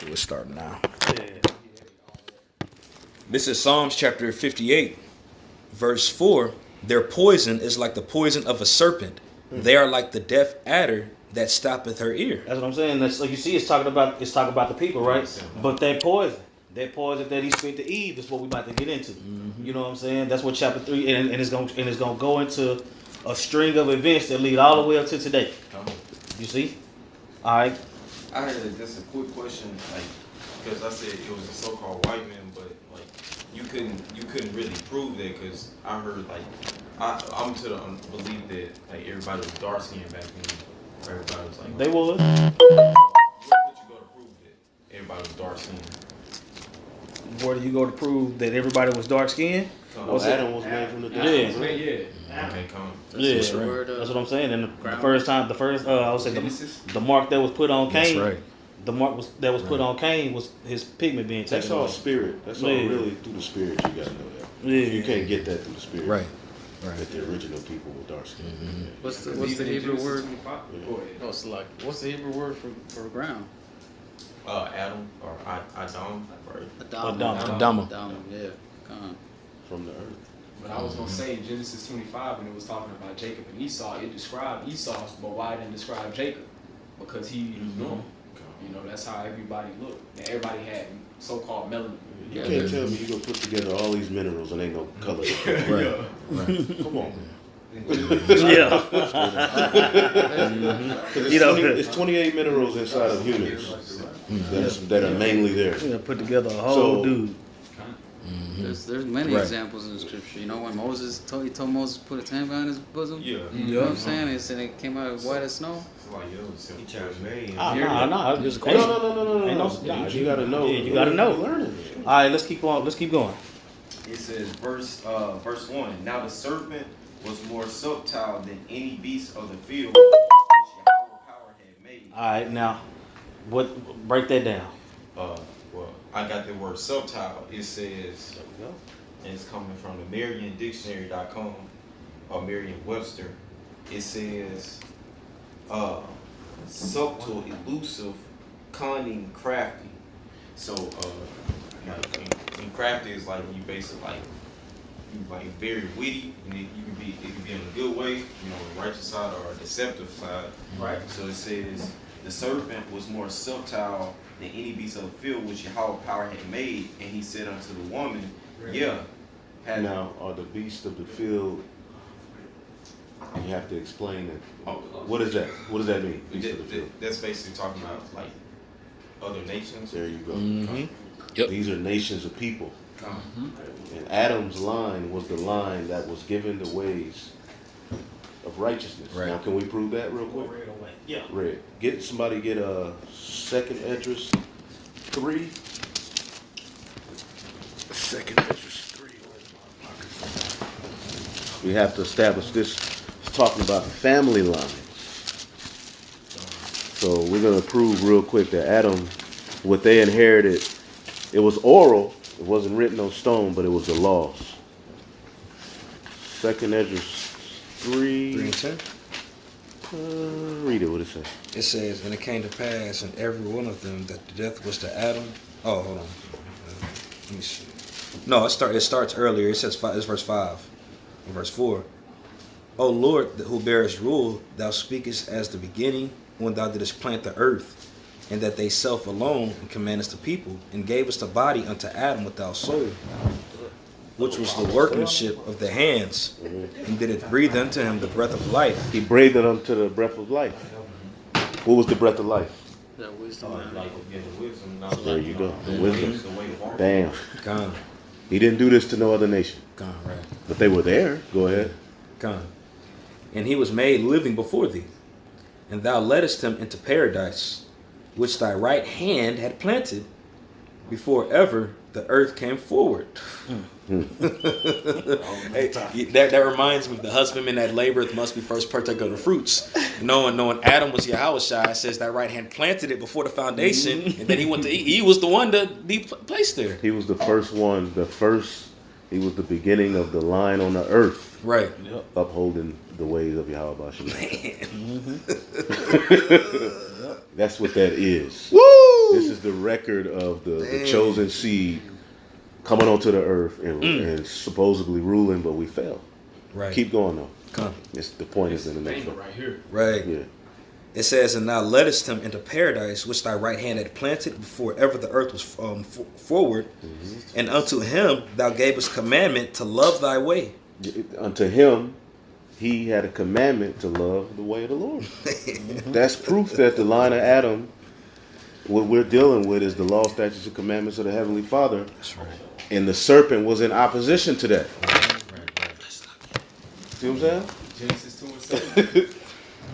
We're starting now. Yeah. This is Psalms chapter 58, verse 4. Their poison is like the poison of a serpent. They are like the deaf adder that stoppeth her ear. That's what I'm saying. That's like you see, it's talking about the people, right? But that poison that he spit to Eve is what we about to get into. You know what I'm saying? That's what chapter 3 and it's gonna go into a string of events that lead all the way up to today. You see? All right. I had just a quick question, like, because I said it was a so-called white man, but like you couldn't really prove that because I heard like I'm to the belief that like everybody was dark skinned back then. Everybody was like They was. where could you go to prove that everybody was dark skinned? Where do you go to prove that everybody was dark skinned? Adam was made from the Yeah. Okay, come. Yeah, That's right. that's what I'm saying. And the first I would say the mark that was put on Cain. That's right. The mark that was put on Cain was his pigment being taken That's all off. spirit. That's all really through the spirit. You gotta know that. Yeah. You can't get that through the spirit. Right. That the original people were dark skinned. What's the Hebrew word? Go ahead. Oh, select. What's the Hebrew word for ground? Adam or Adam, right? Adama. Adam, yeah. Come From the earth. But I was gonna say in Genesis 25 when it was talking about Jacob and Esau, it described Esau, but why it didn't describe Jacob? Because he was normal. You know, that's how everybody looked. And everybody had so-called melanin. You can't tell me you gonna put together all these minerals and ain't no color. Right. Come on. Yeah. It's, You know, it's 28 minerals inside of humans that are mainly there. you know, put together a whole So- dude. There's many Right. examples in the scripture. You know when he told Moses to put his hand behind his bosom. Yeah. You know what I'm saying? He said it came out white as snow. It's like yo, he changed name. Nah, it's just a question. No. Ain't no- Nah, you gotta know. Yeah, you gotta know. Learning. All right, let's keep on. Let's keep going. It says verse 1. Now the serpent was more subtle than any beast of the field which Yahweh power had made. All right, now, break that down. Well, I got the word subtle. It says, and it's coming from the MerriamDictionary.com or Merriam-Webster. It says, subtle, elusive, cunning, crafty. So, and crafty is like you basically like very witty, and it can be in a good way, the righteous side or a deceptive side. Right. So it says the serpent was more subtle than any beast of the field which Yahweh power had made, and he said unto the woman, Now, are the beasts of the field? You have to explain it. What is that? What does that mean? Beasts of the field. That's basically talking about like other nations. There you go. Yep. These are nations of people. And Adam's line was the line that was given the ways of righteousness. Right. Now, can we prove that real quick? Yeah. Red. Get a 2nd Esdras 3. 2nd Esdras 3. We have to establish this. It's talking about family lines. So we're going to prove real quick that Adam, what they inherited, it was oral. It wasn't written on stone, but it was the laws. 2nd Esdras 3. 3:10. Read it. What it say? It says, and it came to pass in every one of them that the death was to Adam. Oh, hold on. Let me see. No, it starts earlier. It says it's verse 5 and verse 4. O Lord, who bearest rule, thou speakest as the beginning when thou didst plant the earth, and that they self alone and commandest the people, and gavest a body unto Adam without soul, which was the workmanship of the hands, and didst breathe unto him the breath of life. He breathed unto the breath of life. What was the breath of life? That wisdom. The wisdom. There you go. The The wisdom. way to walk. Bam. Gone, He didn't do this to no other nation. gone, right. But they were there. Go ahead. Gone. And he was made living before thee, and thou leddest him into paradise, which thy right hand had planted, before ever the earth came forward. Hey, that reminds me, the husbandman that laboreth must be first partaker of the fruits. Knowing Adam was Yahushua, it says that right hand planted it before the foundation, and then he went to he was the one to be placed there. He was the first one. He was the beginning of the line on the earth, Right. upholding the ways of Yahweh. That's what that is. Woo! This is the record of the chosen seed coming onto the earth and supposedly ruling, but we fell. Right. Keep going though. Come. The point is in the next Finger one. right here. Right. Yeah. It says, and thou leddest him into paradise, which thy right hand had planted before ever the earth was forward. And unto him thou gavest commandment to love thy way. Unto him, he had a commandment to love the way of the Lord. That's proof that the line of Adam, what we're dealing with is the law, statutes, and commandments of the Heavenly Father. That's right. And the serpent was in opposition to that. Right. See what I'm saying? Genesis 2 and 7.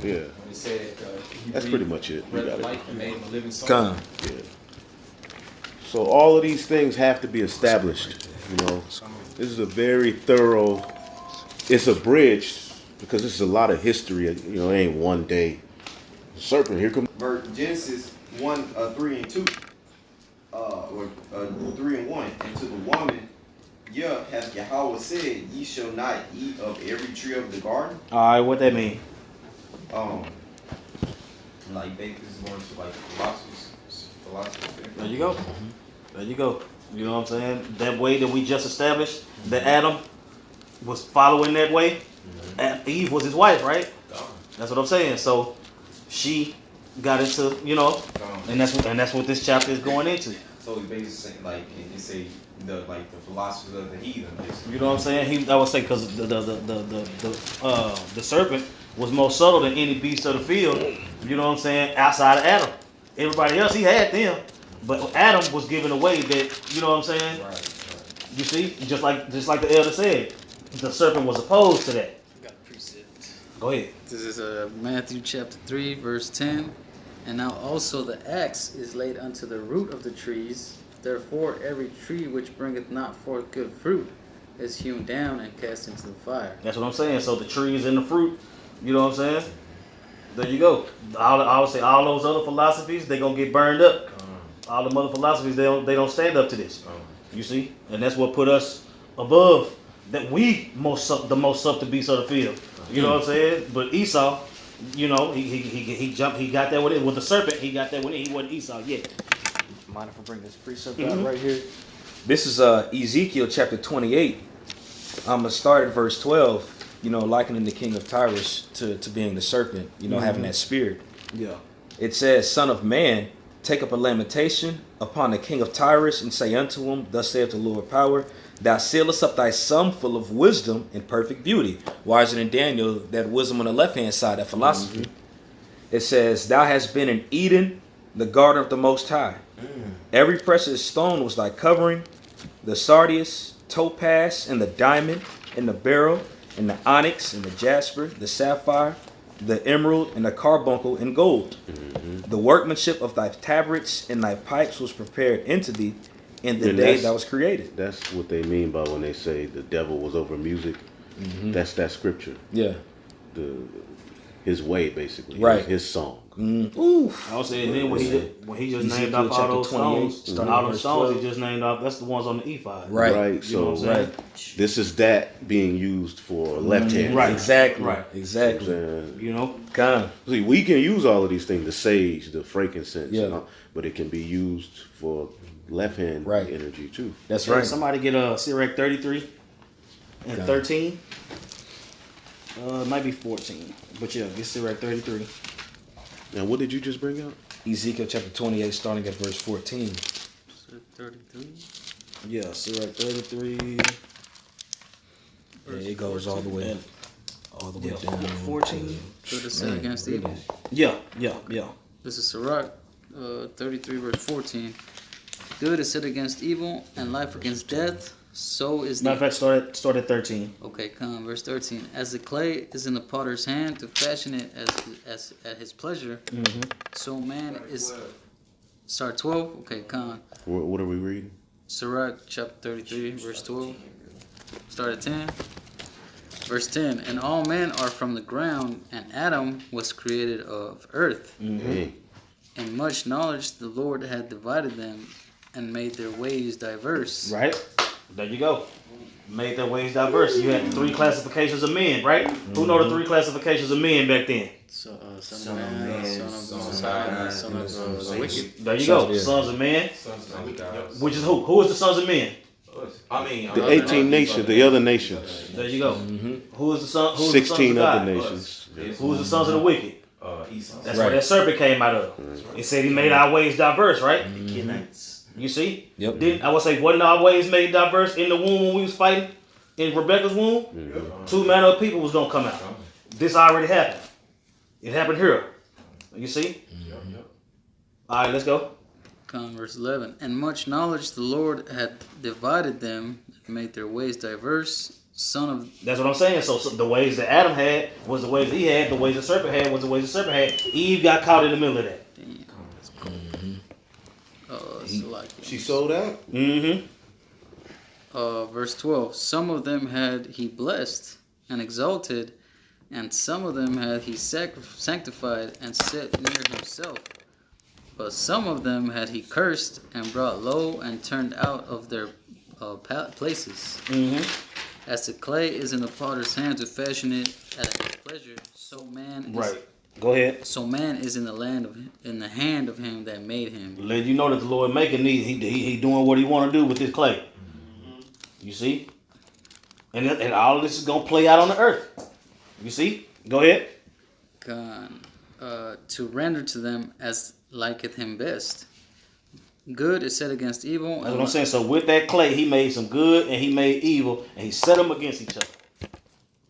Yeah. When it said, he That's pretty much it. You breath got of it. life and made him a living soul. Come. Yeah. So all of these things have to be established. You know, this is a very thorough. It's abridged because this is a lot of history. You know, it ain't one day. Serpent, here come. Genesis 1, 3 and 2, or 3 and 1, and to the woman, hath Yahweh said, ye shall not eat of every tree of the garden. All right, what that mean? Like this is going to like philosophy. There you go. There you go. You know what I'm saying? That way that we just established that Adam was following that way. And Eve was his wife, right? That's what I'm saying. So she got into, and that's what this chapter is going into. So it's basically saying, like it say the philosophers of the heathen. Basically. You know what I'm saying? I would say because the serpent was more subtle than any beast of the field. You know what I'm saying? Outside of Adam, everybody else he had them, but Adam was given away that. You know what I'm saying? Right. You see, just like the elder said, the serpent was opposed to that. Got a precept. Go ahead. This is Matthew chapter 3, verse 10. And now also the axe is laid unto the root of the trees. Therefore every tree which bringeth not forth good fruit is hewn down and cast into the fire. That's what I'm saying. So the trees and the fruit, you know what I'm saying? There you go. I would say all those other philosophies, they gonna get burned up. All the other philosophies, they don't stand up to this. You see, and that's what put us above. That we the most up the beast of the field. You know what I'm saying? But Esau, he jumped. He got that with it. With the serpent, he got that with it. He wasn't Esau yet. Mind if I bring this precept out right here? This is Ezekiel chapter 28. I'm going to start at verse 12, likening the king of Tyrus to being the serpent, having that spirit. Yeah. It says, Son of man, take up a lamentation upon the king of Tyrus and say unto him, Thus saith the Lord power, Thou sealest up thy sum full of wisdom and perfect beauty. Wiser than Daniel, that wisdom on the left-hand side, that philosophy. It says, Thou hast been in Eden, the garden of the Most High. Every precious stone was thy covering, the sardius, topaz, and the diamond, and the beryl, and the onyx, and the jasper, the sapphire, the emerald, and the carbuncle, and gold. The workmanship of thy tabrets and thy pipes was prepared into thee in the day that was created. That's what they mean by when they say the devil was over music. That's that scripture. Yeah. His way, basically. Right. His song. Ooh. I was saying then when he just named Ezekiel off all those stones, starting all at those verse stones 12. he just named off. That's the ones on the ephod. Right. You know what I'm saying? Right. This is that being used for left hand. Right. Exactly. Right. Exactly. You know? Come. See, we can use all of these things, the sage, the frankincense, Yeah. but it can be used for left hand Right. energy too. That's Can right. somebody get a Sirach 33 and 13? It might be 14. But yeah, get Sirach 33. And what did you just bring out? Ezekiel chapter 28, starting at verse 14. 33. Yeah, Sirach 33. Yeah, it goes all the way down. 14. Good to sin against evil. Yeah. This is Sirach 33, verse 14. Good is sit against evil, and life against death. So is Matter of fact, start at 13. Okay, come, verse 13. As the clay is in the potter's hand to fashion it as at his pleasure, so man is. Start 12? Okay, come. What are we reading? Sirach chapter 33, verse 12. Start at 10. Verse 10. And all men are from the ground, and Adam was created of earth. Hey. In much knowledge the Lord had divided them and made their ways diverse. Right? There you go. made their ways diverse. You had the 3 classifications of men, right? Who know the 3 classifications of men back then? So, son of man, son of God, son of the wicked. There you Sons, go. yeah. Sons of men. Sons of God. Which is who? Who is the sons of men? I mean, The 18 nations, the other nations, There you go. Who is the son? Who's 16 the sons other of God? nations. Who's the sons of the wicked? Esau. That's Right. where that serpent came out of. It said he made our ways diverse, right? The Kenites. You see? Yep. Did I would say wasn't our ways made diverse in the womb when we was fighting in Rebecca's womb? 2 manner of people was gonna come out. This already happened. It happened here. You see? All right, let's go. Verse 11. And much knowledge the Lord had divided them, and made their ways diverse. Son of That's what I'm saying. So the ways that Adam had was the ways he had. The ways the serpent had was the ways the serpent had. Eve got caught in the middle of that. damn. It's like She sold out. Mm-hmm. verse 12. Some of them had he blessed and exalted, and some of them had he sanctified and set near himself. But some of them had he cursed and brought low and turned out of their places. Mm-hmm. As the clay is in the potter's hand to fashion it at his pleasure, so man is, Right. Go ahead. so man is in the hand of him that made him. Let you know that the Lord making these. He doing what he want to do with this clay. You see? And all of this is going to play out on the earth. You see? Go ahead. Gone, to render to them as liketh him best. Good is set against evil. That's what I'm saying. So with that clay, he made some good and he made evil, and he set them against each other.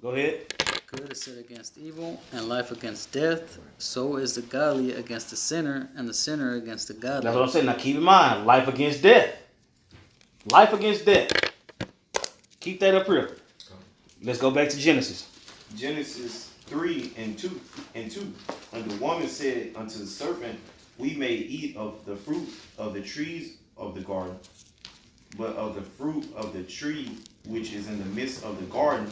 Go ahead. Good is set against evil, and life against death. So is the godly against the sinner, and the sinner against the godly. That's what I'm saying. Now keep in mind, life against death. Life against death. Keep that up here. Let's go back to Genesis. Genesis 3 and 2. And the woman said unto the serpent, We may eat of the fruit of the trees of the garden, but of the fruit of the tree which is in the midst of the garden,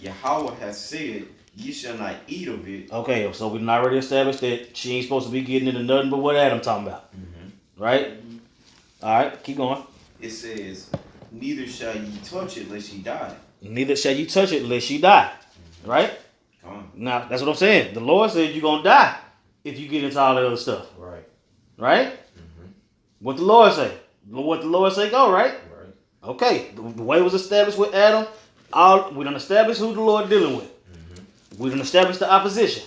Yahweh has said, Ye shall not eat of it. Okay, so we've already established that she ain't supposed to be getting into nothing but what Adam talking about. Right? All right, keep going. It says, Neither shall ye touch it lest ye die. Neither shall you touch it lest you die. Right? Come on. Now, that's what I'm saying. The Lord said you're going to die if you get into all the other stuff. Right. Right? What the Lord say? What the Lord say go, right? Right. Okay. The way it was established with Adam, we done established who the Lord dealing with. We done established the opposition.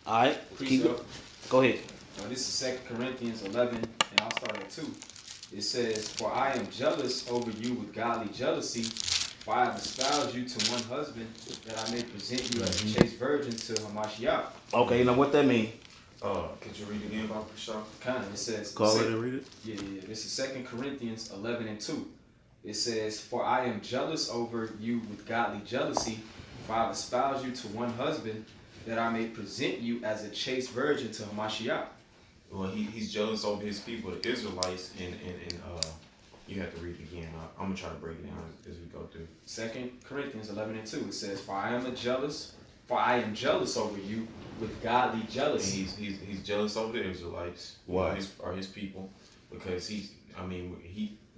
All right? Keep it. Go ahead. This is 2 Corinthians 11, and I'll start at 2. It says, For I am jealous over you with godly jealousy, for I have espoused you to one husband, that I may present you as a chaste virgin to Hamashiach. Okay, now what that mean? Could you read it again, Bob Shaw? Kind of, it says, Call it and read it. Yeah. This is 2 Corinthians 11 and 2. It says, For I am jealous over you with godly jealousy, for I have espoused you to one husband, that I may present you as a chaste virgin to Hamashiach. Well, he's jealous over his people, the Israelites, and you have to read it again. I'm gonna try to break it down as we go through. 2 Corinthians 11 and 2. It says, For I am jealous over you with godly And jealousy. he's jealous over the Israelites. Why? Are his people? Because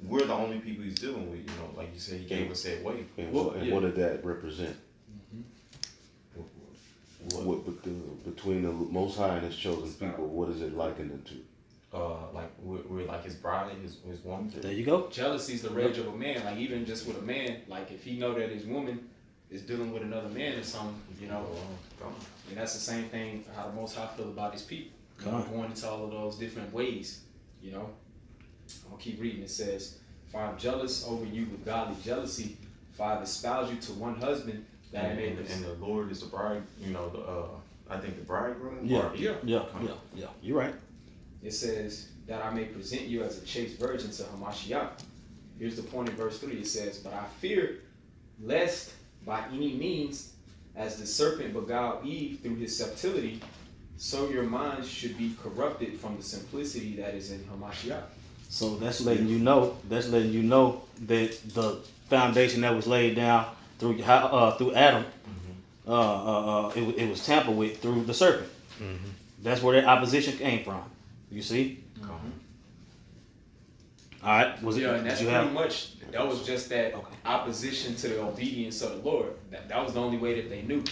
we're the only people he's dealing with. You know, like you said, he gave us that way. And, Well, what, and yeah. what did that represent? What between the Most High and His chosen people? What is it likened into? Like we're like his bride, his woman. There you go. Jealousy is the rage of a man. Like even just with a man, like if he know that his woman is dealing with another man or something, you know, and that's the same thing how the Most High feel about his people. You know, going into all of those different ways, you know. I'm gonna keep reading. It says, For I am jealous over you with godly jealousy, for I have espoused you to one husband, that I may And the Lord is the bride. You know, I think the bridegroom. Yeah. Or- Yeah. You're right. It says that I may present you as a chaste virgin to Hamashiach. Here's the point in verse 3. It says, But I fear lest by any means, as the serpent beguiled Eve through his subtlety, so your minds should be corrupted from the simplicity that is in Hamashiach. So that's letting you know. That's letting you know that the foundation that was laid down through Adam, it was tampered with through the serpent. That's where that opposition came from. You see? All right, was it? Yeah, and did that's you pretty have? much, that was just that Okay. opposition to the obedience of the Lord. That was the only way that they knew.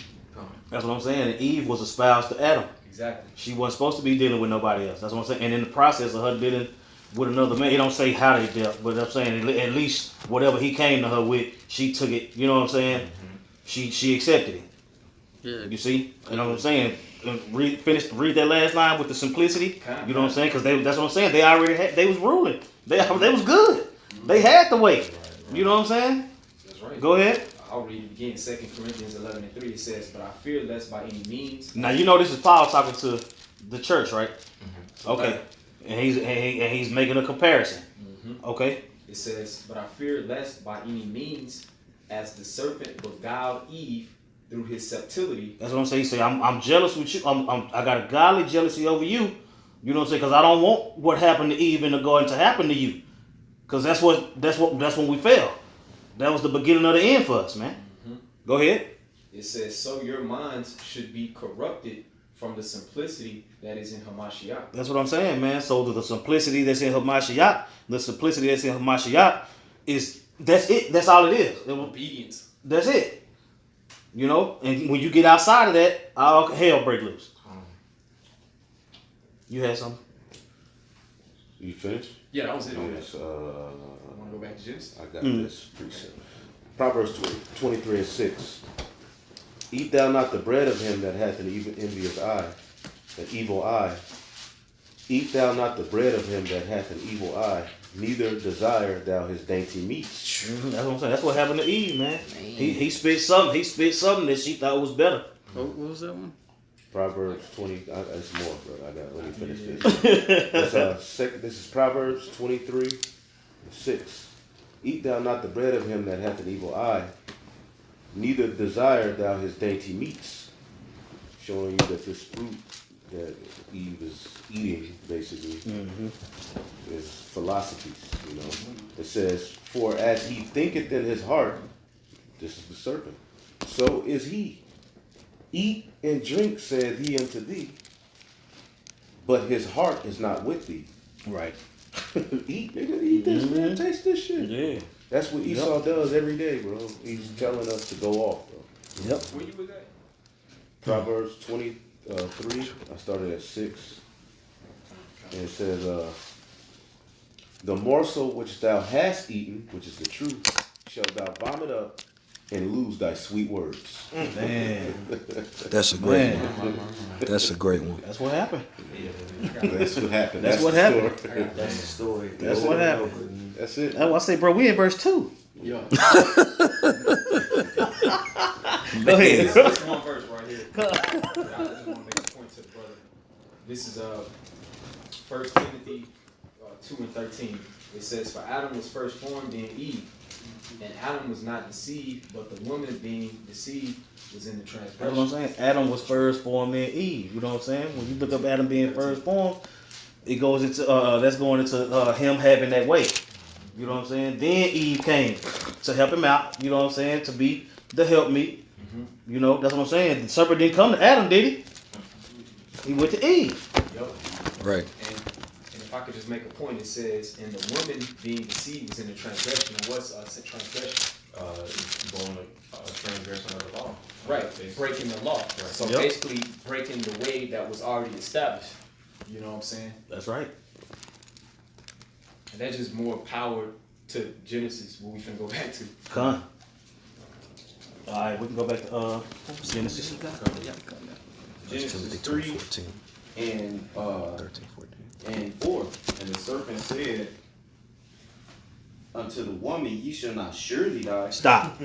That's what I'm saying. And Eve was espoused to Adam. Exactly. She wasn't supposed to be dealing with nobody else. That's what I'm saying. And in the process of her dealing with another man, it don't say how they dealt, but I'm saying at least whatever he came to her with, she took it. You know what I'm saying? She accepted it. Yeah. You see? You know what I'm saying? Read that last line with the simplicity. You know what I'm saying? Because that's what I'm saying. They already had. They was ruling. They was good. They had to wait. You know what I'm saying? That's right. Go ahead. I'll read it again. 2 Corinthians 11:3. It says, "But I fear lest by any means." Now you know this is Paul talking to the church, right? Okay. And he's making a comparison. Okay. It says, "But I fear lest by any means, as the serpent beguiled Eve through his subtlety." That's what I'm saying. He say, I'm jealous with you. I got a godly jealousy over you. You know what I'm saying? Because I don't want what happened to Eve in the garden to happen to you. Because that's when we fell. That was the beginning of the end for us, man. Go ahead. It says, "So your minds should be corrupted from the simplicity that is in Hamashiach." That's what I'm saying, man. So the simplicity that's in Hamashiach, that's it. That's all it is. Obedience. That's it. You know, and when you get outside of that, all hell break loose. You had something? You finished? Yeah, that was it. Yes. I want to go back to Genesis. I got this precept. Proverbs 23:6. Eat thou not the bread of him that hath an envious eye, an evil eye. Eat thou not the bread of him that hath an evil eye, neither desire thou his dainty meats. That's what I'm saying. That's what happened to Eve, man. He spit something. He spit something that she thought was better. What was that one? Proverbs 20. It's more, bro. Let me finish this. This is Proverbs 23:6. Eat thou not the bread of him that hath an evil eye, neither desire thou his dainty meats. Showing you that this fruit that Eve is eating, basically, is philosophies, you know. It says, "For as he thinketh in his heart," this is the serpent, "so is he. Eat and drink, saith he unto thee, but his heart is not with thee." Right. Eat, nigga, eat this, man. Taste this shit. Yeah. That's what Esau does every day, bro. He's telling us to go off, bro. Yep. Where you was at? Proverbs 23. I started at 6. And it says, "The morsel which thou hast eaten, which is the truth, shalt thou vomit up and lose thy sweet words." Man. That's a great one. That's a great one. That's what happened. That's what happened. That's what the happened. story. That's the story. That's what happened. That's it. That's why I say, bro, we in verse 2. Yeah. Go ahead. This one verse right here. I just want to make a point to the brother. This is 1 Timothy 2:13. It says, "For Adam was first formed, then Eve. And Adam was not deceived, but the woman being deceived was in the That's what I'm transgression." saying. Adam was first formed, then Eve. You know what I'm saying? When you look up Adam being first formed, it goes into that's going into him having that weight. You know what I'm saying? Then Eve came to help him out. You know what I'm saying? To be the helpmeet. You know, that's what I'm saying. The serpent didn't come to Adam, did he? He went to Eve. Yep. Right. And if I could just make a point, it says, "And the woman being deceived was in the transgression." And what's transgression? Going to transgression of the law. Right, breaking the law. So Yep. basically breaking the way that was already established. You know what I'm saying? That's right. And that's just more power to Genesis, what we finna go back to. Con. All right, we can go back to Genesis. Genesis 3 14, and 13, 14. and 4. And the serpent said unto the woman, "Ye shall not surely die." Stop.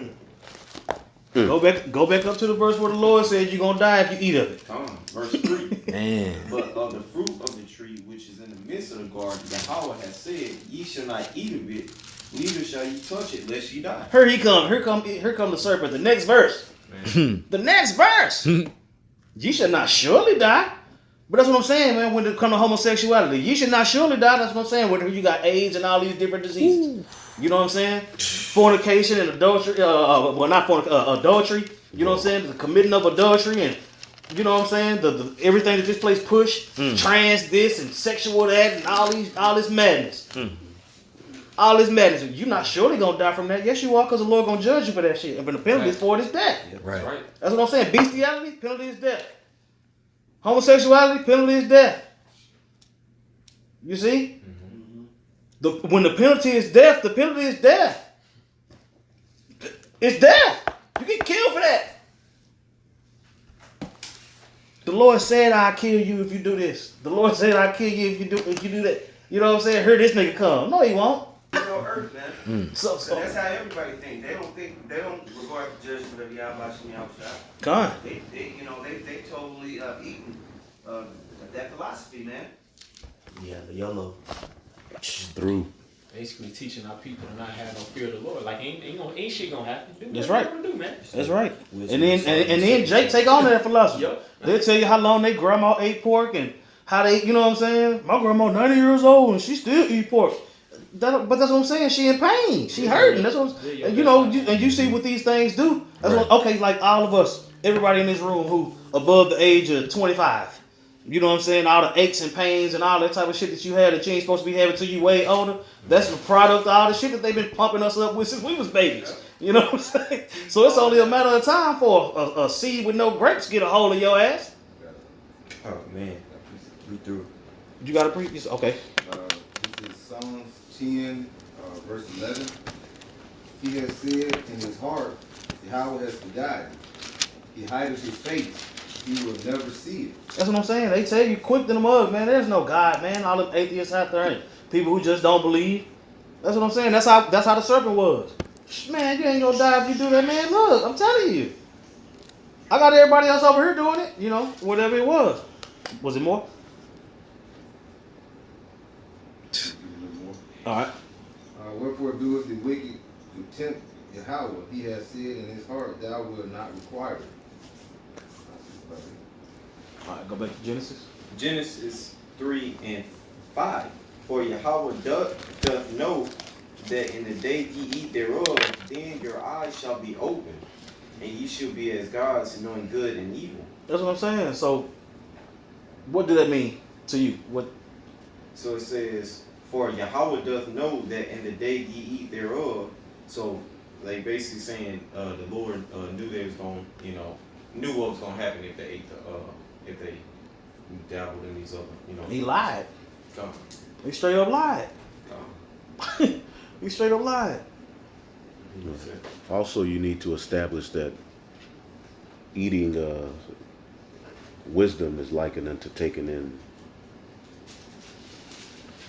Go back up to the verse where the Lord said you're gonna die if you eat of it. Verse 3. Man. "But of the fruit of the tree which is in the midst of the garden, Yahweh has said, Ye shall not eat of it, neither shall ye touch it, lest ye die." Here come the serpent. The next verse. The next verse. You shall not surely die. But that's what I'm saying, man. When it comes to homosexuality, you should not surely die. That's what I'm saying. When you got AIDS and all these different diseases, you know what I'm saying? Fornication and adultery. Adultery. You know what I'm saying? The committing of adultery and you know what I'm saying? The everything that this place push, trans this and sexual that and all this madness. all this madness. You're not surely gonna die from that. Yes, you are, because the Lord gonna judge you for that shit. And the penalty is for it is death. Right. Right. That's what I'm saying. Bestiality, penalty is death. Homosexuality, penalty is death. You see? When the penalty is death, the penalty is death. It's death. You get killed for that. The Lord said, "I'll kill you if you do this." The Lord said, "I'll kill you if you do that." You know what I'm saying? Here, this nigga come. No, he won't. It's on earth, man. So So that's how everybody think. They don't regard the judgment of Yahweh Shem Yahushua. Con. They totally eating that philosophy, man. Yeah, the yellow. Through. Basically teaching our people to not have no fear of the Lord. Like ain't shit gonna happen. Do That's what you right. wanna do, man. That's right. And then Jake take on that philosophy. Yup. They'll tell you how long their grandma ate pork and how they, you know what I'm saying? My grandma 90 years old and she still eat pork. But that's what I'm saying. She in pain. She hurting. That's what. And you see what these things do. That's what. Okay, like all of us, everybody in this room who above the age of 25. You know what I'm saying? All the aches and pains and all that type of shit that you had that you ain't supposed to be having till you way older. That's the product of all the shit that they've been pumping us up with since we was babies. You know what I'm saying? So it's only a matter of time for a seed with no grapes get a hold of your ass. Oh man, we through. You got to preach. Okay. This is Psalms 10, verse 11. He has said in his heart, Yahweh has forgotten. He hideth his face. He will never see it. That's what I'm saying. They tell you quick to the mug, man. There's no God, man. All them atheists out there and people who just don't believe. That's what I'm saying. That's how the serpent was. Man, you ain't gonna die if you do that, man. Look, I'm telling you. I got everybody else over here doing it. You know, whatever it was. Was it more? All right. Wherefore doeth the wicked to tempt Yahweh? He has said in his heart, thou wilt not require it. All right. Go back to Genesis. Genesis 3 and 5. For Yahweh doth know that in the day ye eat thereof, then your eyes shall be open, and ye shall be as gods, knowing good and evil. That's what I'm saying. So, what did that mean to you? What? So it says, for Yahweh doth know that in the day ye eat thereof. So, like basically saying, the Lord knew they was going, knew what was going to happen if they ate if they dabbled in these other, He lied. Come, He straight up lied. come. He straight up lied. Also, you need to establish that eating wisdom is likened unto taking in.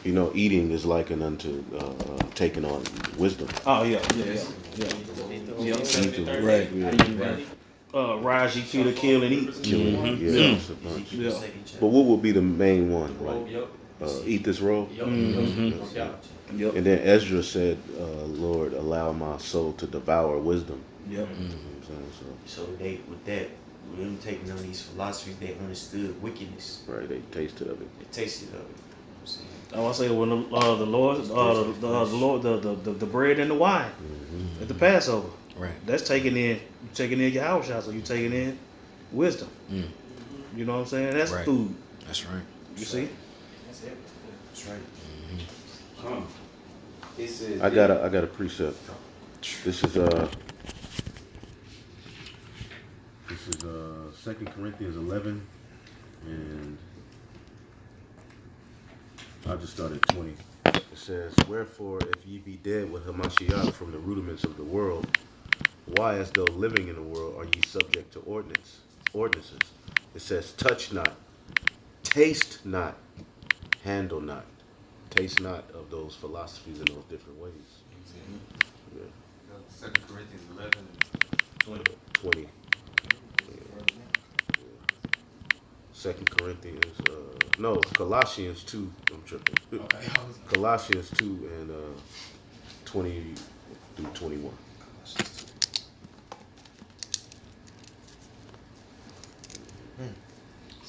Eating is likened unto taking on wisdom. Oh yeah. Right. Yeah. Raji, Peter, kill and eat. Killing. Yeah, it's a bunch. Yeah. But what would be the main one? Like, eat this roll. Yep. And then Ezra said, "Lord, allow my soul to devour wisdom." Yep. You know what I'm saying? So with them taking on these philosophies, they understood wickedness. So, right, they tasted of it. They tasted of it. I want to say when the Lord, the bread and the wine at the Passover. Right. That's taking in your house, so you taking in wisdom. You know what I'm saying? That's Right. food. That's right. You see? That's it. That's right. Come. It says, I got a precept. This is 2 Corinthians 11, and I'll just start at 20. It says, "Wherefore, if ye be dead with Hamashiach from the rudiments of the world, why, as though living in the world, are ye subject to ordinances?" It says, "Touch not, taste not, handle not." Taste not of those philosophies in those different ways. Yeah. 2 Corinthians 11 and 20. 2 Corinthians, Colossians 2. I'm tripping. Colossians 2 and 20 through 21.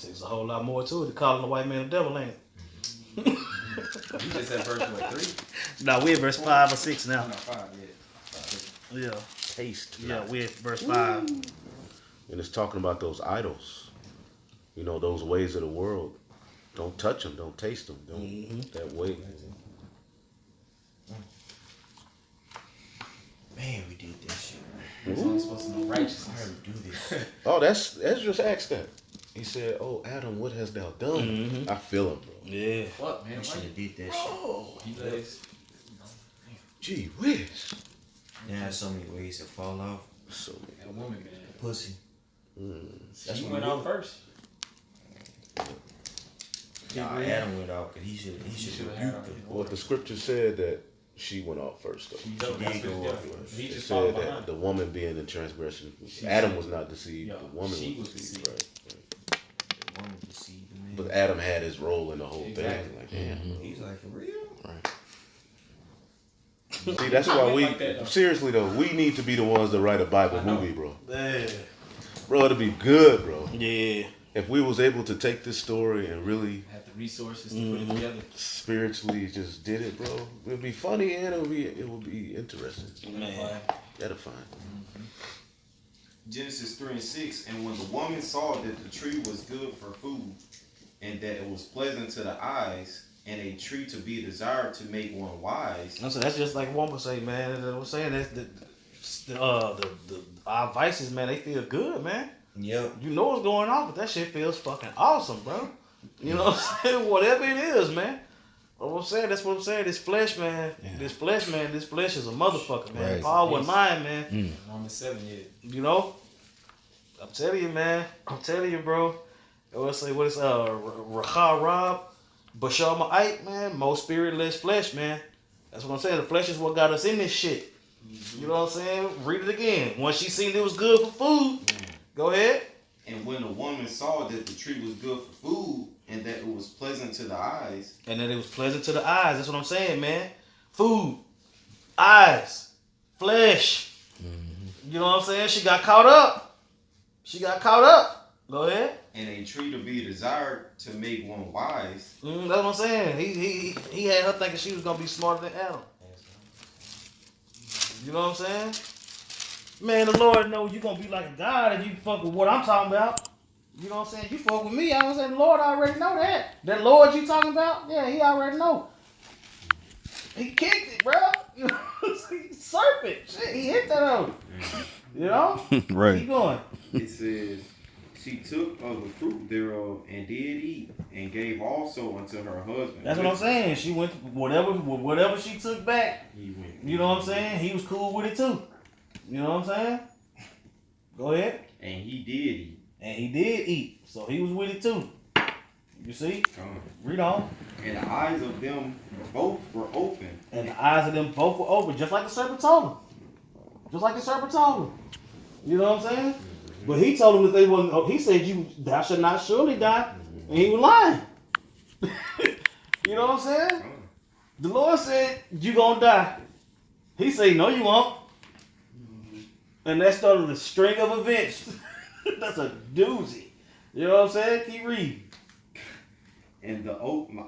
There's a whole lot more to it. Calling the white man a devil, ain't it? you just said verse 3. Nah, we're at verse 5 or 6 now. 5, yeah. Yeah. Taste Yeah, not. we're at verse 5. And it's talking about those idols. Those ways of the world. Don't touch them. Don't taste them. Don't that way. He's only supposed to know righteousness. do this. Oh, that's Esdras asked that. He said, "Oh, Adam, what hast thou done?" Mhm. I feel him, bro. Yeah. Fuck, man. You should Why have did that Oh, he let his, gee whiz. shit. There are so many ways to fall off. So a woman, man. Pussy. That's what went we out do. first. Nah, Adam went out because he should should've have had rebuked her. well, the scripture said that she went off first, though. She did go off first. He It just said followed that behind. the woman being in transgression, She Adam said- was not deceived. Yeah, the woman she was was deceived, deceived. right? Woman deceived the man. But Adam had his role in the whole Exactly. thing. Like, damn. He's like, for real? See, that's why we Like that, though. seriously though, we need to be the ones that write a Bible I know. movie, bro. Yeah. Bro, it'd be good, bro. Yeah. If we was able to take this story and really Have the resources to put it together. spiritually just did it, bro, it'd be funny and it would be interesting. Man. Edifying. Genesis 3:6, and when the woman saw that the tree was good for food, and that it was pleasant to the eyes, and a tree to be desired to make one wise. So that's just like woman say, man. I'm saying that's the our vices, man. They feel good, man. Yep. You know what's going on, but that shit feels fucking awesome, bro. You know what I'm saying? Whatever it is, man. What I'm saying, that's what I'm saying. This flesh, man. Yeah. This flesh is a motherfucker, man. Right. Paul wasn't lying, man. Romans 7 yet. You know? I'm telling you, man. I'm telling you, bro. What it's Racha Rob, Bashar Ma'ite, man. Most spirit, less flesh, man. That's what I'm saying. The flesh is what got us in this shit. You know what I'm saying? Read it again. Once she seen it was good for food, go ahead. And when the woman saw that the tree was good for food, and that it was pleasant to the eyes, And then it was pleasant to the eyes. That's what I'm saying, man. Food, eyes, flesh. You know what I'm saying? She got caught up. Go ahead. and a tree to be desired to make one wise. That's what I'm saying. He had her thinking she was gonna be smarter than Adam. You know what I'm saying? Man, the Lord knows you gonna be like a God if you fuck with what I'm talking about. You know what I'm saying? You fuck with me, I was saying the Lord already know that. That Lord you talking about? Yeah, he already know. He kicked it, bro. You know, serpent. Shit, he hit that on. You know? Right. Keep going. It says, she took of the fruit thereof and did eat, and gave also unto her husband. That's what I'm saying. She went whatever she took back. He went. You know what I'm saying? He was cool with it too. You know what I'm saying? Go ahead. And he did eat. And he did eat. So he was with it too. You see? Come. Read on. And the eyes of them both were open. And the eyes of them both were open, just like the serpent told him. Just like the serpent told him. You know what I'm saying? But he told him that they wasn't. He said, "Thou shalt not surely die," and he was lying. You know what I'm saying? The Lord said, "You gonna die." He said, "No, you won't." And that started a string of events. That's a doozy. You know what I'm saying? Keep reading. And the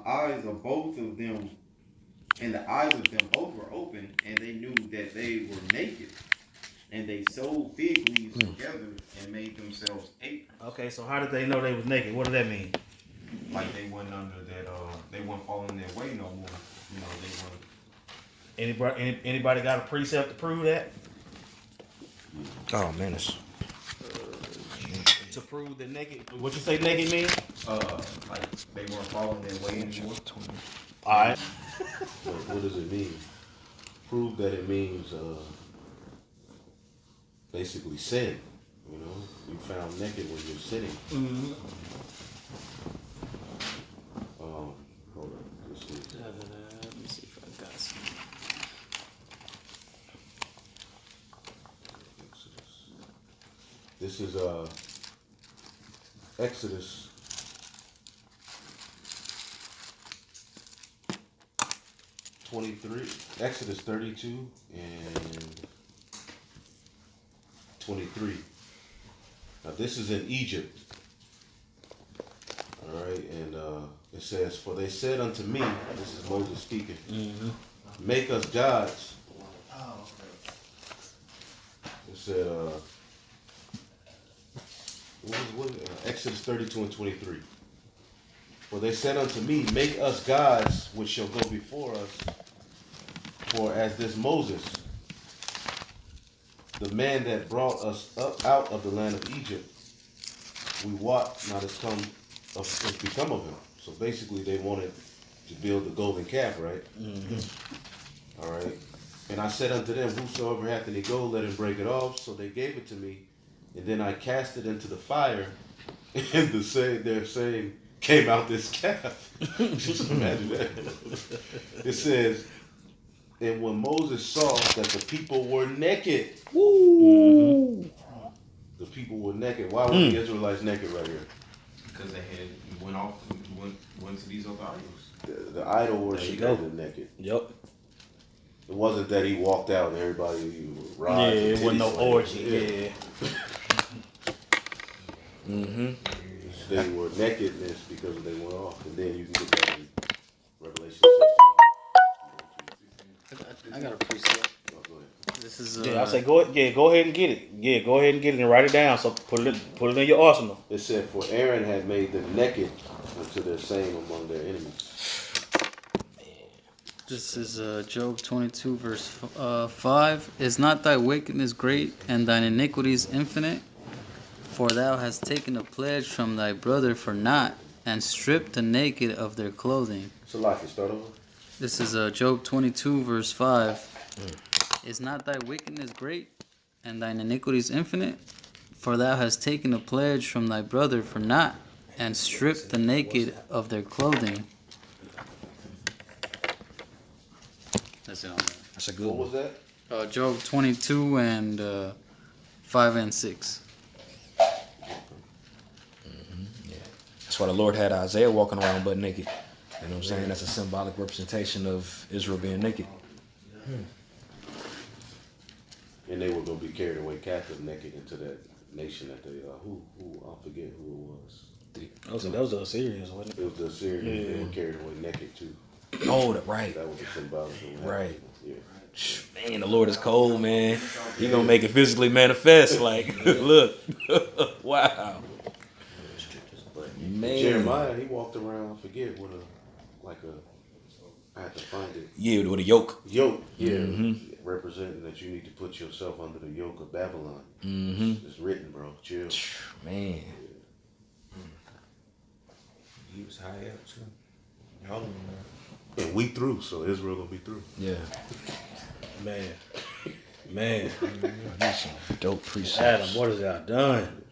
eyes of both of them, and the eyes of them both were open, and they knew that they were naked. And they sewed fig leaves together and made themselves aprons. Okay, so how did they know they was naked? What does that mean? Like they wasn't under that, they weren't following their way no more. You know, they weren't. Anybody got a precept to prove that? Oh man, it's To prove that naked, what you say naked mean? Like they weren't following their way anymore. All right. What does it mean? Prove that it means basically sin. You know, you found naked when you're sinning. Hold on. Let's see. Let me see if I got some. This is Exodus 23, Exodus 32 and 23. Now this is in Egypt. All right, and it says, "For they said unto me," this is Moses speaking, "Make us gods." It said, Exodus 32 and 23. "For they said unto me, Make us gods which shall go before us. For as this Moses, the man that brought us up out of the land of Egypt, we wot not has become of him. So basically, they wanted to build the golden calf, right? All right. And I said unto them, whosoever hath any gold, let him break it off. So they gave it to me, and then I cast it into the fire, and their same came out this calf. Just imagine that. It says, and when Moses saw that the people were naked, the people were naked. Why were the Israelites naked right here? Because they had went to these other idols. The idol There worship you go. made them naked. Yep. It wasn't that he walked out and everybody Yeah, robbed. it wasn't no orgy. Yeah. Mm-hmm. They were nakedness because they went off. And then you can get that in Revelation 16. I got a precept. Oh, go ahead. This is Yeah, I say go ahead and get it. Yeah, go ahead and get it and write it down. So put it in your arsenal. It said, for Aaron had made them naked unto their shame among their enemies. This is Job 22 verse 5. Is not thy wickedness great and thine iniquities infinite? For thou hast taken a pledge from thy brother for naught, and stripped the naked of their clothing. So, like, start over. This is Job 22 verse 5. Is not thy wickedness great and thine iniquities infinite? For thou hast taken a pledge from thy brother for naught, and stripped the naked of their clothing. That's it on there. That's a good What one. was that? Job 22 and 5 and 6. That's why the Lord had Isaiah walking around butt naked. You know what I'm saying? That's a symbolic representation of Israel being naked. And they were going to be carried away captive naked into that nation that they, who I forget who it was. That was a Assyrians, wasn't it? It was the Assyrians. They were carried away naked too. Oh, right. That was a symbolic of what Right. happened. Yeah. Man, the Lord is cold, man. He gonna make it physically manifest. Like, look. Wow. Man. Jeremiah, he walked around, I forget, with I had to find it. Yeah, with a yoke. Yoke, yeah, representing that you need to put yourself under the yoke of Babylon. Mm-hmm. It's written, bro. Chill. Man. He was high up too. Y'all don't know. And we through, so Israel gonna be through. Yeah. Man. Dope precepts. Adam, what has y'all done?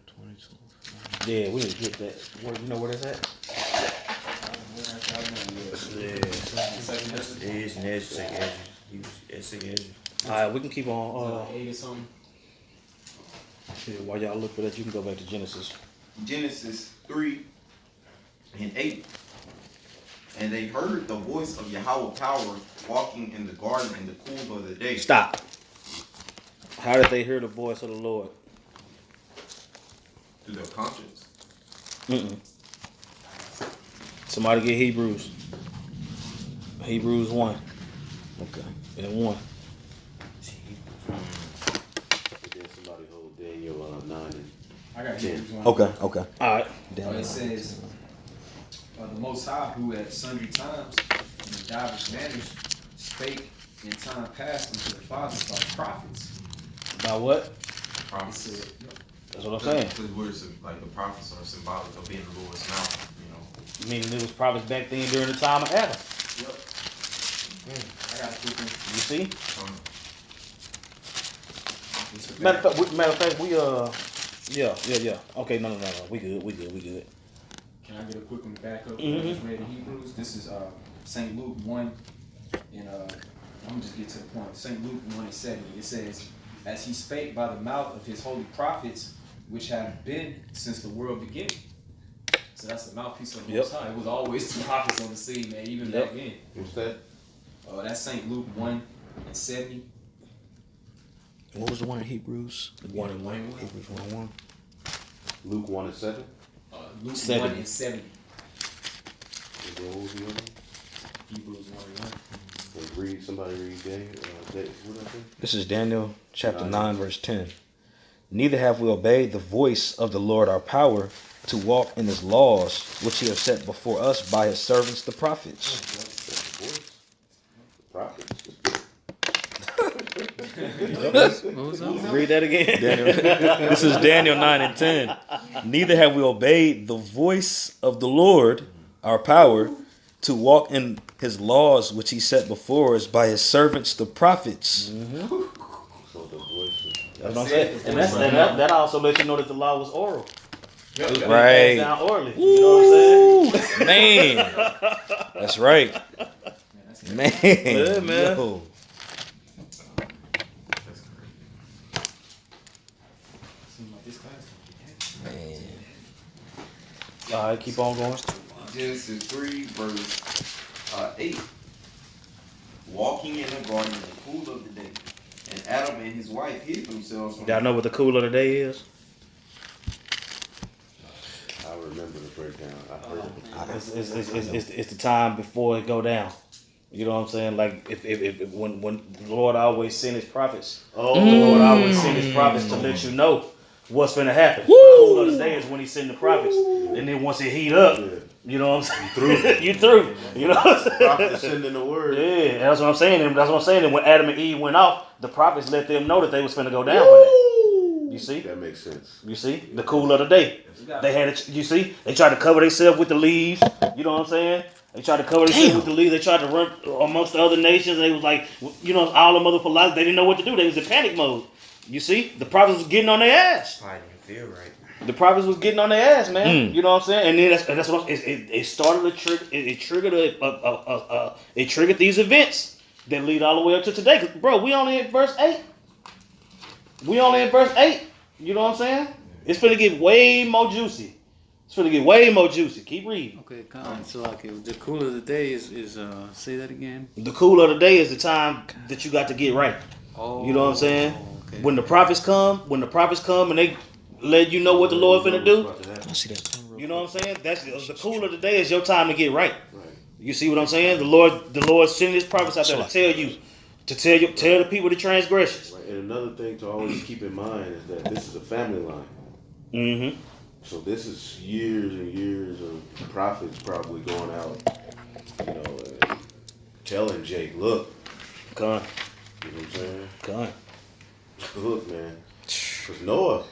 Yeah, we need to get that. Where, you know where that's at? It is an edge, take edges. It's take edges. Alright, we can keep on. 8 or something. Yeah, while y'all look for that, you can go back to Genesis. Genesis 3 and 8. And they heard the voice of Yahweh power walking in the garden in the cool of the day. Stop. How did they hear the voice of the Lord? Through their conscience. Somebody get Hebrews. Hebrews 1 Okay. and 1. And then somebody hold Daniel 9 and I got 10. Hebrews 1. Okay. Alright. It says, the Most High, who at sundry times and in divers manners spake in time past unto the fathers by prophets. About what? It Prophets. said, That's what I'm saying. Because words like the prophets are symbolic of being the Lord's mouth, Meaning it was prophets back then during the time of Adam. yep. I got a quick one. You see? It's a Matter fact. of fact, we yeah. Okay, no. We good. Can I get a quick one back up? Mhm. I just read in Hebrews. This is St. Luke 1, and I'm gonna just get to the point. St. Luke 1 and 70. It says, "As he spake by the mouth of his holy prophets, which have been since the world began." So that's the mouthpiece of the Most High. It was always the prophets on the scene, man, even Yep. back then. What's that? That's St. Luke 1 and 70. What was the one in Hebrews? 1 and 1. Hebrews 1:1. Luke 1 and 7. Luke 70. 1 and 70. And then what was the other? Hebrews 1 and 1. And somebody read Daniel. What did I say? This is Daniel chapter 9, verse 10. Neither have we obeyed the voice of the Lord our power to walk in his laws, which he has set before us by his servants the prophets. That's the voice. The prophets. What was that? Read that again. This is Daniel 9 and 10. Neither have we obeyed the voice of the Lord, our power, to walk in his laws which he set before us by his servants the prophets. So the voices. That's what I'm saying. And that also lets you know that the law was oral. It was Right. passed down orally. You know what I'm saying? Man. That's right. Man. Yeah, man. Yo. Man. All right, keep on going. Genesis 3, verse 8. Walking in the garden in the cool of the day, and Adam and his wife hid themselves from Y'all know what the cool of the day is? I remember the breakdown. I heard it. It's the time before it go down. You know what I'm saying? Like if when the Lord always send his prophets, the Lord always send his prophets to let you know what's finna happen. The cool of the day is when he send the prophets, and then once it heat up, you know what I'm saying? You through. You know what I'm saying? Prophet sending the word. Yeah, that's what I'm saying. And that's what I'm saying. And when Adam and Eve went off, the prophets let them know that they was finna go down for that. You see? That makes sense. You see? The cool of the day. They had it, you see? They tried to cover themselves with the leaves. You know what I'm saying? They tried to cover themselves with the leaves. They tried to run amongst the other nations. They was like, you know, all the motherfuckers, lives. They didn't know what to do. They was in panic mode. You see? The prophets was getting on their ass. I didn't feel right. The prophets was getting on their ass, man. You know what I'm saying? And then that's what it started a trigger. It triggered it triggered these events that lead all the way up to today. 'Cause, bro, we only in verse 8. We only in verse 8. You know what I'm saying? It's finna get way more juicy. It's finna get way more juicy. Keep reading. Okay, so like the cool of the day is say that again. The cool of the day is the time that you got to get right. Oh, You know what I'm saying? Okay. When the prophets come and they let you know what the Lord finna do. I see that. You know what I'm saying? That's the cool of the day is your time to get right. Right. You see what I'm saying? The Lord sending his prophets out there to tell you, tell the people the transgressions. Right. And another thing to always keep in mind is that this is a family line. Mm-hmm. So this is years and years of prophets probably going out, you know, telling Jake, look, Come, you know what I'm saying? come. Look, man. Because Noah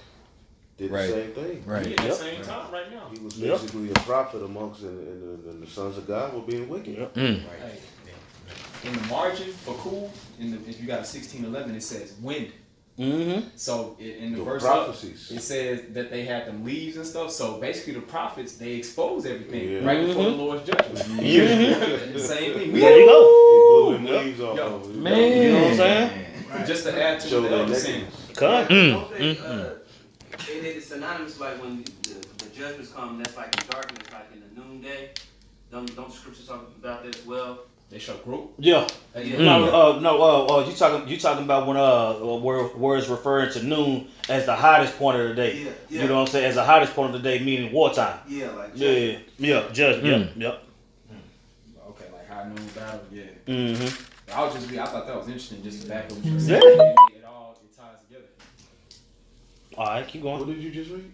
did Right. the same thing. Right. We at the same time right now. He was Yep. basically a prophet amongst, and the sons of God were being wicked. Yep. Hey, in the margin for cool, if you got a 16:11, it says wind. Mm-hmm. So in the The verse up, prophecies. it says that they had them leaves and stuff. So basically, the prophets they expose everything Yeah. right before the Lord's judgment. Mm-hmm. The same thing. There you go. He blew them leaves off Yo, of it. You know what I'm saying? Just to add to Show what the their elder saying. nakedness. Come. Don't they, it's synonymous like when the judgments come, that's like in darkness, like in the noonday. Don't the scriptures talk about that as well? They shall grow. Yeah. Yeah. No. You talking about when where it's referring to noon as the hottest point of the day. Yeah, yeah. You know what I'm saying? As the hottest point of the day, meaning wartime. Yeah, like Yeah. Judgment. Yep. Okay, like high noon battle. Yeah. Mm-hmm. I thought that was interesting, just to back up what you were Yeah. saying. It ties together. All right, keep What going. did you just read?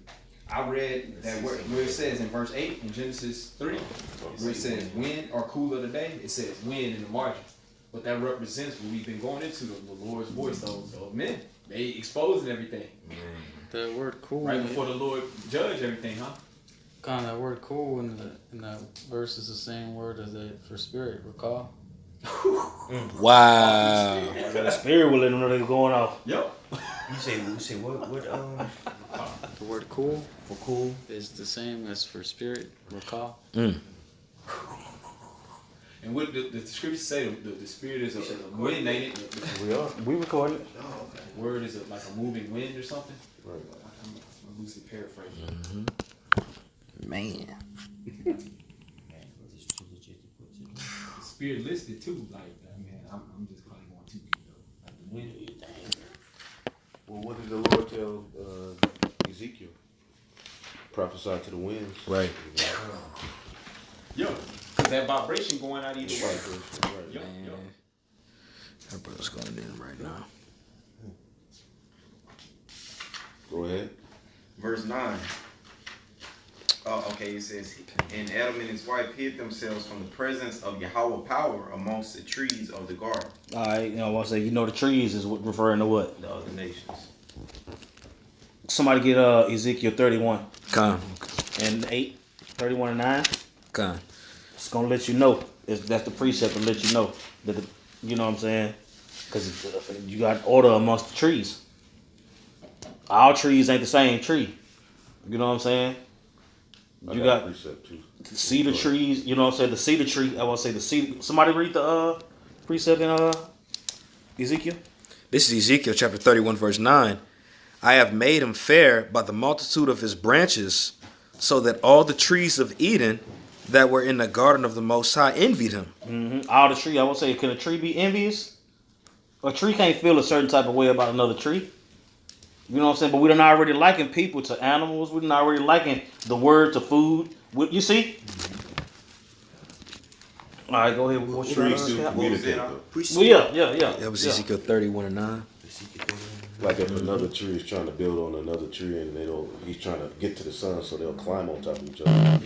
I read that where it says in verse 8 in Genesis 3, where it says wind or cool of the day, it says wind in the margin. But that represents what we've been going into, the Lord's voice, those men. They exposing everything. The word cool. Right before the Lord judge everything, huh? Kind of that word cool in that verse is the same word as it for spirit. Recall. Wow. The spirit will let them know they're going off. Yep. You say what The word cool for cool? is the same as for spirit. Recall. And what the scriptures say, the spirit is a wind, ain't it? We are. We recording it. The word is like a moving wind or something. Right. I'm loosely paraphrasing. Man. The spirit listed too, like I'm just probably going too deep though. Like the wind. Well, what did the Lord tell Ezekiel? Prophesy to the winds. Right. Yo, cause that vibration going out either way. Right. Yo. That brother's going in right now. Go ahead. Verse 9. Okay, it says, and Adam and his wife hid themselves from the presence of Yahweh power amongst the trees of the garden, All right, I want to say, the trees is referring to what? the other nations. Somebody get Ezekiel 31 Con. and 8, 31 and 9. Con. It's gonna let you know. That's the precept to let you know that you know what I'm saying, because you got order amongst the trees. All trees ain't the same tree. You know what I'm saying? You got precept too. cedar trees. You know what I'm saying? The cedar tree. I want to say the cedar. Somebody read the precept in Ezekiel. This is Ezekiel chapter 31, verse 9. I have made him fair by the multitude of his branches, so that all the trees of Eden that were in the garden of the Most High envied him. Mm-hmm. All the tree. I want to say, can a tree be envious? A tree can't feel a certain type of way about another tree. You know what I'm saying? But we done already liken people to animals. We done already liken the word to food. You see? All right, go ahead. What Trees do Well, communicate. though. yeah. That was Yeah. Ezekiel 31 and 9. Like if another tree is trying to build on another tree and he's trying to get to the sun, so they'll climb on top of each other.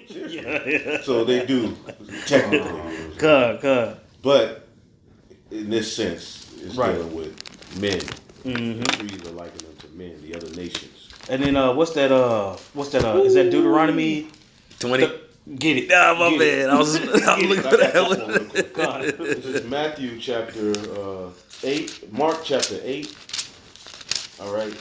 Seriously. So they do technically. Good. But in this sense, it's Right. dealing with men. Mm-hmm. The trees are likened unto men, the other nations. And then what's that? Is that Deuteronomy? 20. Get it. Nah, my Get man. it. I was looking I for got this one that. real quick. This is Matthew chapter 8, Mark chapter 8. All right.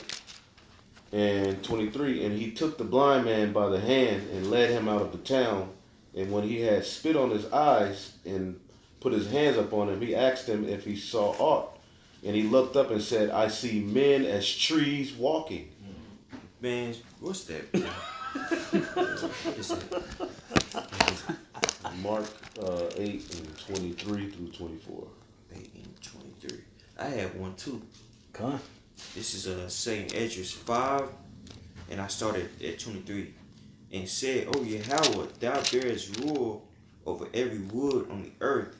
And 23. And he took the blind man by the hand and led him out of the town. And when he had spit on his eyes and put his hands upon him, he asked him if he saw aught. And he looked up and said, I see men as trees walking. Man, what's that? Mark 8 and 23 through 24. 8 and 23. I had one too. Come on. This is St. Esdras 5, and I started at 23. And said, O Yahweh, thou bearest rule over every wood on the earth,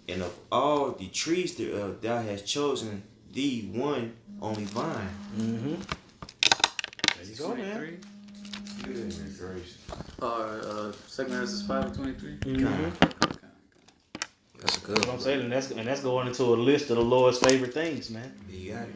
and of all the trees thereof thou hast chosen thee one only vine. Mm-hmm. There you go, man. 23. Goodness gracious. Or 2 Genesis 5 and 23. Mm-hmm. That's a good That's what I'm one. saying, and that's going into a list of the Lord's favorite things, man. You got it.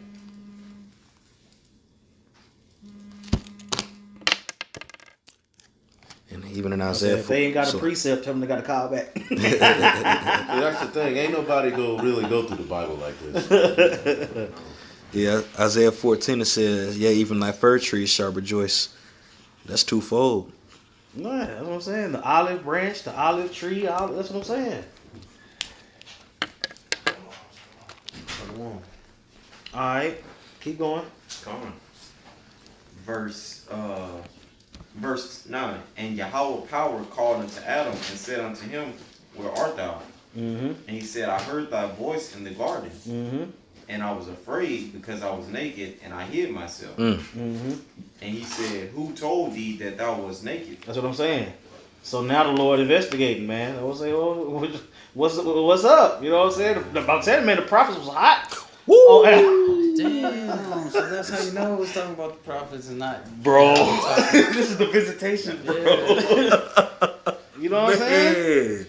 And even in I Isaiah said, if they ain't got a so- precept, tell them they got to call back. See, that's the thing. Ain't nobody really go through the Bible like this. Yeah, Isaiah 14 it says, yeah, even thy fir trees shall rejoice. That's twofold. No, that's what I'm saying. The olive branch, the olive tree, that's what I'm saying. All right, keep going. Come on. Verse 9. And Yahweh power called unto Adam and said unto him, Where art thou? Mm-hmm. And he said, I heard thy voice in the garden, Mm-hmm. and I was afraid because I was naked, and I hid myself. Mm-hmm. And he said, Who told thee that thou was naked? That's what I'm saying. So now the Lord investigating, man. I was saying, oh, what's up? You know what I'm saying? I'm telling you, man, the prophets was hot. Woo! Oh, Damn. So that's how you know it's talking about the prophets and not. bro, this is the visitation, bro. You know what I'm saying?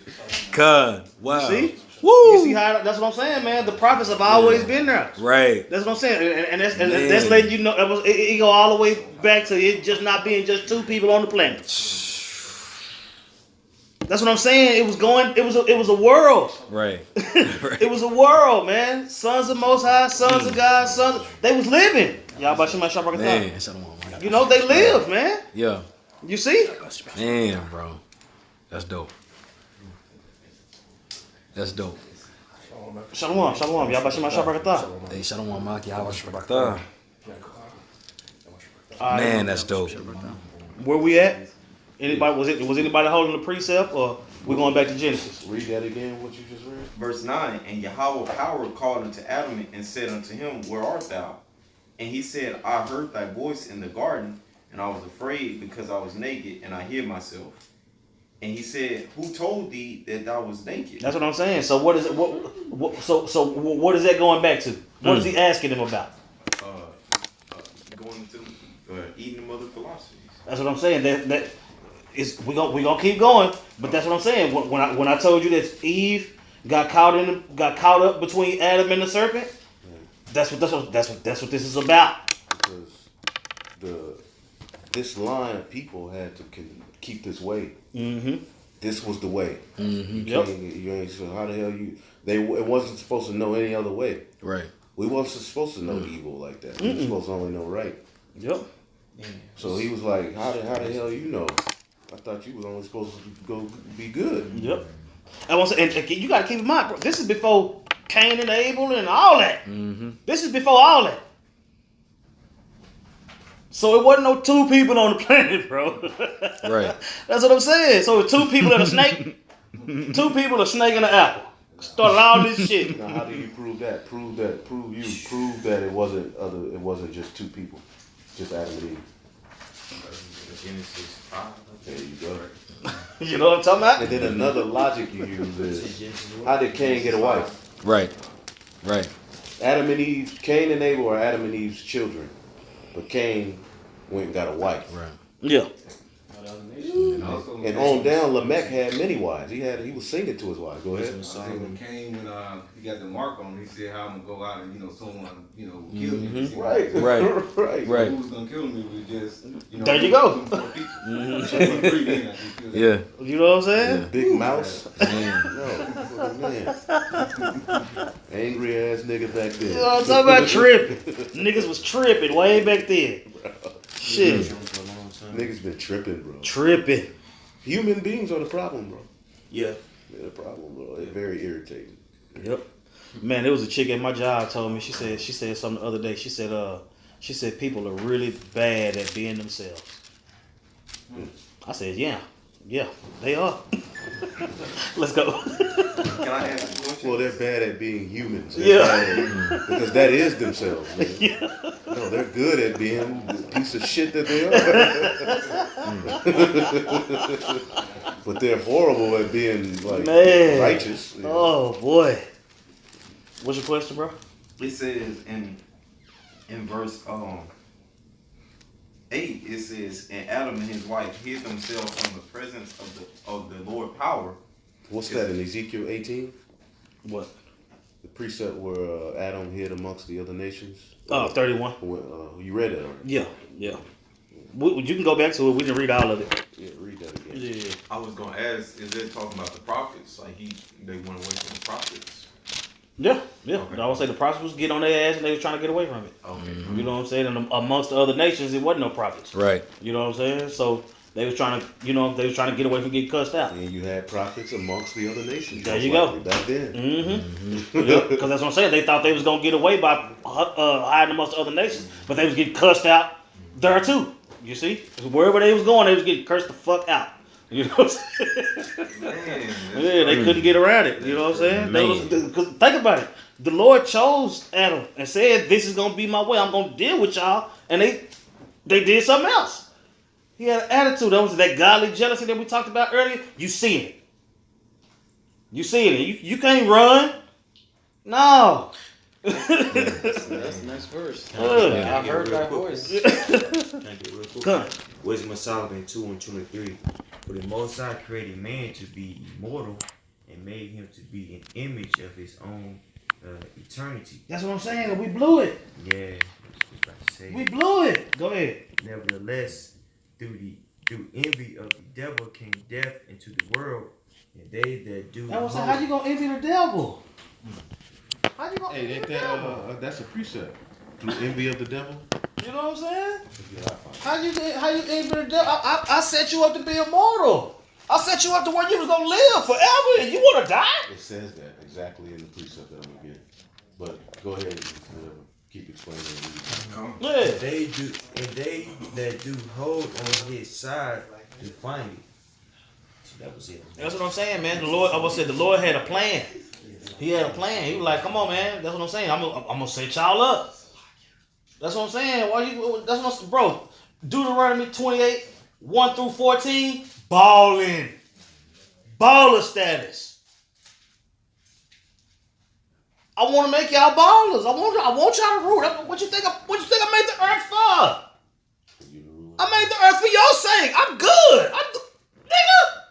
God, wow. See? Woo! You see how? That's what I'm saying, man. The prophets have always been there. Right. That's what I'm saying, and that's Man. letting you know it go all the way back to it just not being just two people on the planet. That's what I'm saying. It was a world. Right. It was a world, man. Sons of Most High, sons of God, sons. They was living. Y'all about my shop Man, Shalom. You know they lived, man. Yeah. You see? Man, bro. That's dope. That's dope. Shalom. Y'all about my shop Hey, Shalom, Maki. How was your Man, that's dope. Where we at? Anybody was anybody holding the precept, or we going back to Genesis? Read that again, what you just read. Verse 9. And Yahweh power called unto Adam and said unto him, Where art thou? And he said, I heard thy voice in the garden, and I was afraid because I was naked, and I hid myself. And he said, Who told thee that thou was naked? That's what I'm saying. So what is it? So what is that going back to? What is he asking him about? Going into eating the mother philosophies. That's what I'm saying. That is we gonna keep going, but that's what I'm saying. When I told you that Eve got caught up between Adam and the serpent, that's what this is about. Because this line of people had to keep this way. Mm-hmm. This was the way. Mm-hmm. Yep. You ain't so how the hell you? It wasn't supposed to know any other way. Right. We wasn't supposed to know evil like that. We were supposed to only know right. Yep. So he was like, how the hell you know? I thought you was only supposed to go be good. Yep. I want to say, and you got to keep in mind, bro. This is before Cain and Abel and all that. Mm-hmm. This is before all that. So it wasn't no two people on the planet, bro. Right. That's what I'm saying. So it's two people and a snake. Two people, a snake and an apple. Started all this shit. Now, how do you prove that? Prove that it wasn't just two people, just Adam and Eve. Genesis 5. There you go. You know what I'm talking about? And then another logic you use is, how did Cain get a wife? Right. Right. Cain and Abel are Adam and Eve's children, but Cain went and got a wife. Right. Yeah. And also, And on down, Lamech had many wives. He was singing to his wife. Go ahead. I say when Cain, when he got the mark on him, he said, "How I'm gonna go out and someone will kill me." He said, Right. Right. Right. Right. Who was gonna kill me? Was just There you go. Yeah. You know what I'm saying? Big mouse. Man. No, man. Angry ass nigga back You then. know what I'm talking about? Tripping. Niggas was tripping way back then. Shit. Niggas been tripping, bro. Tripping. Human beings are the problem, bro. Yeah. They're the problem, bro. They're very irritating. Yep. Man, there was a chick at my job told me, she said something the other day. She said people are really bad at being themselves. I said, yeah, they are. Let's go. Can I ask a question? Well, they're bad at being humans. They're Yeah. bad at- because that is themselves, man. No, they're good at being the piece of shit that they are. But they're horrible at being like Man. righteous. you know. Oh boy. What's your question, bro? It says in verse 8, it says, "And Adam and his wife hid themselves from the presence of the Lord power." What's that in Ezekiel 18? What? The precept where Adam hid amongst the other nations. 31. You read it already? Yeah. You can go back to it. We can read all of it. Yeah, read that again. Yeah. I was gonna ask, is it talking about the prophets? Like they went away from the prophets. Yeah. Okay. I would say the prophets was get on their ass and they was trying to get away from it. Okay. You know what I'm saying? And amongst the other nations, it wasn't no prophets. Right. You know what I'm saying? So they was trying to, get away from getting cussed out. And you had prophets amongst the other nations. There most you go. likely, back then. Mm-hmm. Because that's what I'm saying. They thought they was gonna get away by hiding amongst the other nations, but they was getting cussed out there too. You see, wherever they was going, they was getting cursed the fuck out. You know what I'm saying? Man, Yeah, they couldn't get around it. You know what I'm saying? Cause think about it. The Lord chose Adam and said, "This is gonna be my way. I'm gonna deal with y'all," and they did something else. He had an attitude. That was that godly jealousy that we talked about earlier. You see it. You see it. You can't run. No. That's the next verse. Good. I heard that voice. Can I get real quick? Come on. Wisdom of Solomon 2:23. For the Most High created man to be immortal and made him to be an image of his own eternity. That's what I'm saying. We blew it. Yeah, I was about to say. We blew it. Go ahead. Nevertheless, through envy of the devil came death into the world, and they that do I was saying, how you gonna envy the devil? How you gonna Hey, envy ain't the that devil? that's a precept? Through envy of the devil? You know what I'm saying? How you envy the devil? I set you up to be immortal. I set you up to where you was gonna live forever, and you wanna die? It says that exactly in the precept that I'm gonna get. But go ahead and keep explaining. Yeah. they that do hold on his side to find it. So that was it. That's what I'm saying, man. The Lord had a plan. He had a plan. He was like, "Come on, man." That's what I'm saying. I'm gonna set y'all up. That's what I'm saying. Bro? Deuteronomy 28, 1 through 14, balling, baller status. I want to make y'all ballers. I want y'all to rule. What you think I made the earth for? I made the earth for your saying. I'm good. Nigga.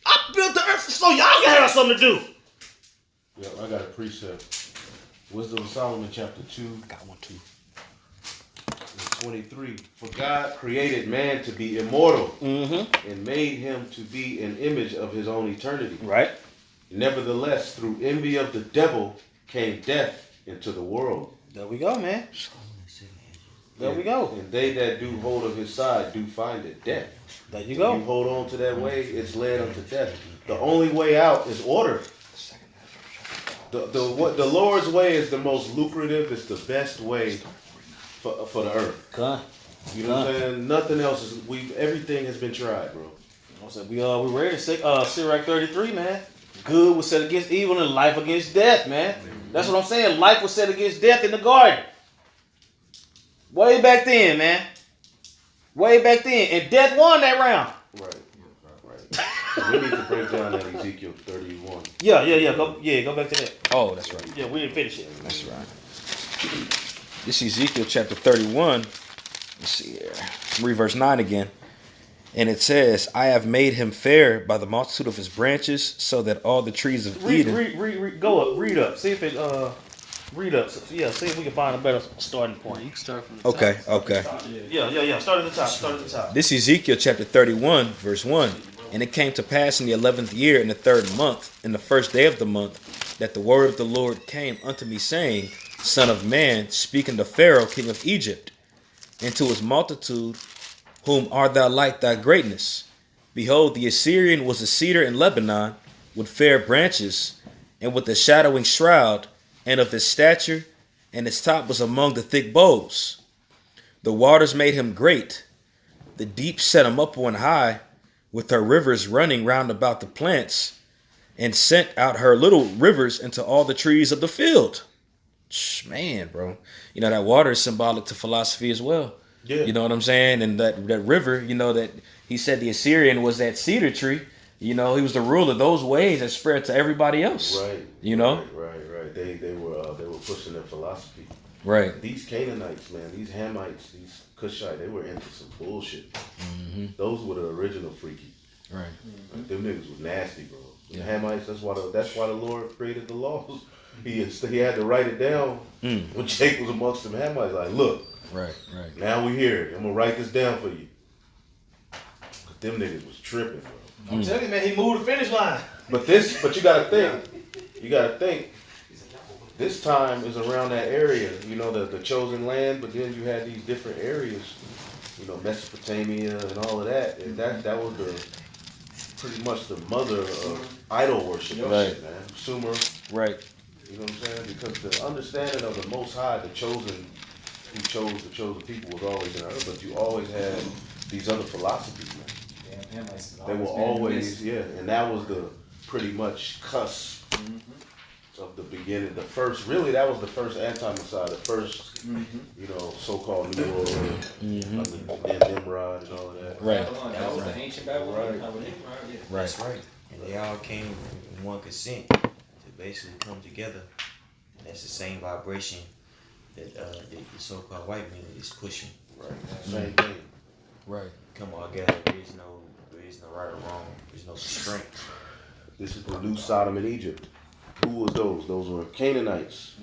I built the earth so y'all can have something to do. Yeah, I got a precept. Wisdom of Solomon, chapter 2. Got one too. 23. For God created man to be immortal Mm-hmm. and made him to be an image of his own eternity. Right. Nevertheless, through envy of the devil came death into the world. There we go, man. There we go. And they that do hold of his side do find it death. There you You go. hold on to that way, it's led unto death. The only way out is order. The Lord's way is the most lucrative. It's the best way for the earth. Con. You know what I'm saying? Nothing else is. Everything has been tried, bro. I said we ready to Sirach 33, man. Good was set against evil and life against death, man. That's what I'm saying. Life was set against death in the garden. Way back then, man. Way back then. And death won that round. Right. So we need to break down that Ezekiel 31. Yeah. Go back to that. Oh, that's right. Yeah, we didn't finish it. That's right. This Ezekiel chapter 31. Let's see here. Read verse 9 again. And it says, I have made him fair by the multitude of his branches, so that all the trees of Eden. Read, go up, read up. See if it read up. Yeah, see if we can find a better starting You point. can start from the top. Okay. Yeah. Start at the top. This Ezekiel chapter 31, verse 1. And it came to pass in the 11th year, in the 3rd month, in the 1st day of the month, that the word of the Lord came unto me, saying, Son of man, speaking to Pharaoh, king of Egypt, and to his multitude, whom art thou like thy greatness? Behold, the Assyrian was a cedar in Lebanon, with fair branches, and with a shadowing shroud, and of his stature, and his top was among the thick boughs. The waters made him great, the deep set him up on high, with her rivers running round about the plants, and sent out her little rivers into all the trees of the field. Man, bro. You know, that water is symbolic to philosophy as well. Yeah. You know what I'm saying? And that river, you know, that he said the Assyrian was that cedar tree. You know, he was the ruler. Those ways that spread to everybody else. Right. You know? Right. They were pushing their philosophy. Right. These Canaanites, man, these Hamites, these Cushite, they were into some bullshit. Those were the original freaky. Right. Like, them niggas was nasty, bro. The Yeah. Hamites, that's why the Lord created the laws. He had to write it down when Jake was amongst them Hamites. Like, look, Right. now we here. I'm gonna write this down for you. Cause them niggas was tripping, bro. I'm telling you, man, he moved the finish line. But you gotta think. This time is around that area, you know, the chosen land. But then you had these different areas, you know, Mesopotamia and all of that. And that was pretty much the mother of idol worship, Right. man. Sumer, Right. you know what I'm saying? Because the understanding of the Most High, who chose the chosen people, was always in earth. But you always had these other philosophies, man. They were always, and that was the pretty much cusp of the beginning. That was the first anti-Messiah, the first, you know, so-called New World, and then Nimrod and all of that. Right. That was the ancient Babylon. Right. That's right. And they all came in one consent to basically come together. And that's the same vibration that the so-called white man is pushing. Right. Same thing. Right. Come all together. There is no right or wrong. There's no strength. This is the new Sodom and Egypt. Who was those? Those were Canaanites.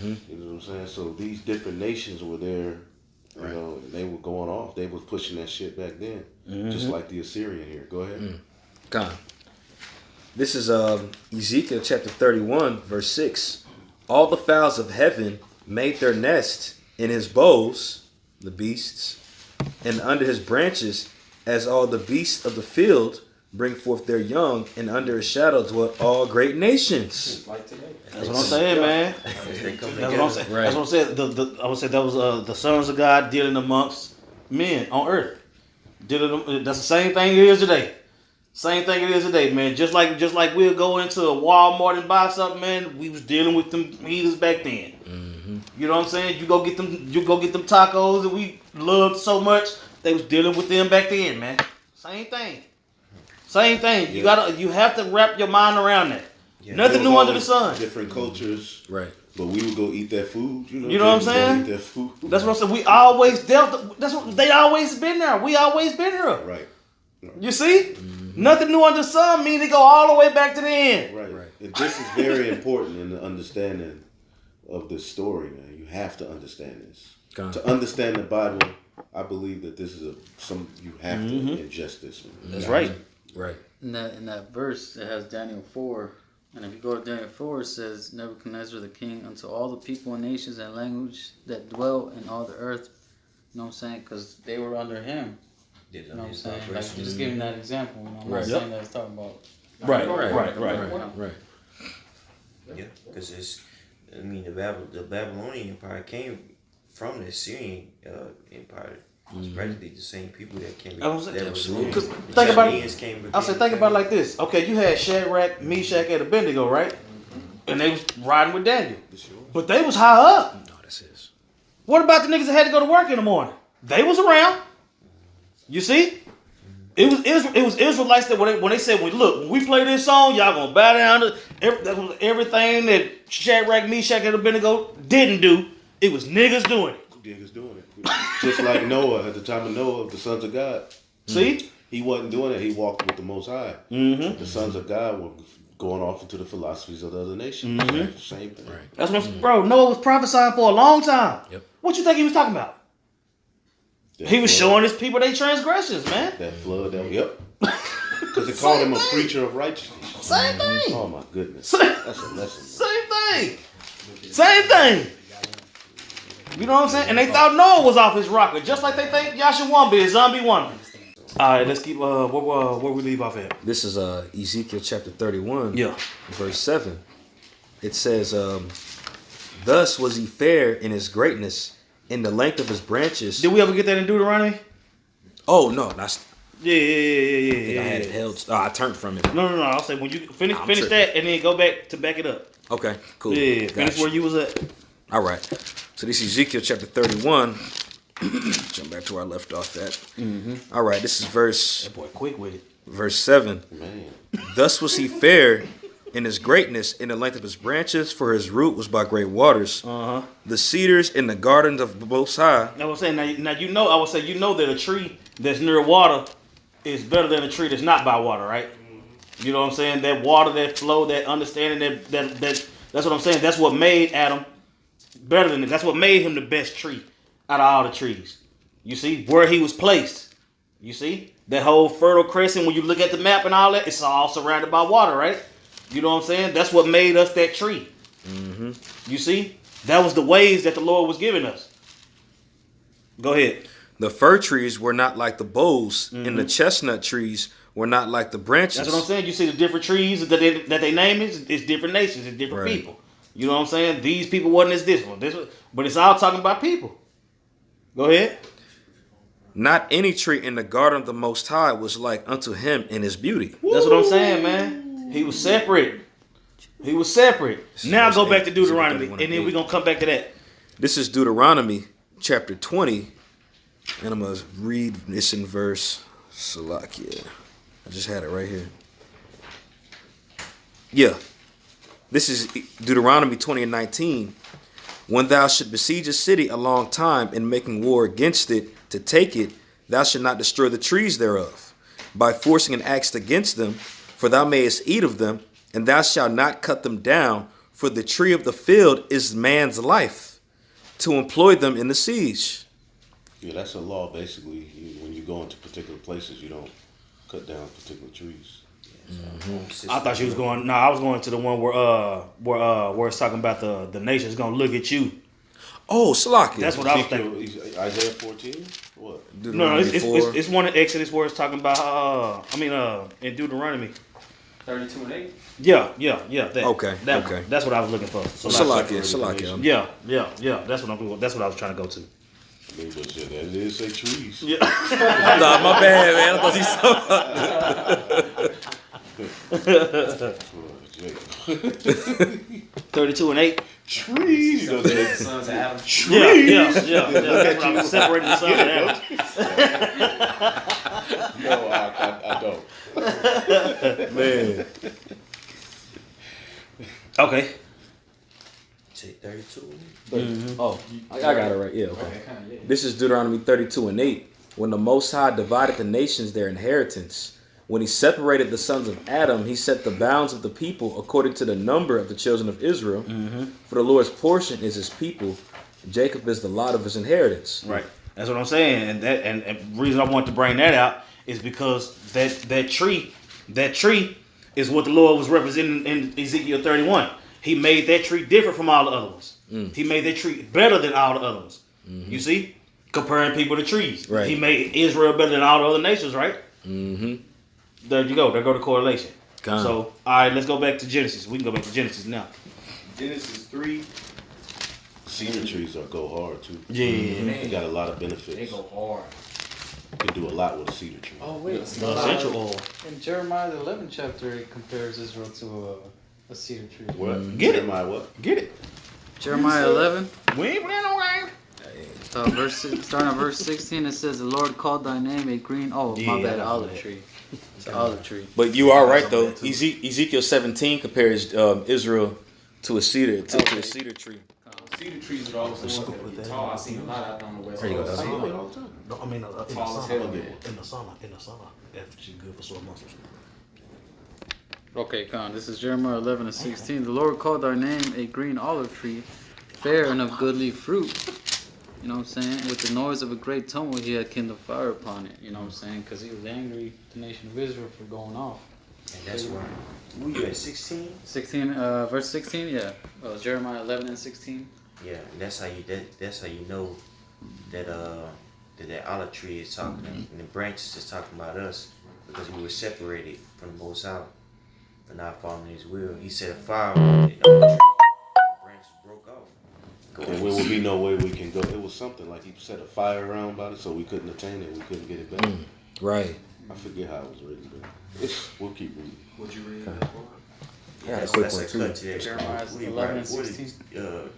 You know what I'm saying? So these different nations were there. You know, and they were going off. They was pushing that shit back then, just like the Assyrian here. Go ahead. Gone. This is Ezekiel chapter 31, verse 6. All the fowls of heaven made their nest in his boughs, the beasts, and under his branches, as all the beasts of the field bring forth their young, and under his shadow dwell all great nations. Like today. That's what I'm saying, man. They come That's together. what I'm saying. Right. That's what I'm saying. I would say that was the sons of God dealing amongst men on earth. That's the same thing it is today. Same thing it is today, man. Just like we'll go into a Walmart and buy something, man. We was dealing with them heathens back then. You know what I'm saying? You go get them tacos that we loved so much. They was dealing with them back then, man. Same thing. You have to wrap your mind around that. Yeah. Nothing There new was under the always sun. different cultures, Right. but we would go eat that food. You know You know what I'm we would go saying? Eat that food. That's what I'm saying. We always dealt. That's what they always been there. We always been here. Right. You see, nothing new under the sun means they go all the way back to the end. Right. Right. And this is very important in the understanding of this story, man. You have to understand this. Con. To understand the Bible, I believe that this is you have to ingest this. Man. That's right. Right. In that verse, it has Daniel 4. And if you go to Daniel 4, it says, Nebuchadnezzar the king, unto all the people and nations and language that dwell in all the earth. You know what I'm saying? Because they were under him. You know what I'm saying? Like, just giving that example. You know, I'm not Right. saying that it's talking about. Right. Right. Yeah, because it's, I mean, the Babylonian Empire came from the Assyrian Empire. It's practically the same people that came. I was saying, that was absolutely. Because the think about it. Chaldeans came I said, think about it like this. Okay, you had Shadrach, Meshach, and Abednego, right? And they was riding with Daniel. But they was high up. No, this is. What about the niggas that had to go to work in the morning? They was around. You see? It was Israelites that when they said, "Well, look, when we play this song, y'all gonna bow down to that was everything that Shadrach, Meshach, and Abednego didn't do. It was niggas doing it. Niggas doing it. Just like Noah, at the time of Noah, the sons of God. See? He wasn't doing it. He walked with the Most High. Mm-hmm. The sons of God were going off into the philosophies of the other nations. Mm-hmm. Same thing. Right. That's what, bro. Noah was prophesying for a long time. Yep. What you think he was talking about? That He was flood- showing his people their transgressions, man. that flood. Yep. Because they called him a preacher of righteousness. Same thing. Oh my goodness. Same, That's a lesson. same thing. Same thing. You know what I'm saying? And they thought Noah was off his rocker, just like they think Yasha Wamba is Zombie Wamba. All right, let's keep where we leave off at. This is Ezekiel chapter 31, Yeah. verse 7. It says, "Thus was he fair in his greatness, in the length of his branches." Did we ever get that in Deuteronomy? Oh no, that's. Yeah. I think I had it held. I turned from it. No. I'll say when you finish I'm finish tripping. that and then go back to back it up. Okay, cool. Yeah, finish Gotcha. where you was at. All right. So this is Ezekiel chapter 31. Jump back to where I left off at. All right, this is verse That boy quick with it. verse 7. Man. Thus was he fair in his greatness, in the length of his branches, for his root was by great waters. Uh huh. The cedars in the gardens of the Most High. I was saying now you know I would say you know that a tree that's near water is better than a tree that's not by water, right? You know what I'm saying? That water, that flow, that understanding, that's what I'm saying. That's what made Adam better than it. That's what made him the best tree out of all the trees. You see where he was placed. You see that whole Fertile Crescent. When you look at the map and all that, it's all surrounded by water, right? You know what I'm saying? That's what made us that tree. You see, that was the ways that the Lord was giving us. Go ahead. The fir trees were not like the boughs, and the chestnut trees were not like the branches. That's what I'm saying. You see the different trees that they name it. It's different nations. It's different Right. people. You know what I'm saying? These people wasn't as this one. But it's all talking about people. Go ahead. Not any tree in the garden of the Most High was like unto him in his beauty. That's what I'm saying, man. He was separate. He was separate. Now verse go back 8. to Deuteronomy, 31 and then and we're 8. going to come back to that. This is Deuteronomy chapter 20, and I'm going to read this in verse Salakia. I just had it right here. Yeah. This is Deuteronomy 20 and 19. When thou should besiege a city a long time in making war against it to take it, thou shalt not destroy the trees thereof by forcing an axe against them, for thou mayest eat of them, and thou shalt not cut them down, for the tree of the field is man's life, to employ them in the siege. Yeah, that's a law. Basically, when you go into particular places, you don't cut down particular trees. I thought you was going. No, I was going to the one where it's talking about the nation's gonna look at you. Oh, Salakia. That's what I was thinking. Ezekiel, Isaiah 14? What? No, Deuteronomy 4. it's one in Exodus where it's talking about. In Deuteronomy. 32 and 8. Yeah. That, Okay, that okay. one. That's what I was looking for. Salakia. Yeah. That's what I was trying to go to. They just said that. It did say trees. Yeah. Nah, my bad, man. I thought he saw. Oh, Jake. 32 and 8. Trees. So the sons of Adam. Yeah. That's what I was separating the sun and No, I don't. Man. Okay. Take 32. Oh, I got it right. Yeah, okay. Okay, kind of, yeah. This is Deuteronomy 32:8. When the Most High divided the nations their inheritance, when he separated the sons of Adam, he set the bounds of the people according to the number of the children of Israel. For the Lord's portion is his people. Jacob is the lot of his inheritance. Right. That's what I'm saying. And the reason I want to bring that out is because that tree is what the Lord was representing in Ezekiel 31. He made that tree different from all the other ones. He made that tree better than all the other ones. You see? Comparing people to trees. Right. He made Israel better than all the other nations, right? Mm-hmm. There you go. There go the correlation. Come. So, all right, let's go back to Genesis. We can go back to Genesis now. Genesis 3. Cedar trees go hard too. Yeah. They got a lot of They benefits. go hard. You can do a lot with a cedar tree. Oh wait, The essential oil. in Jeremiah the 11th chapter, it compares Israel to a cedar tree. What? Get it. Jeremiah what? Get it. Jeremiah 11, We ain't playing no game. starting at verse 16, it says, "The Lord called thy name a green." Oh, my Yeah, bad, that's olive bad. tree. It's an olive tree. But you are right though. Ezekiel 17 compares Israel to a cedar to a cedar tree. Cedar trees are always the ones that get tall. I seen a lot out there on the west There you go. coast. That's Like, No, I mean, in the Tall as sauna. hell. In the sauna. That's good for sore muscles. Okay, come on. This is Jeremiah 11 and 16. "The Lord called thy name a green olive tree, fair and of goodly fruit." You know what I'm saying? "With the noise of a great tumult, he had kindled fire upon it." You know what I'm saying? Because he was angry, the nation of Israel, for going off. And that's why. Who you at 16? 16, verse 16, yeah. Jeremiah 11 and 16. Yeah, and that's how you know that that olive tree is talking and the branches is talking about us because we were separated from the Most High for not following his will. He set a fire on the tree. The branches broke off. And there will be no way we can go. It was something like he set a fire around about it, so we couldn't attain it. We couldn't get it back. Right. I forget how it was written, but we'll keep reading. Would you read Okay. that for? I had a That's quick a one, too. cut to that. Jeremiah What did he 11 write? and What did 16.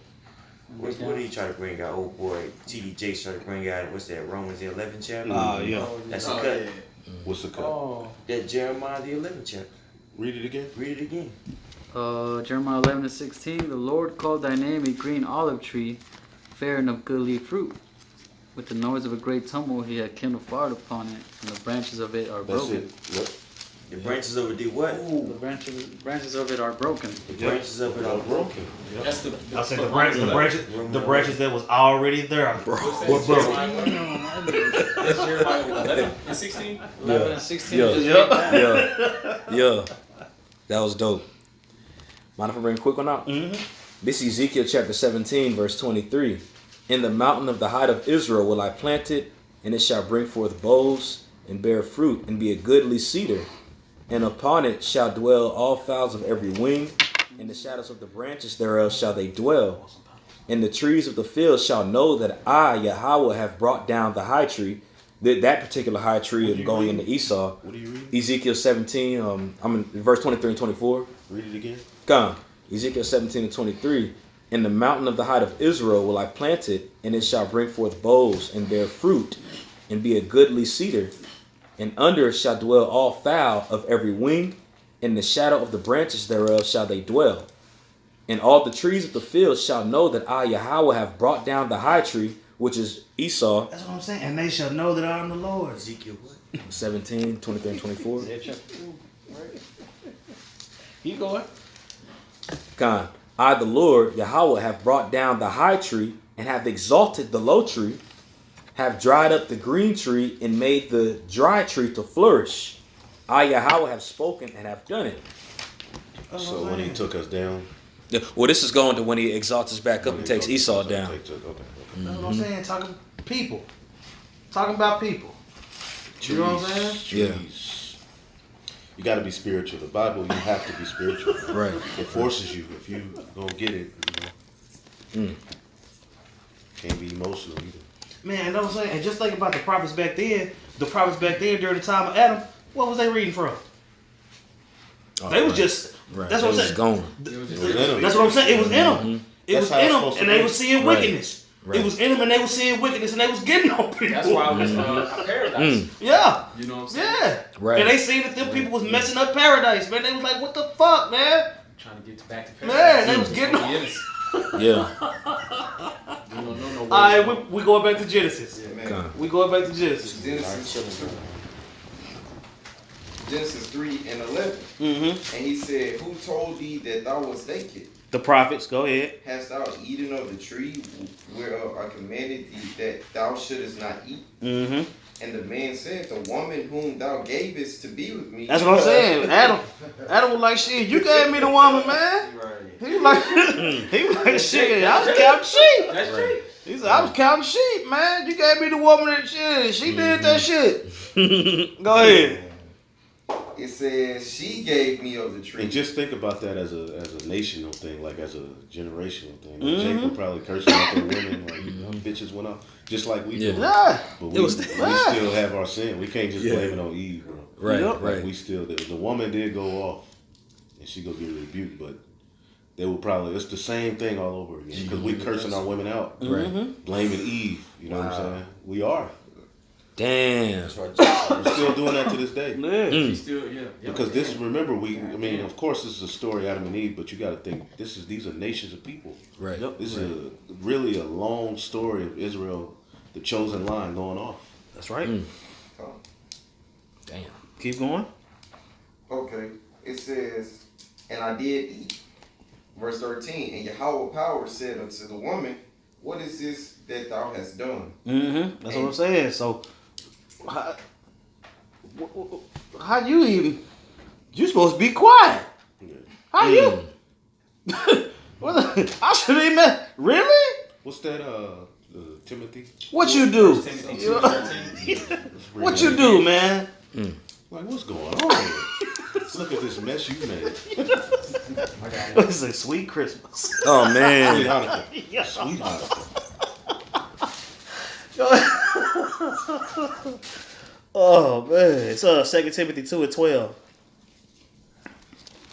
what did he try to bring out? Old boy TD Jakes tried to bring out. What's that? Romans the 11th chapter. Yeah. That's a oh, cut. yeah. What's the cut? Oh. That Jeremiah the 11th chapter. Read it again. Read it again. Jeremiah 11 and 16. "The Lord called thy name a green olive tree, fair and of goodly fruit. With the noise of a great tumult, he had kindled fire upon it, and the branches of it are That's broken." it. What? The branches of it did what? The branches of it are broken. The branches of it are broken. That's the. I said the branches that was already there. What's broke? That's Jeremiah 11 and 16. 11 and 16. Yeah. Just read that. Yeah. That was dope. Mind if I bring a quick one out? Mm-hmm. This is Ezekiel chapter 17, verse 23. "In the mountain of the height of Israel will I plant it, and it shall bring forth boughs, and bear fruit, and be a goodly cedar. And upon it shall dwell all fowls of every wing, in the shadows of the branches thereof shall they dwell. And the trees of the field shall know that I, Yahweh, have brought down the high tree." That particular high tree and going into Esau. What do you read? Ezekiel 17, I'm in verse 23 and 24. Read it again. Come. Ezekiel 17 and 23. "In the mountain of the height of Israel will I plant it, and it shall bring forth boughs, and bear fruit, and be a goodly cedar. And under it shall dwell all fowl of every wing, in the shadow of the branches thereof shall they dwell. And all the trees of the field shall know that I, Yahweh, have brought down the high tree," which is Esau. That's what I'm saying. "And they shall know that I am the Lord." Ezekiel what? 17, 23 and 24. Keep going. God, "I, the Lord, Yahweh, have brought down the high tree, and have exalted the low tree, have dried up the green tree, and made the dry tree to flourish. I, Yahweh, have spoken and have done it." So when he took us down, Well, this is going to when he exalts us back up and takes Esau down. Okay. That's what I'm saying. Talking people. Talking about people. You know what I'm saying? Yeah. Trees. You got to be spiritual. The Bible, you have to be spiritual. Right. It forces you. If you don't get it, can't be emotional either. Man, you know what I'm saying? And just think about the prophets back then. The prophets back then during the time of Adam, what was they reading from? They was just, Right. that's what I'm They saying. was going. That's what I'm saying. It was in them. It was That's how in it's them, supposed and to they be. was seeing Right. wickedness. Right. It was in them, and they was seeing wickedness, and they was getting on people. That's why it was paradise. Yeah. You know what I'm saying? Yeah. Right. And they seen that them people was messing up paradise, man. They was like, what the fuck, man? trying to get back to Man, paradise. they was getting on. Yes. Yeah. We don't know no way. All right, we going back to Genesis. Yeah, man. Come. We going back to Genesis. Genesis 3 and 11. Mm-hmm. And he said, who told thee that thou wast naked? The prophets. Go ahead. Hast thou eaten of the tree whereof I commanded thee that thou shouldest not eat? Mm-hmm. And the man said, the woman whom thou gavest to be with me. That's what I'm saying. Adam was like, shit, you gave me the woman, man. Right. He was like, shit, I was counting sheep. That's true. He said, I was counting sheep, man. You gave me the woman that shit. She did that shit. Go ahead. It says, she gave me of the tree. And just think about that as a national thing, like as a generational thing. Like Mhm. Jacob probably cursing out their women, like them bitches went off, just like we Yeah. do. Yeah. But It we was- still have our sin. We can't just Yeah. blame it on Eve, bro. Right, Yep. right. Like we still, the woman did go off, and she gonna get rebuked, but they will probably, it's the same thing all over again because we cursing our women out, Right. blaming Eve. You know what I'm saying? We are. Damn. That's right. We're still doing that to this day. Yeah. He still, yeah. Because this, remember, I mean, of course, this is a story Adam and Eve, but you got to think these are nations of people. Right. Yep. This is really a long story of Israel, the chosen line, going off. That's right. Oh, Damn. Keep going. okay. It says, and I did eat. Verse 13. And Yahweh power said unto the woman, what is this that thou hast done? Mm-hmm. That's what I'm saying. So, how you even? You supposed to be quiet. How you? I should have even. Really? What's that? Timothy. What you do? Timothy 2:13. Let's read What that you again. do, man? Like, what's going on here? Look at this mess you made. I got it. It's a sweet Christmas. Oh Sweet man. Hanukkah. Sweet Hanukkah. Oh man, it's 2 Timothy 2:12.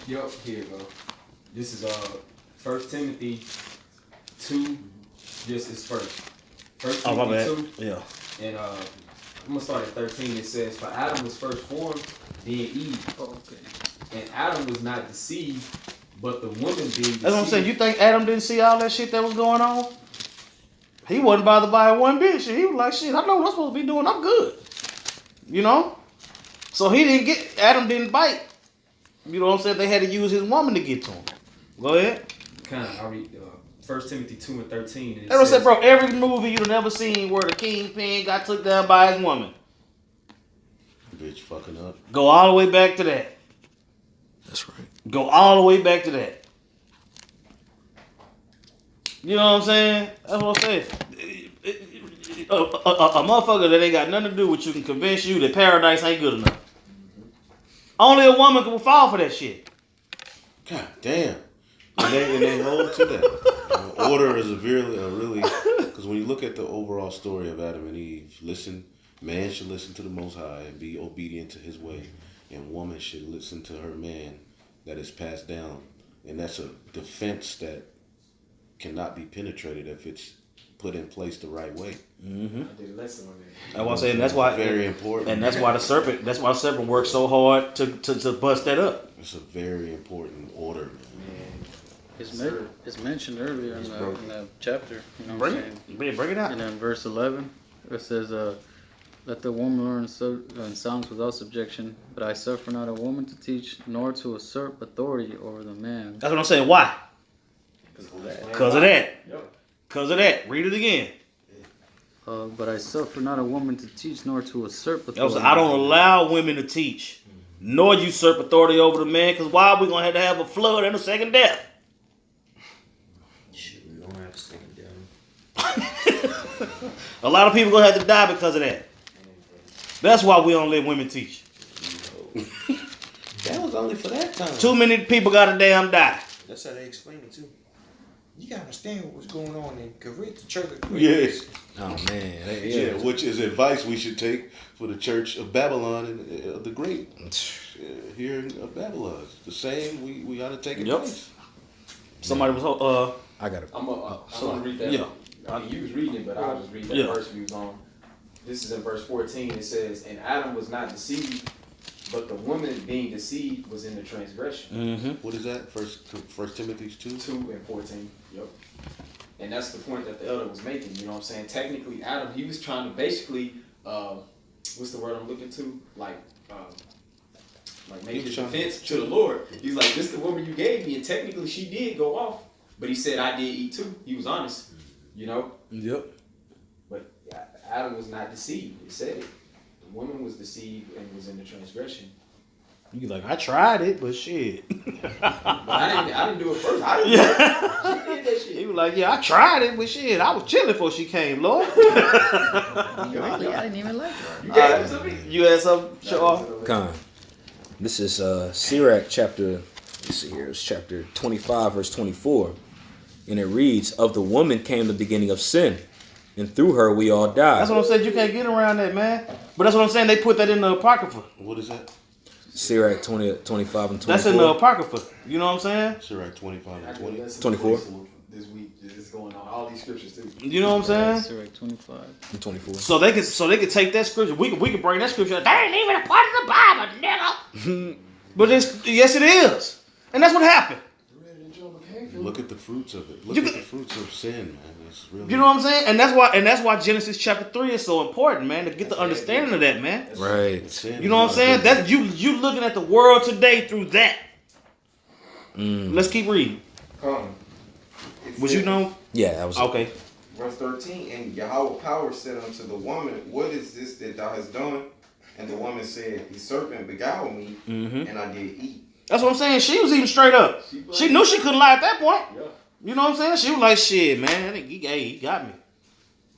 Yup, here you go. This is 1 Timothy 2. This is first. 1 Oh my Timothy bad. 2. Yeah. And I'm gonna start at 13. It says, for Adam was first formed, then Eve. Okay. And Adam was not deceived, but the woman being deceived. That's what I'm saying. You think Adam didn't see all that shit that was going on? He wasn't bothered by it one bit. Shit, he was like, shit, I know what I'm supposed to be doing. I'm good. You know? So Adam didn't bite. You know what I'm saying? They had to use his woman to get to him. Go ahead. Kind of, I read 1 Timothy 2 and 13. And it That's what I said, says, bro. Every movie you've never seen where the kingpin got took down by his woman. Bitch fucking up. Go all the way back to that. That's right. Go all the way back to that. You know what I'm saying? That's what I'm saying. A motherfucker that ain't got nothing to do with you can convince you that paradise ain't good enough. Only a woman can fall for that shit. God damn. And they hold to that. Order is really, because when you look at the overall story of Adam and Eve, man should listen to the Most High and be obedient to his way, and woman should listen to her man that is passed down. And that's a defense that cannot be penetrated if it's put in place the right way. Mm-hmm. I did a lesson on that. That's what I'm saying. That's why Very important. and that's why the serpent worked so hard to bust that up. It's a very important order, man. It's mentioned earlier in the chapter. You know what Bring I'm saying? it. Bring it out. And then verse 11, it says, let the woman learn in songs without subjection, but I suffer not a woman to teach, nor to usurp authority over the man. That's what I'm saying. Why? Because of that. Yep. Because of that. Read it again. But I suffer not a woman to teach, nor to usurp That authority. was, I don't allow women to teach, nor usurp authority over the man, because why are we going to have a flood and a second death? Shit, we don't have to second down. A lot of people going to have to die because of that. That's why we don't let women teach. That was only for that time. Too many people got to damn die. That's how they explain it too. You gotta understand what was going on in Korea, the church of Korea. Yes. Oh man. Yeah, which is advice we should take for the church of Babylon and the great here in Babylon. The same we ought to take it Yep. place. Somebody was, I got it. I'm gonna read that. Yeah. I mean, you was reading it, but I'll just read that Yeah. verse we was on. This is in verse 14. It says, and Adam was not deceived, but the woman being deceived was in the transgression. What is that? First Timothy 2? 2 and 14. Yep. And that's the point that the elder was making. You know what I'm saying? Technically, Adam, he was trying to basically, what's the word I'm looking to? Like make his defense to the Lord. He's like, this is the woman you gave me, and technically she did go off, but he said I did eat too. He was honest, you know. Yep. But Adam was not deceived. It said it. The woman was deceived and was in the transgression. You like, I tried it, but shit. But I didn't do it first. I didn't do it. She did that shit. He was like, yeah, I tried it, but shit, I was chilling before she came, Lord. Really, I didn't even like her. You gave it to me. You had something, Shaw? Con. This is Sirach chapter, let's see here, it's chapter 25, verse 24. And it reads, of the woman came the beginning of sin, and through her we all died. That's what I'm saying. You can't get around that, man. But that's what I'm saying. They put that in the Apocrypha. What is that? Sirach 25 and 24. That's in the Apocrypha. You know what I'm saying? Sirach 25 I and did 20. lessons 24. This week. It's going on. All these scriptures too. You know what I'm saying? Sirach 25. And 24. So they could take that scripture. We could bring that scripture. That ain't even a part of the Bible, nigga. But yes, it is, and that's what happened. Look at the fruits of it. Look You at can- the fruits of sin, man. It's really. You know what I'm saying? And that's why Genesis chapter 3 is so important, man, to get the understanding of that, man. Right. Sin You know what I'm is saying? not That you looking at the world today through that. Let's keep reading. Come. Was you know? Yeah, that was Okay. Verse 13, and Yahweh power said unto the woman, what is this that thou hast done? And the woman said, the serpent beguiled me, and I did eat. That's what I'm saying. She was even straight up. She knew she couldn't lie at that point. Yeah. You know what I'm saying? She was like, shit, man, he got me.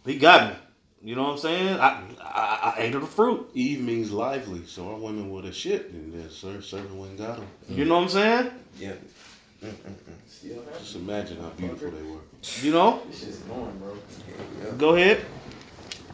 He got me. You know what I'm saying? I ate of the fruit. Eve means lively, so our women would have shit, and the servant went and got them. You know what I'm saying? Yeah. Just imagine how beautiful they were. You know? This shit's annoying, bro. Go ahead.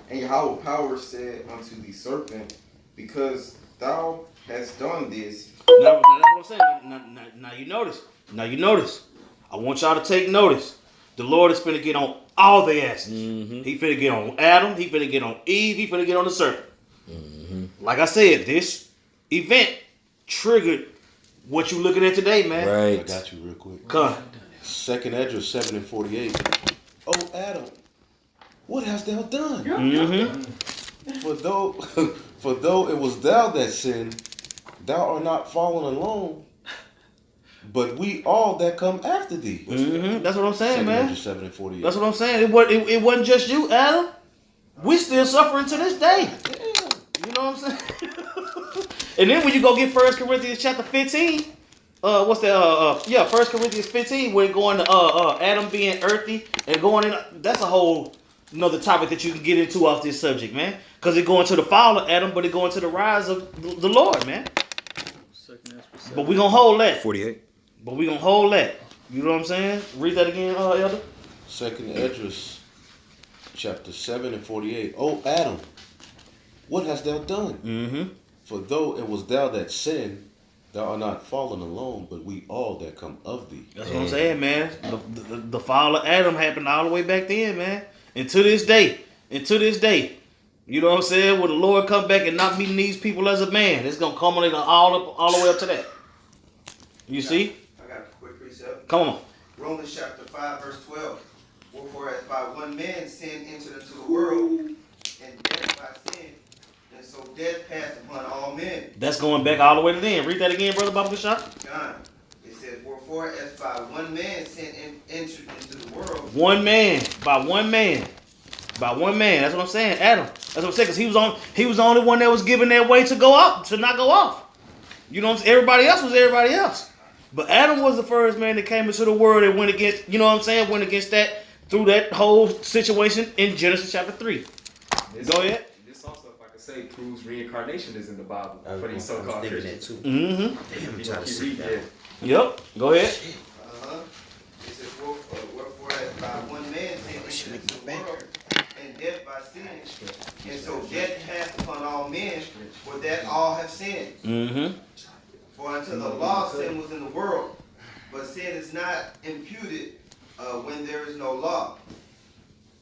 And Yahweh power said unto the serpent, because thou hast done this. Now that's what I'm saying. Now you notice. Now you notice. I want y'all to take notice. The Lord is finna get on all the asses. He finna get on Adam. He finna get on Eve. He finna get on the serpent. Like I said, this event triggered what you looking at today, man. I right. got you real quick. Come. Second Esdras 7 and 48. Oh, Adam, what hast thou done? For though it was thou that sinned, thou art not fallen alone, but we all that come after thee. That's what I'm saying, Second man. Esdras 7 and 48. That's what I'm saying. It wasn't just you, Adam. We still suffering to this day. You know what I'm saying? And then when you go get 1 Corinthians chapter 15, what's that? 1 Corinthians 15, where going to Adam being earthy and going in. That's a whole another topic that you can get into off this subject, man. Because it going to the fall of Adam, but it going to the rise of the Lord, man. But we gonna hold that. 48. But we gonna hold that. You know what I'm saying? Read that again, Elder. Second Esdras chapter 7 and 48. Oh, Adam, what hast thou done? For though it was thou that sinned, thou art not fallen alone, but we all that come of thee. That's what I'm saying, man. The fall of Adam happened all the way back then, man. And to this day, you know what I'm saying? When the Lord come back and not meeting these people as a man, it's gonna culminate all the way up to that. You see? I got a quick precept. Come on. Romans chapter 5, verse 12. Wherefore, as by one man sin entered into the world, and death by sin, and so death passed upon all men. That's going back all the way to then. Read that again, Brother Baba Bishop. God, it says, wherefore, as by one man sin entered into the world. One man, by one man. By one man. That's what I'm saying. Adam. That's what I'm saying. Because he was the only one that was given that way to go up, to not go off. You know what I'm saying? Everybody else was everybody else. But Adam was the first man that came into the world and went against, you know what I'm saying? Went against that through that whole situation in Genesis chapter 3. Go ahead. This also, if I could say, proves reincarnation is in the Bible I for these was so-called thinking that Christians. too. Mm-hmm. Damn, I'm You trying know, to you see read that. that. Yep. Go ahead. It says, wherefore, as by one man sin entered into the world, and death by sin, and so death passed upon all men, for that all have sinned. Mm-hmm. For unto the law sin was in the world, but sin is not imputed when there is no law.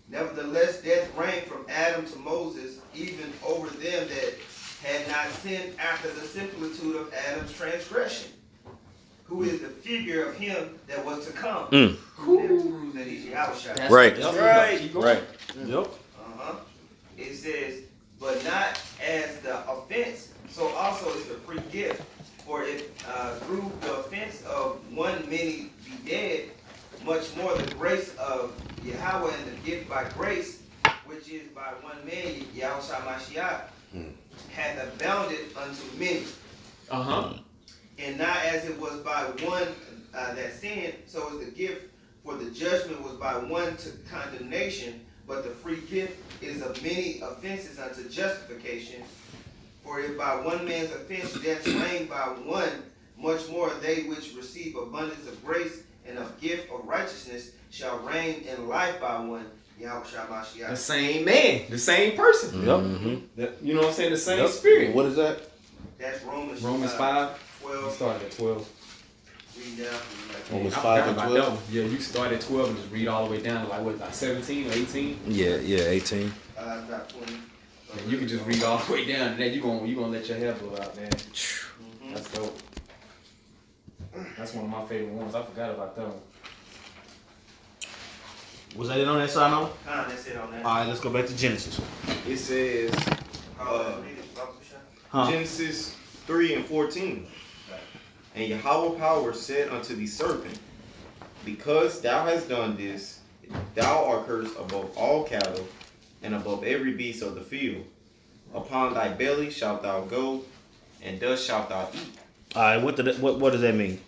Nevertheless, death reigned from Adam to Moses, even over them that had not sinned after the similitude of Adam's transgression, who is the figure of him that was to come. Who proves that he's Yahushua. Right. Right. Yep. Uh-huh. It says, but not as the offense, so also is the free gift. For if through the offense of one many be dead, much more the grace of Yahweh and the gift by grace, which is by one man, Yahushua Mashiach, hath abounded unto many. And not as it was by one that sinned, so is the gift. For the judgment was by one to condemnation, but the free gift is of many offenses unto justification. For if by one man's offense death reigned by one, much more they which receive abundance of grace and of gift of righteousness shall reign in life by one, Yahushua Mashiach. The same man, the same person. You know what I'm saying? The same spirit. What is that? That's Romans 5. 12. You started at 12. Read down. Romans I 5 forgot and about 12? that one. Yeah, you start at 12 and just read all the way down to like 17 or 18? Yeah, 18. About 20. And you can just read all the way down, and then you gonna let your hair blow out, man. That's dope. That's one of my favorite ones. I forgot about that one. Was that it on that side, no? That's it on that. All right, let's go back to Genesis. It says Huh? Genesis 3 and 14. And Yahweh power said unto the serpent, because thou hast done this, thou art cursed above all cattle, and above every beast of the field. Upon thy belly shalt thou go, and dust shalt thou eat. All right, what does that mean?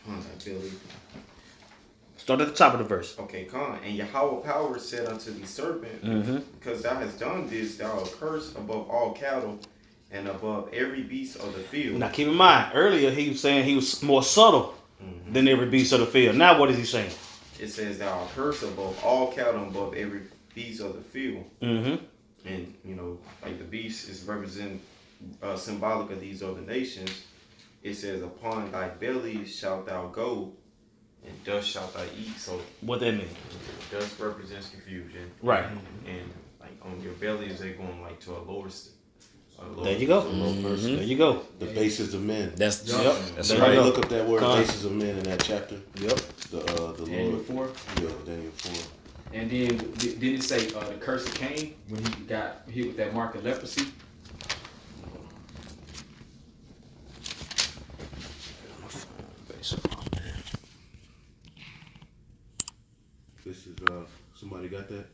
Upon thy belly. Start at the top of the verse. Okay, come. And Yahweh power said unto the serpent, because thou hast done this, thou art cursed above all cattle, and above every beast of the field. Now keep in mind, earlier he was saying he was more subtle than every beast of the field. Now what is he saying? It says thou art cursed above all cattle, and above every beast of the field. And you know, like the beast is represent symbolic of these other nations. It says, upon thy belly shalt thou go, and dust shalt thou eat. So What that mean? dust represents confusion, Right. and like on your belly is they going like to a lower. There you go. Person. There you go. The basis of men. That's That's Somebody right. look up that word, Con. basis of men, in that chapter. Yep. The Daniel Lord. 4. Yeah, Daniel 4. And then didn't it say the curse of Cain when he got hit with that mark of leprosy? This is somebody got that?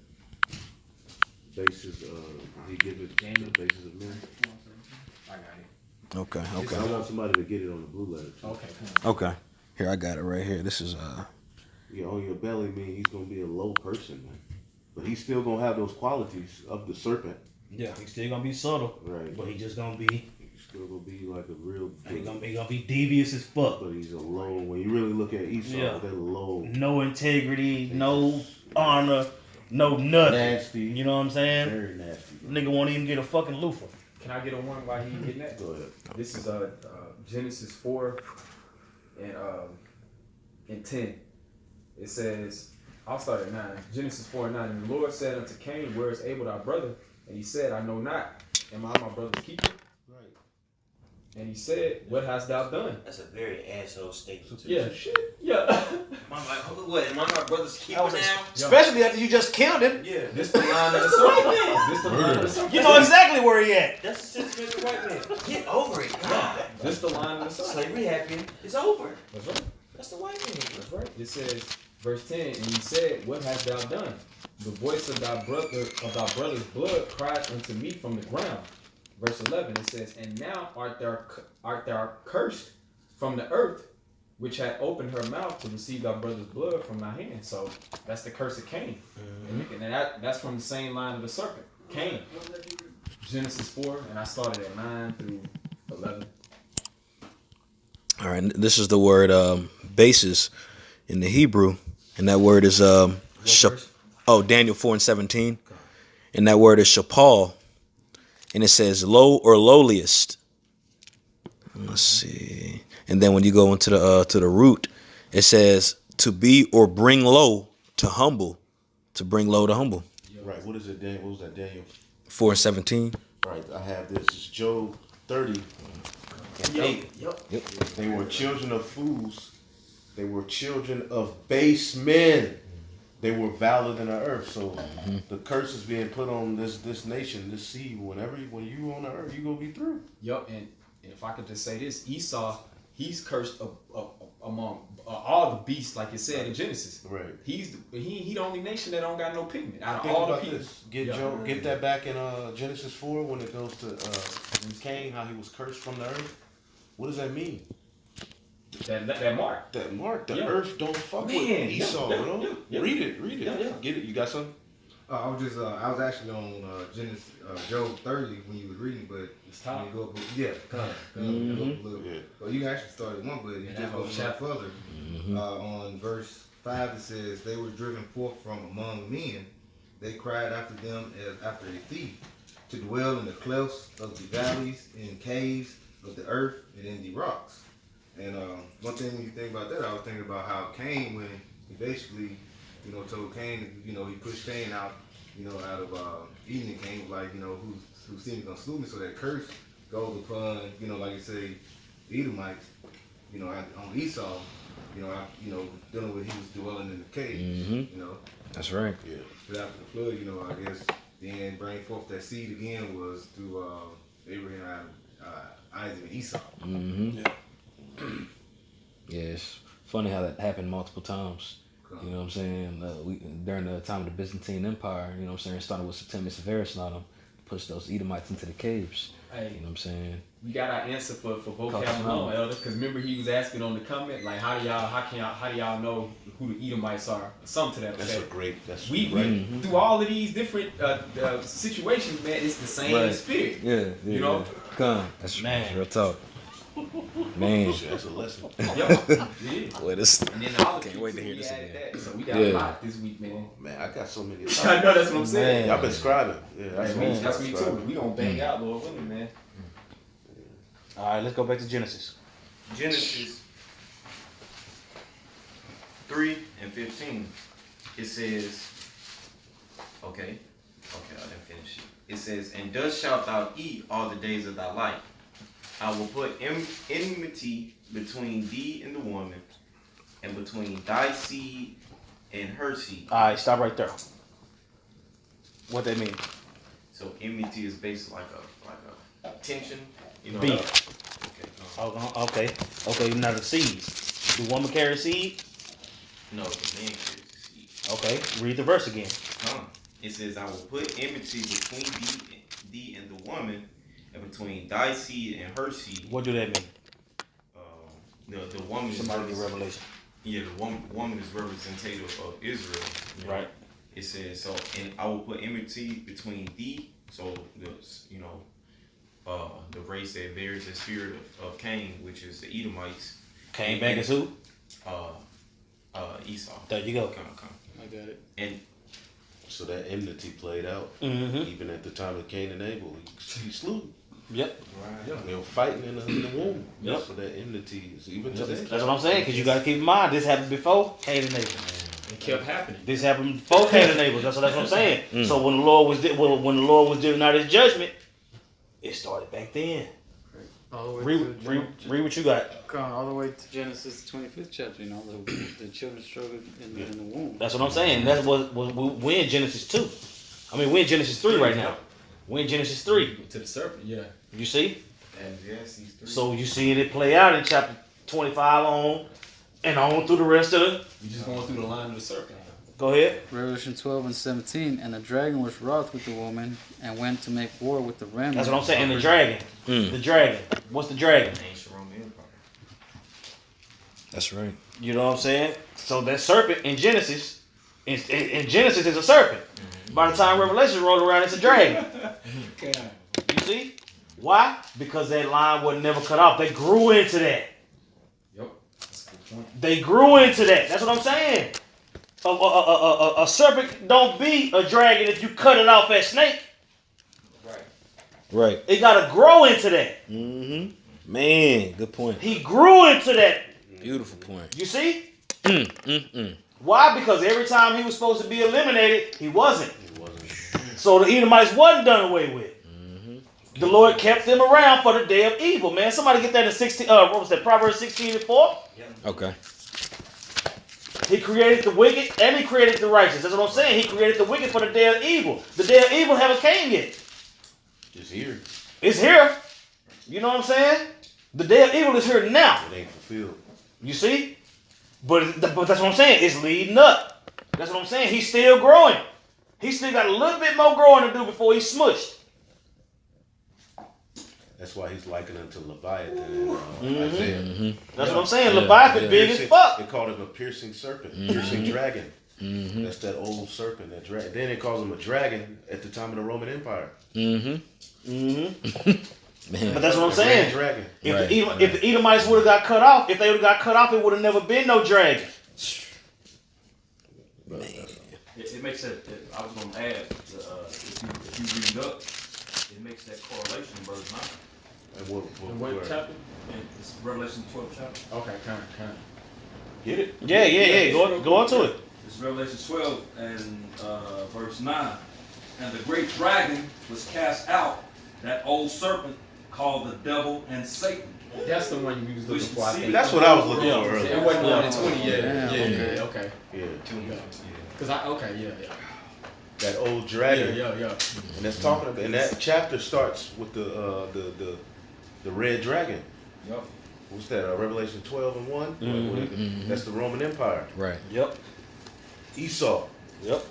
Basis he give it the basis of men. I got it. Okay, I want somebody to get it on the blue letter. Okay. okay. Here, I got it right here. This is Yeah, on your belly mean he's gonna be a low person, man. But he's still gonna have those qualities of the serpent. Yeah, he's still gonna be subtle, Right. but he just gonna be He's still gonna be like a real he gonna be devious as fuck. but he's a low. When you really look at Esau, Yeah. they're low. No integrity, no honor, no nothing. Nasty. You know what I'm saying? Very nasty. Nigga won't even get a fucking loofah. Can I get on one while he getting that? Go ahead. This is Genesis 4 and 10. It says, I'll start at 9. Genesis 4 and 9. And the Lord said unto Cain, where is Abel thy brother? And he said, I know not. Am I my brother's keeper? Right. And he said, what hast thou done? That's a very asshole statement. Yeah, shit. Yeah. What? Am I my brother's keeper now? Especially after you just killed him. Yeah. This the line of the That's the white serpent. man. This the line of the serpent. You know exactly where he at. That's the sentiment of the white man. Get over it. God. This the line of the serpent. Slavery happened. It's over. That's right. That's the white man. That's right. It says, verse 10, and he said, what hast thou done? The voice of thy brother's blood cried unto me from the ground. Verse 11, it says, and now art thou cursed from the earth, which had opened her mouth to receive thy brother's blood from thy hand. So that's the curse of Cain. And that's from the same line of the serpent, Cain. Genesis 4, and I started at 9 through 11. all right. This is the word basis in the Hebrew, and that word is Daniel 4 and 17, and that word is shapal, and it says low or lowliest. Let's see, and then when you go into the root, it says to be or bring low, to humble, to bring low to humble. Right. What is it, Daniel? What was that, Daniel? 4 and 17. Right, I have this. It's Job 30. Yep. They were children of fools. They were children of base men. They were valor than the earth. So the curse is being put on this nation, this seed. When you on the earth, you gonna be through. Yup, and if I could just say this, Esau, he's cursed among all the beasts, like it said in Genesis. Right. He the only nation that don't got no pigment out of Think all the about people. this. Get that back in Genesis 4 when it goes to Cain, how he was cursed from the earth. What does that mean? That mark. That mark, the Yeah. earth don't fuck with Man, Esau, yeah, bro. yeah. Read it. Yeah. Get it. You got something? I was actually on Genesis, Job 30 when you was reading, but It's time. when you go up, yeah, come go up a little. Yeah. Well, you can actually start at one, but you And just that go whole a little chapter. further. On verse 5, it says, "They were driven forth from among men. They cried after them as after a thief, to dwell in the clefts of the valleys, in caves of the earth, and in the rocks." And one thing when you think about that, I was thinking about how Cain, when he basically, told Cain, he pushed Cain out, out of Eden, and Cain was like, who's seen gonna slew me, so that curse goes upon, like you say, the Edomites, on Esau, dealing with he was dwelling in the cave, That's right. Yeah. But after the flood, I guess then bring forth that seed again was through Abraham, Isaac, and Esau. Yeah, it's funny how that happened multiple times. You know what I'm saying? During the time of the Byzantine Empire, you know what I'm saying, it started with Septimius Severus and all them, pushed those Edomites into the caves. Hey, You know what I'm saying? we got our answer for vocab Couple alone, times. Elder. Because remember he was asking on the comment, like, how do y'all know who the Edomites are? Something to that That's effect. that's We right. through all of these different situations, man, it's the same Right. spirit. Yeah, You know? Come. That's real talk. Man. That's a lesson. Yeah. Wait, this. And then all the Can't wait to hear we this added again. that. So we got Yeah. a lot this week, man. Man, I got so many. I know that's what I'm saying. Y'all been scribing. Yeah, That's me too. We gonna bang out, Lord willing, man. All right, let's go back to Genesis. Genesis 3:15. It says, okay, I didn't finish it. It says, "And thus shalt thou eat all the days of thy life. I will put enmity between thee and the woman, and between thy seed and her seed." All right, stop right there. What that mean? So enmity is basically like a tension, Beef. Okay. Okay. Now the seeds. The woman carry seed. No, the man carries the seed. Okay, read the verse again. It says, "I will put enmity between thee and the woman, and between thy seed and her seed." What do that mean? The woman Somebody is get Revelation. Yeah, the woman is representative of Israel. Right. It says, "So, and I will put enmity between thee." So the race that bears the spirit of Cain, which is the Edomites. Came back as who? Esau. There you go. Come. I got it. And So that enmity played out. Mm-hmm. Even at the time of Cain and Abel, he slew. Yep. They were fighting in the womb. Yep. So that enmity is even That's today. what I'm saying. Because you got to keep in mind, this happened before Cain and Abel. It kept happening. This happened before Cain and Abel. That's what I'm saying. So when the Lord was dealing out His judgment, it started back then. All the way Read what you got. Come all the way to Genesis 25th chapter. The children struggled in the womb. That's what I'm saying. That's what we're in Genesis 2. I mean, we're in Genesis 3 right now. We're in Genesis 3. To the serpent, yeah. You see? and yes, he's 3. So you see it play out in chapter 25 on and on through the rest of the. We just going through the line of the serpent. Go ahead. Revelation 12:17. And the dragon was wroth with the woman and went to make war with the remnant. That's what I'm saying. And the dragon. The dragon. What's the dragon? Ancient Roman Empire. That's right. You know what I'm saying? So that serpent in Genesis, in Genesis is a serpent. By the time Revelation rolled around, it's a dragon. You see? Why? Because that line was never cut off. They grew into that. Yep. That's a good point. They grew into that. That's what I'm saying. A serpent don't be a dragon if you cut it off at snake. Right. It got to grow into that. Mm-hmm. Man, good point. He grew into that. Beautiful point. You see? Why? Because every time he was supposed to be eliminated, he wasn't. So the Edomites wasn't done away with. The Lord kept them around for the day of evil, man. Somebody get that in 16. What was that? Proverbs 16:4. Okay. He created the wicked and he created the righteous. That's what I'm saying. He created the wicked for the day of evil. The day of evil haven't came yet. It's here. It's here. You know what I'm saying? The day of evil is here now. It ain't fulfilled. You see? But that's what I'm saying. It's leading up. That's what I'm saying. He's still growing. He still got a little bit more growing to do before he's smushed. That's why he's likening to Leviathan in Isaiah. That's what I'm saying. Yeah. Leviathan big as fuck. They called him a piercing serpent, piercing dragon. That's that old serpent, that dragon. Then they called him a dragon at the time of the Roman Empire. Man. But that's what I'm A saying. red dragon. If the Edomites would have got cut off, if they would have got cut off, it would have never been no dragon. It makes that. I was going to add, if you read up, it makes that correlation in verse 9. And what What chapter? And it's Revelation 12 chapter. Okay, kind of. Get it? Yeah. Go on to it. It's Revelation 12 and verse 9. And the great dragon was cast out, that old serpent called the devil and Satan. That's the one you was looking for, I think. That's what I was looking for It earlier. wasn't 1 and 20 yet. Yeah, Okay. Yeah. Cause yeah. That old dragon. Yeah. And that's talking about, and that chapter starts with the red dragon. Yep. What's that? Revelation 12 and 1. That's the Roman Empire. Right. Yep. Esau. Yep.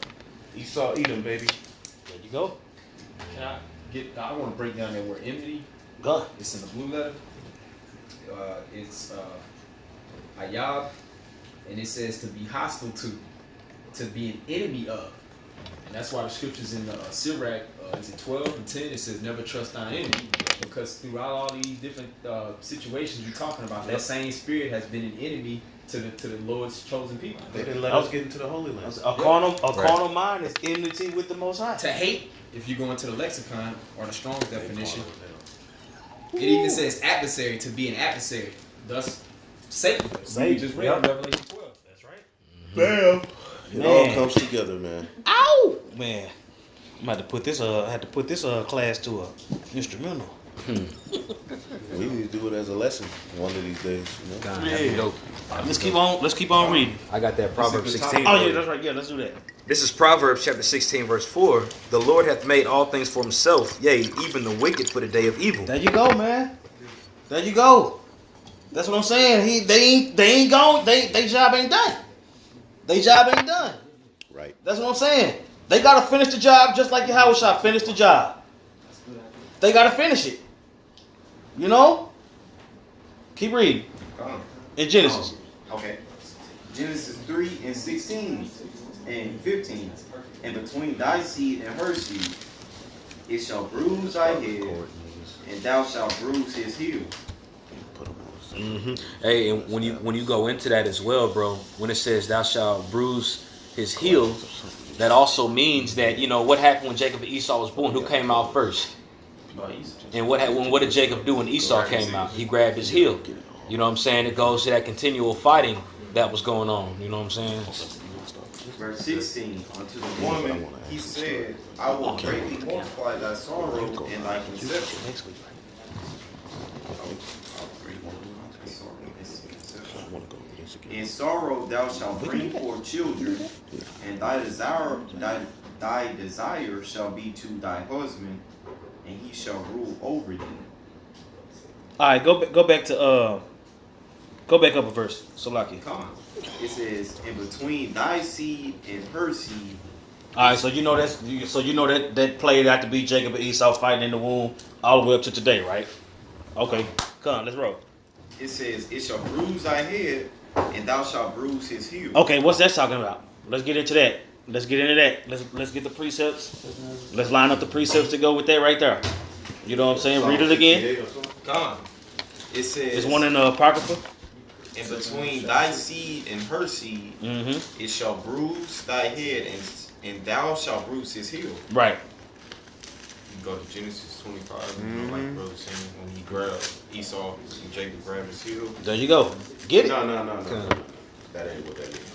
Esau, Edom, baby. There you go. I want to break down that word enmity. Go. It's in the blue letter. It's ayab, and it says to be hostile to be an enemy of. And that's why the scriptures in Sirach, is it 12 and 10, it says never trust thine enemy. Because throughout all these different situations you're talking about, that same spirit has been an enemy to the Lord's chosen people. They didn't let us get into the Holy Land. A carnal mind is enmity with the Most High. To hate, if you go into the lexicon or the Strong's definition, it even says adversary, to be an adversary. Thus, Satan. We just read in Revelation 12. That's right. Bam. It Man. all comes together, man. Ow! Man. I'm about to put this I had to put this class to a instrumental. We need to do it as a lesson one of these days. You know? God, that'd be dope. Let's keep on reading. I got that Proverbs 16. Oh yeah, that's right. Yeah, let's do that. This is Proverbs chapter 16, verse 4. The Lord hath made all things for himself, yea, even the wicked for the day of evil. There you go, man. There you go. That's what I'm saying. They ain't gone. They job ain't done. They job ain't done. Right. That's what I'm saying. They gotta finish the job just like Yahweh Shah finished the job. They gotta finish it. You know? Keep reading. In Genesis. Okay. Genesis 3 and 16 and 15. And between thy seed and her seed, it shall bruise thy head, and thou shalt bruise his heel. Hey, and when you go into that as well, bro, when it says thou shalt bruise his heel, that also means that, you know, what happened when Jacob and Esau was born? Who came out first? And what did Jacob do when Esau came out? He grabbed his heel. You know what I'm saying? It goes to that continual fighting that was going on. You know what I'm saying? Verse 16. Unto the woman he said, I will greatly multiply thy sorrow and thy conception. In sorrow thou shalt bring forth children, and thy desire shall be to thy husband, and he shall rule over thee. All right, go back to go back up a verse, Salaki. Come on. It says, in between thy seed and her seed. All right, so you know that played out to be Jacob and Esau fighting in the womb all the way up to today, right? Okay, come on, let's roll. It says, it shall bruise thy head, and thou shalt bruise his heel. Okay, what's that talking about? Let's get into that. Let's get the precepts. Let's line up the precepts to go with that right there. You know what I'm saying? Read it again. Come on. It says, There's one in the Apocrypha. in between thy seed and her seed, it shall bruise thy head, and thou shalt bruise his heel. Right. You go to Genesis 25, you know, like brother saying, when he grabbed Esau, and Jacob grabbed his heel. There you go. Get it. No. That ain't what that is.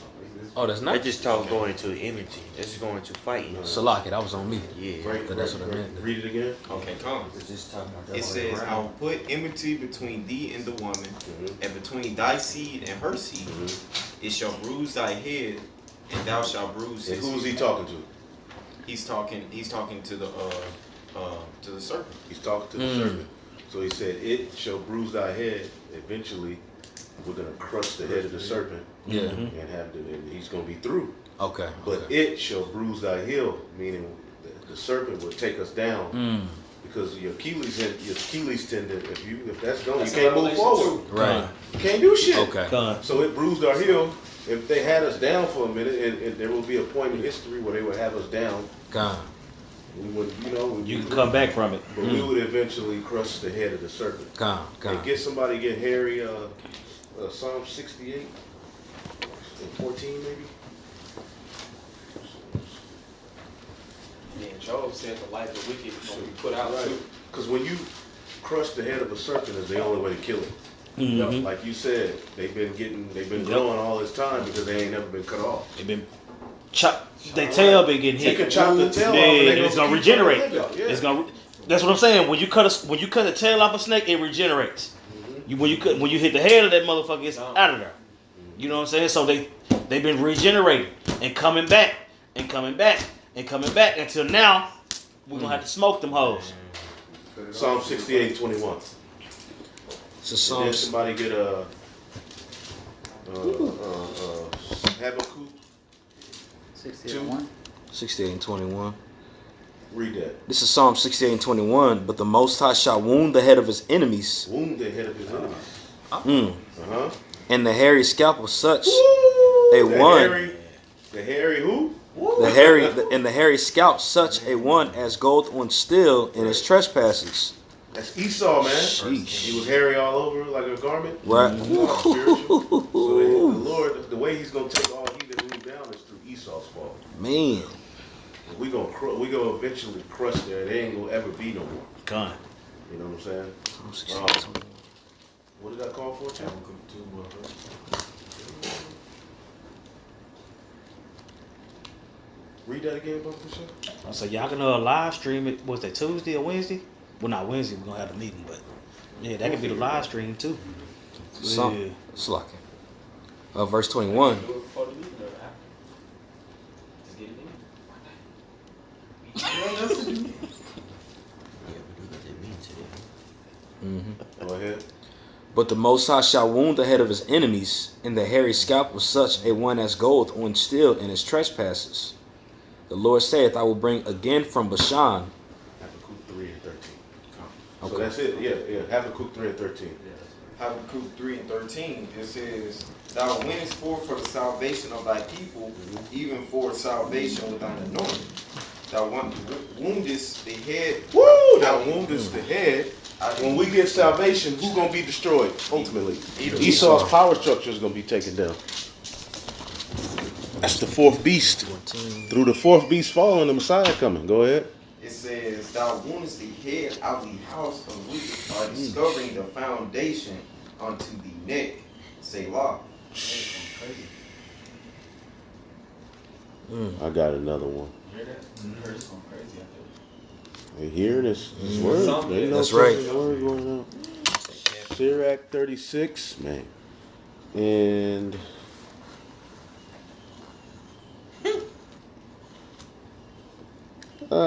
Oh, that's not. That just talk going into enmity. That's just going to fighting. Salaki, that was on me. Yeah. But that's what I meant. Read it again. Okay, come. It's just talking about It says, I will put enmity between thee and the woman, and between thy seed and her seed. It shall bruise thy head, and thou shalt bruise And his who's he heel. talking to? He's talking to the serpent. He's talking to the serpent. So he said, "It shall bruise thy head." Eventually, we're gonna crush the head of the serpent. Yeah. And and he's gonna be through. Okay. But it shall bruise thy heel, meaning the serpent will take us down. Because your Achilles tendon, if that's gone, you can't move forward. Right. You can't do shit. Okay. So it bruised our heel. If they had us down for a minute, and there will be a point in history where they would have us down, Gone. we would, You can come back from it. but we would eventually crush the head of the serpent. Gone. And get somebody get Harry, Psalm 68 and 14 maybe. Yeah, Job said the life of the wicked is going to be put out Right. too. Because when you crush the head of a serpent, is the only way to kill it. Like you said, they've been growing all this time because they ain't never been cut off. They've been chop. Their tail been getting They hit. can chop the tail off. Yeah, And it's gonna keep regenerate. trying to live out. Yeah. It's gonna. That's what I'm saying. When you cut the tail off a snake, it regenerates. When you hit the head of that motherfucker, it's out of there. You know what I'm saying? So they've been regenerating and coming back and coming back and coming back until now we're gonna have to smoke them hoes. Psalm 68:21. So And then Psalms. somebody get a Habakkuk. 68:1. 68 and 21. Read that. This is Psalm 68 and 21. But the Most High shall wound the head of his enemies, Wound the head of his enemies. mm. and the hairy scalp of such a The one. The hairy who? The hairy scalp such a one as goeth on steel in his trespasses. That's Esau, man. Sheesh. He was hairy all over like a garment. Right. Spiritual. So the Lord, the way He's gonna take all he that moved down is through Esau's fault. Man. We gonna eventually crush there. They ain't gonna ever be no more. Gone. You know what I'm saying? Psalm 68 and 21. What did I call for? Tim? Read that again, Bumper Show. So y'all can live stream it. Was that Tuesday or Wednesday? Well, not Wednesday. We're gonna have a meeting, but yeah, that could be the live stream too. Psalm. Yeah. Slocking. Verse 21. Do it before the meeting or after. Just get it in. Mm-hmm. Go ahead. But the Most High shall wound the head of his enemies, and the hairy scalp of such a one as goeth on steel in his trespasses. The Lord saith, I will bring again from Bashan. Habakkuk 3 and 13. So Okay. that's it. Yeah. Habakkuk 3 and 13. Habakkuk 3 and 13, it says, Thou winnest forth for the salvation of thy people, even for salvation with thine anointing. Thou woundest the head. Woo! That wound is the head. When we get salvation, who's gonna be destroyed ultimately? Esau's power structure is gonna be taken down. That's the fourth beast. 14. Through the fourth beast falling, the Messiah coming. Go ahead. It says, Thou woundest the head out of the house of wicked by discovering the foundation unto the neck. Selah. I got another one. Hear that? Heard it's going crazy out there. You hear this word? Something. There you go, That's right. this word going out. Sirach 36, man. And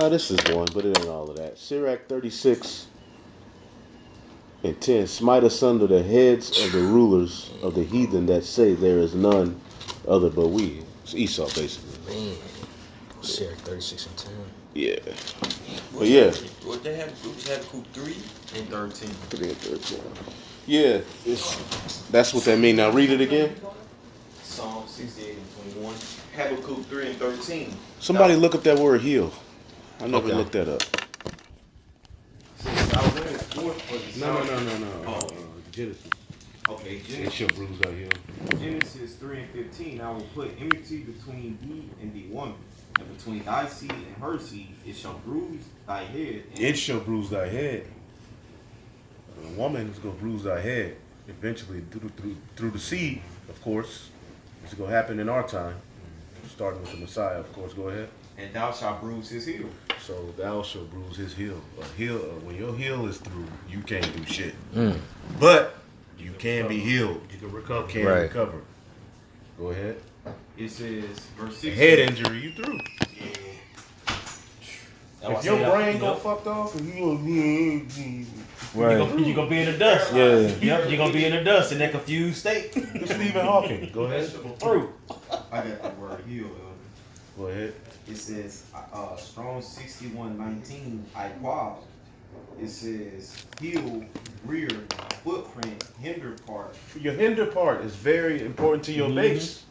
this is one, but it ain't all of that. Sirach 36 and 10. Smite asunder the heads of the rulers of the heathen that say there is none other but we. It's Esau, basically. Man. Sirach 36 and 10. Yeah. But yeah. What they have to do is Habakkuk 3 and 13. 3 and 13. Yeah, that's what that mean. Now read it again. Psalm 68 and 21. Habakkuk 3 and 13. Somebody look up that word heal. I never Okay. looked that up. Says, Thou winnest forth for the salvation. no. Genesis. Okay, It Genesis. shall bruise thy heel. Genesis 3 and 15, I will put enmity between thee and the woman, and between thy seed and her seed. It shall bruise thy head. And It shall bruise thy head. A woman is going to bruise thy head eventually through the seed, of course. It's going to happen in our time. starting with the Messiah, of course. Go ahead. And thou shalt bruise his heel. So thou shalt bruise his heel. When your heel is through, you can't do shit. But you can be healed. You can recover. Recover. Go ahead. It says, verse 16. Head injury, you through. That's If your why I say, brain go fucked off, and you you're gonna be in the dust. Yeah. Yep, you're gonna be in the dust in that confused state. it's Stephen Hawking. Go ahead. Through. I got the word heel, Elder. Go ahead. It says, Strong 61:19, Iquab. It says, heel, rear, footprint, hinder part. Your hinder part is very important to your base.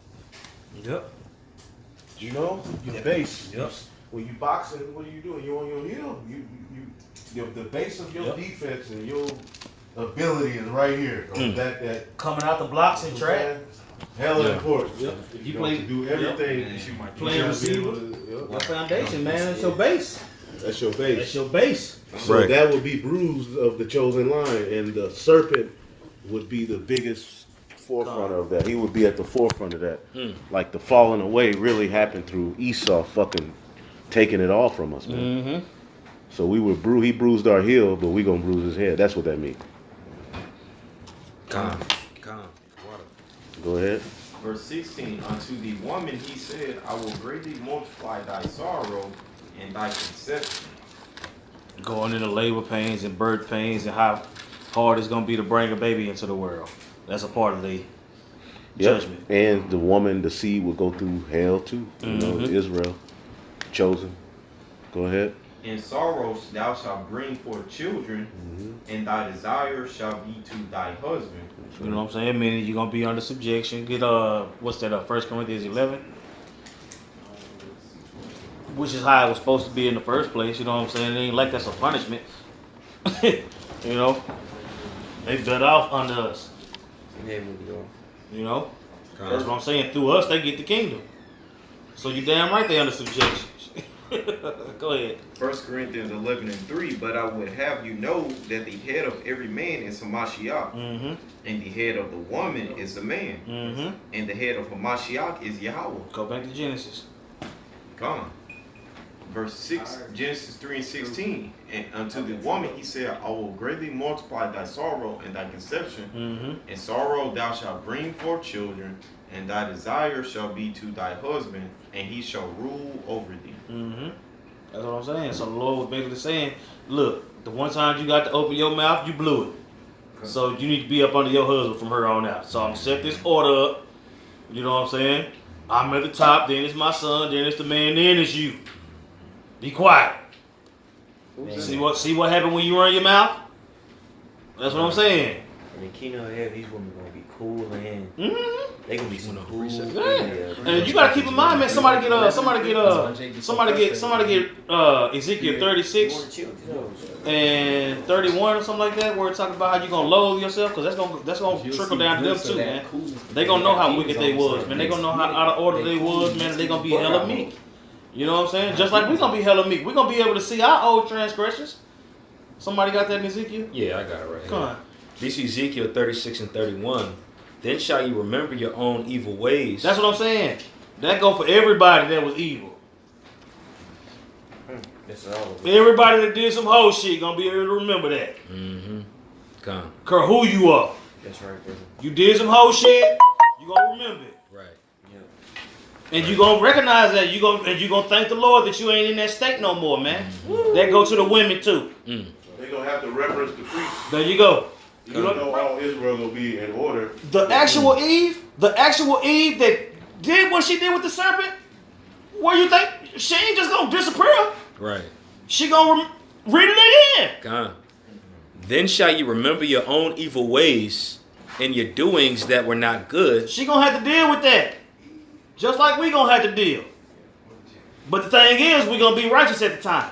Yep. You know, your base. Yep. When you boxing, what are you doing? You're on your heel. The base of your defense and your ability is right here. That Coming out the blocks and track. hella important. Yep. If you You play, to do everything. play receiver, your foundation, man, that's your base. That's your base. That's your base. So Right. that would be bruised of the chosen line, and the serpent would be the biggest forefront of that. He would be at the forefront of that. Like the falling away really happened through Esau fucking taking it all from us, man. Mm-hmm. So we were he bruised our heel, but we gonna bruise his head. That's what that means. Calm. Go ahead. Verse 16, unto the woman he said, I will greatly multiply thy sorrow and thy conception. Going into labor pains and birth pains and how hard it's gonna be to bring a baby into the world. That's a part of the judgment. And the woman, the seed will go through hell too. You know, Israel, chosen. Go ahead. In sorrows thou shalt bring forth children, and thy desire shall be to thy husband. You know what I'm saying? Meaning you're gonna be under subjection. Get what's that? 1 Corinthians 11, which is how it was supposed to be in the first place. You know what I'm saying? It ain't like that's a punishment. You know, they got off under us. You know, that's what I'm saying. Through us, they get the kingdom. So you damn right they under subjection. Go ahead. 1 Corinthians 11:3, but I would have you know that the head of every man is Hamashiach, and the head of the woman is the man, and the head of Hamashiach is Yahweh. Go back to Genesis. Come on. Verse 6, Genesis 3:16, and unto the woman he said, I will greatly multiply thy sorrow and thy conception, and sorrow thou shalt bring forth children, and thy desire shall be to thy husband, and he shall rule over thee. That's what I'm saying. So the Lord was basically saying, look, the one time you got to open your mouth, you blew it. So you need to be up under your husband from her on out. So I'm going to set this order up. You know what I'm saying? I'm at the top, then it's my son, then it's the man, then it's you. Be quiet. See what happened when you run your mouth? That's what I'm saying. And the kingdom of heaven, these women gonna be cool and they gonna be some cool. Yeah. And you gotta keep in mind, man. Somebody get Ezekiel 36 and 31 or something like that, where it's talking about how you gonna loathe yourself, because that's gonna trickle down to them too, man. They gonna know how wicked they was, man. They gonna know how out of order they was, man. And they gonna be hella meek. You know what I'm saying? Just like we gonna be hella meek. We gonna be able to see our old transgressions. Somebody got that in Ezekiel? Yeah, I got it right Come here. on. This is Ezekiel 36 and 31. Then shall you remember your own evil ways. That's what I'm saying. That go for everybody that was evil. That's all. Everybody that did some whole shit gonna be able to remember that. Come. Care who you are. That's right, brother. You did some whole shit, you gonna remember it. Right. And you gonna recognize that. You gonna thank the Lord that you ain't in that state no more, man. That go to the women too. They gonna have to reverence the priest. There you go. You know all Israel will be in order. The actual Eve that did what she did with the serpent, where you think she ain't just gonna disappear? Right. She gonna read it again. Come. Then shall you remember your own evil ways and your doings that were not good. She gonna have to deal with that, just like we gonna have to deal. But the thing is, we gonna be righteous at the time.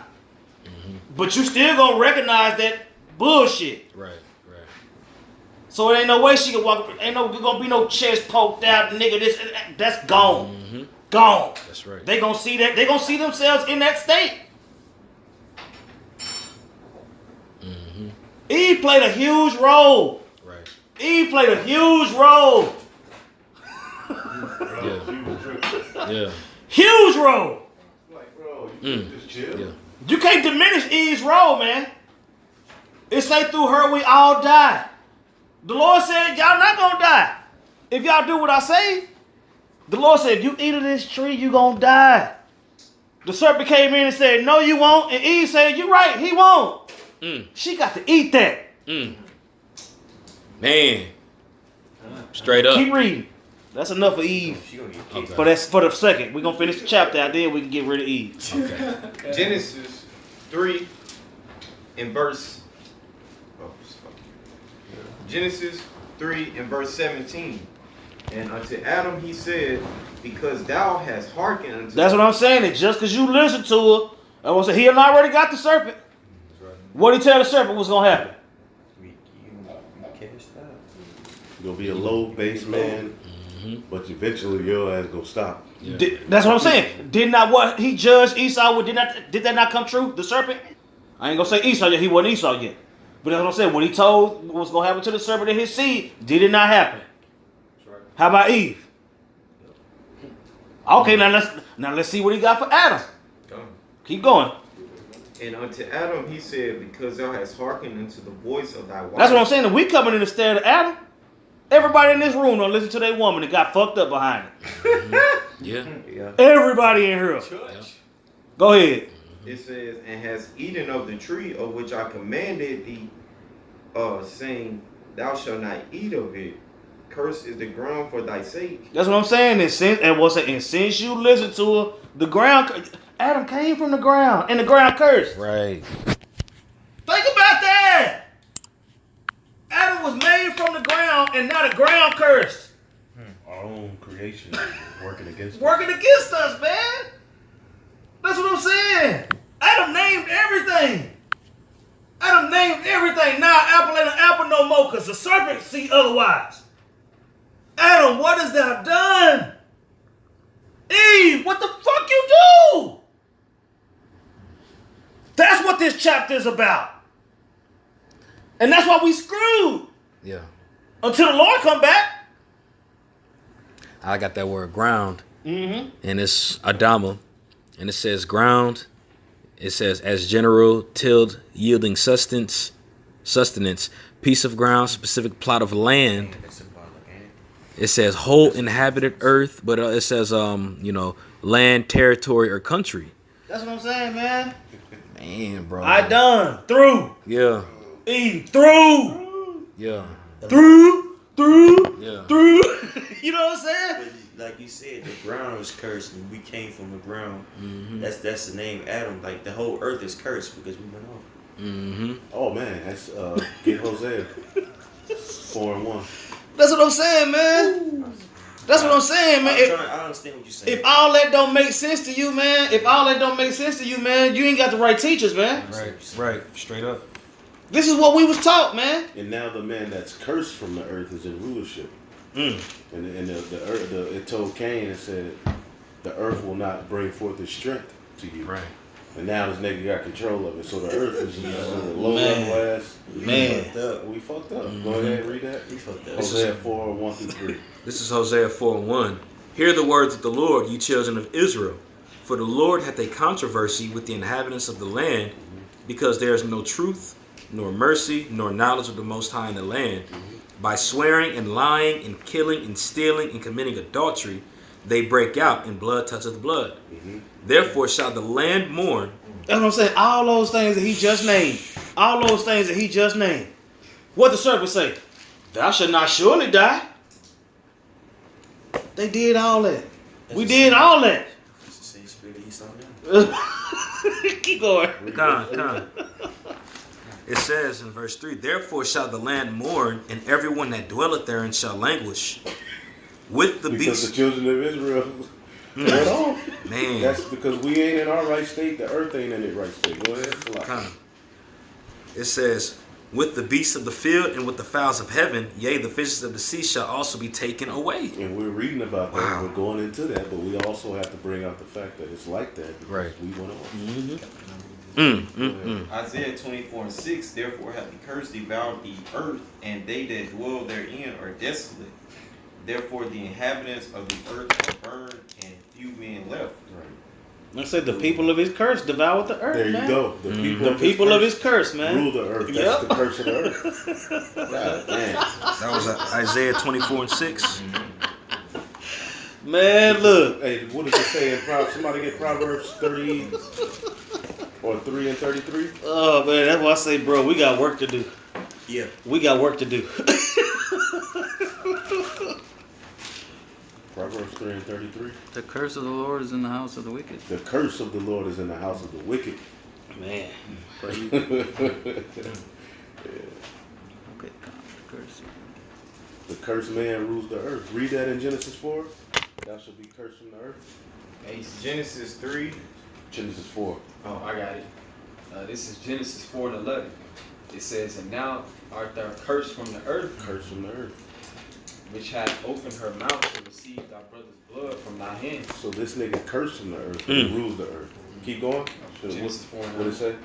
But you still gonna recognize that bullshit. Right. So it ain't no way she can walk. Ain't gonna be no chest poked out, nigga. That's gone. Gone. That's right. They gonna see that. They gonna see themselves in that state. Eve played a huge role. Right. Eve played a huge role. Yeah. Huge role. Like, bro, you just chill. Yeah. You can't diminish Eve's role, man. It say through her we all die. The Lord said y'all not gonna die. If y'all do what I say, the Lord said if you eat of this tree, you gonna die. The serpent came in and said, no, you won't. And Eve said, you're right, he won't. She got to eat that. Man. Straight up. Keep reading. That's enough for Eve. She gonna get kicked. For the second. We're gonna finish the chapter out there, we can get rid of Eve. Genesis 3 and verse. Genesis 3 and verse 17. And unto Adam he said, because thou hast hearkened unto That's what I'm saying. And just because you listen to her, I want to say he had already got the serpent. What did he tell the serpent was gonna happen? you cast out. You're gonna be a low base man, but eventually your ass gonna stop. Yeah. That's what I'm saying. Did not what he judged Esau with? Did that not come true? The serpent? I ain't gonna say Esau yet. He wasn't Esau yet. But that's what I'm saying. When he told what was gonna happen to the serpent and his seed, did it not happen? How about Eve? Okay, now let's see what he got for Adam. Come. Keep going. And unto Adam he said, because thou hast hearkened unto the voice of thy wife. That's what I'm saying. We coming in the stead of Adam. Everybody in this room don't listen to their woman and got fucked up behind it. Yeah. Everybody in here. Go ahead. It says, and has eaten of the tree of which I commanded thee, saying, thou shalt not eat of it. Cursed is the ground for thy sake. That's what I'm saying. And since you listen to her, the ground, Adam came from the ground, and the ground cursed. Right. Think about that. Adam was made from the ground, and now the ground cursed. Our own creation working against us. Working against us, man. That's what I'm saying. Adam named everything. Adam named everything. Now apple ain't an apple no more, because the serpent see otherwise. Adam, what has thou done? Eve, what the fuck you do? That's what this chapter is about. And that's why we screwed. Yeah. Until the Lord come back. I got that word ground. Mm-hmm. And it's Adama. And it says ground. It says as general tilled yielding sustenance, piece of ground, specific plot of land. It says whole inhabited earth, but it says land, territory, or country. That's what I'm saying, man. Man, bro. I done. Through. Yeah. Eve. Through. Yeah. Through. Yeah. Through. You know what I'm saying? But like you said, the ground was cursed and we came from the ground. Mm-hmm. That's the name Adam. Like the whole earth is cursed because we went off. Mm-hmm. Oh man, that's get Hosea 4:1. That's what I'm saying, man. That's what I'm saying, man. I don't understand what you're saying. If all that don't make sense to you, man, you ain't got the right teachers, man. Right. Straight up. This is what we was taught, man. And now the man that's cursed from the earth is in rulership. And the earth, it told Cain, it said, the earth will not bring forth its strength to you. Right. And now this nigga got control of it. So the earth is just a low level ass. We fucked up. Go ahead and read that. We fucked up. Hosea 4:1-3. This is Hosea 4:1. Hear the words of the Lord, ye children of Israel. For the Lord hath a controversy with the inhabitants of the land, because there is no truth, nor mercy, nor knowledge of the Most High in the land. By swearing and lying and killing and stealing and committing adultery, they break out, and blood toucheth blood. Therefore shall the land mourn. That's what I'm saying. All those things that he just named. What the serpent say? Thou shalt not surely die. They did all that. We did all that. It's the same spirit of Esau now. Keep going. Come on. It says in verse 3, therefore shall the land mourn, and everyone that dwelleth therein shall languish. With the Because beasts. the children of Israel went off. Man. That's because we ain't in our right state. The earth ain't in its right state. Go ahead. Come. It says, with the beasts of the field and with the fowls of heaven, yea, the fishes of the sea shall also be taken away. And we're reading about that. Wow. We're going into that, but we also have to bring out the fact that it's like that because Right. we went off. Isaiah 24:6, therefore hath the curse devoured the earth, and they that dwell therein are desolate. Therefore the inhabitants of the earth are burned, and few men left. I said the people of his curse devoured the earth, There you man. go. The people of his curse curse, man. rule the earth. That's Yep. the curse of the earth. God damn. That was Isaiah 24:6. Man, look. Hey, what does it say in Proverbs? Somebody get Proverbs 30 or 3 and 33? Oh man, that's why I say, bro, we got work to do. Yeah. We got work to do. Proverbs 3 and 33. The curse of the Lord is in the house of the wicked. The curse of the Lord is in the house of the wicked. Man. Okay, curse. The cursed man rules the earth. Read that in Genesis 4. Thou shalt be cursed from the earth. Hey, Genesis 3. Genesis 4. oh, I got it. This is Genesis 4 and 11. It says, and now art thou cursed from the earth, Cursed from the earth. which hath opened her mouth to receive thy brother's blood from thy hand. So this nigga cursed from the earth. He rules the earth. Keep going. Genesis 4 and What it 11. say?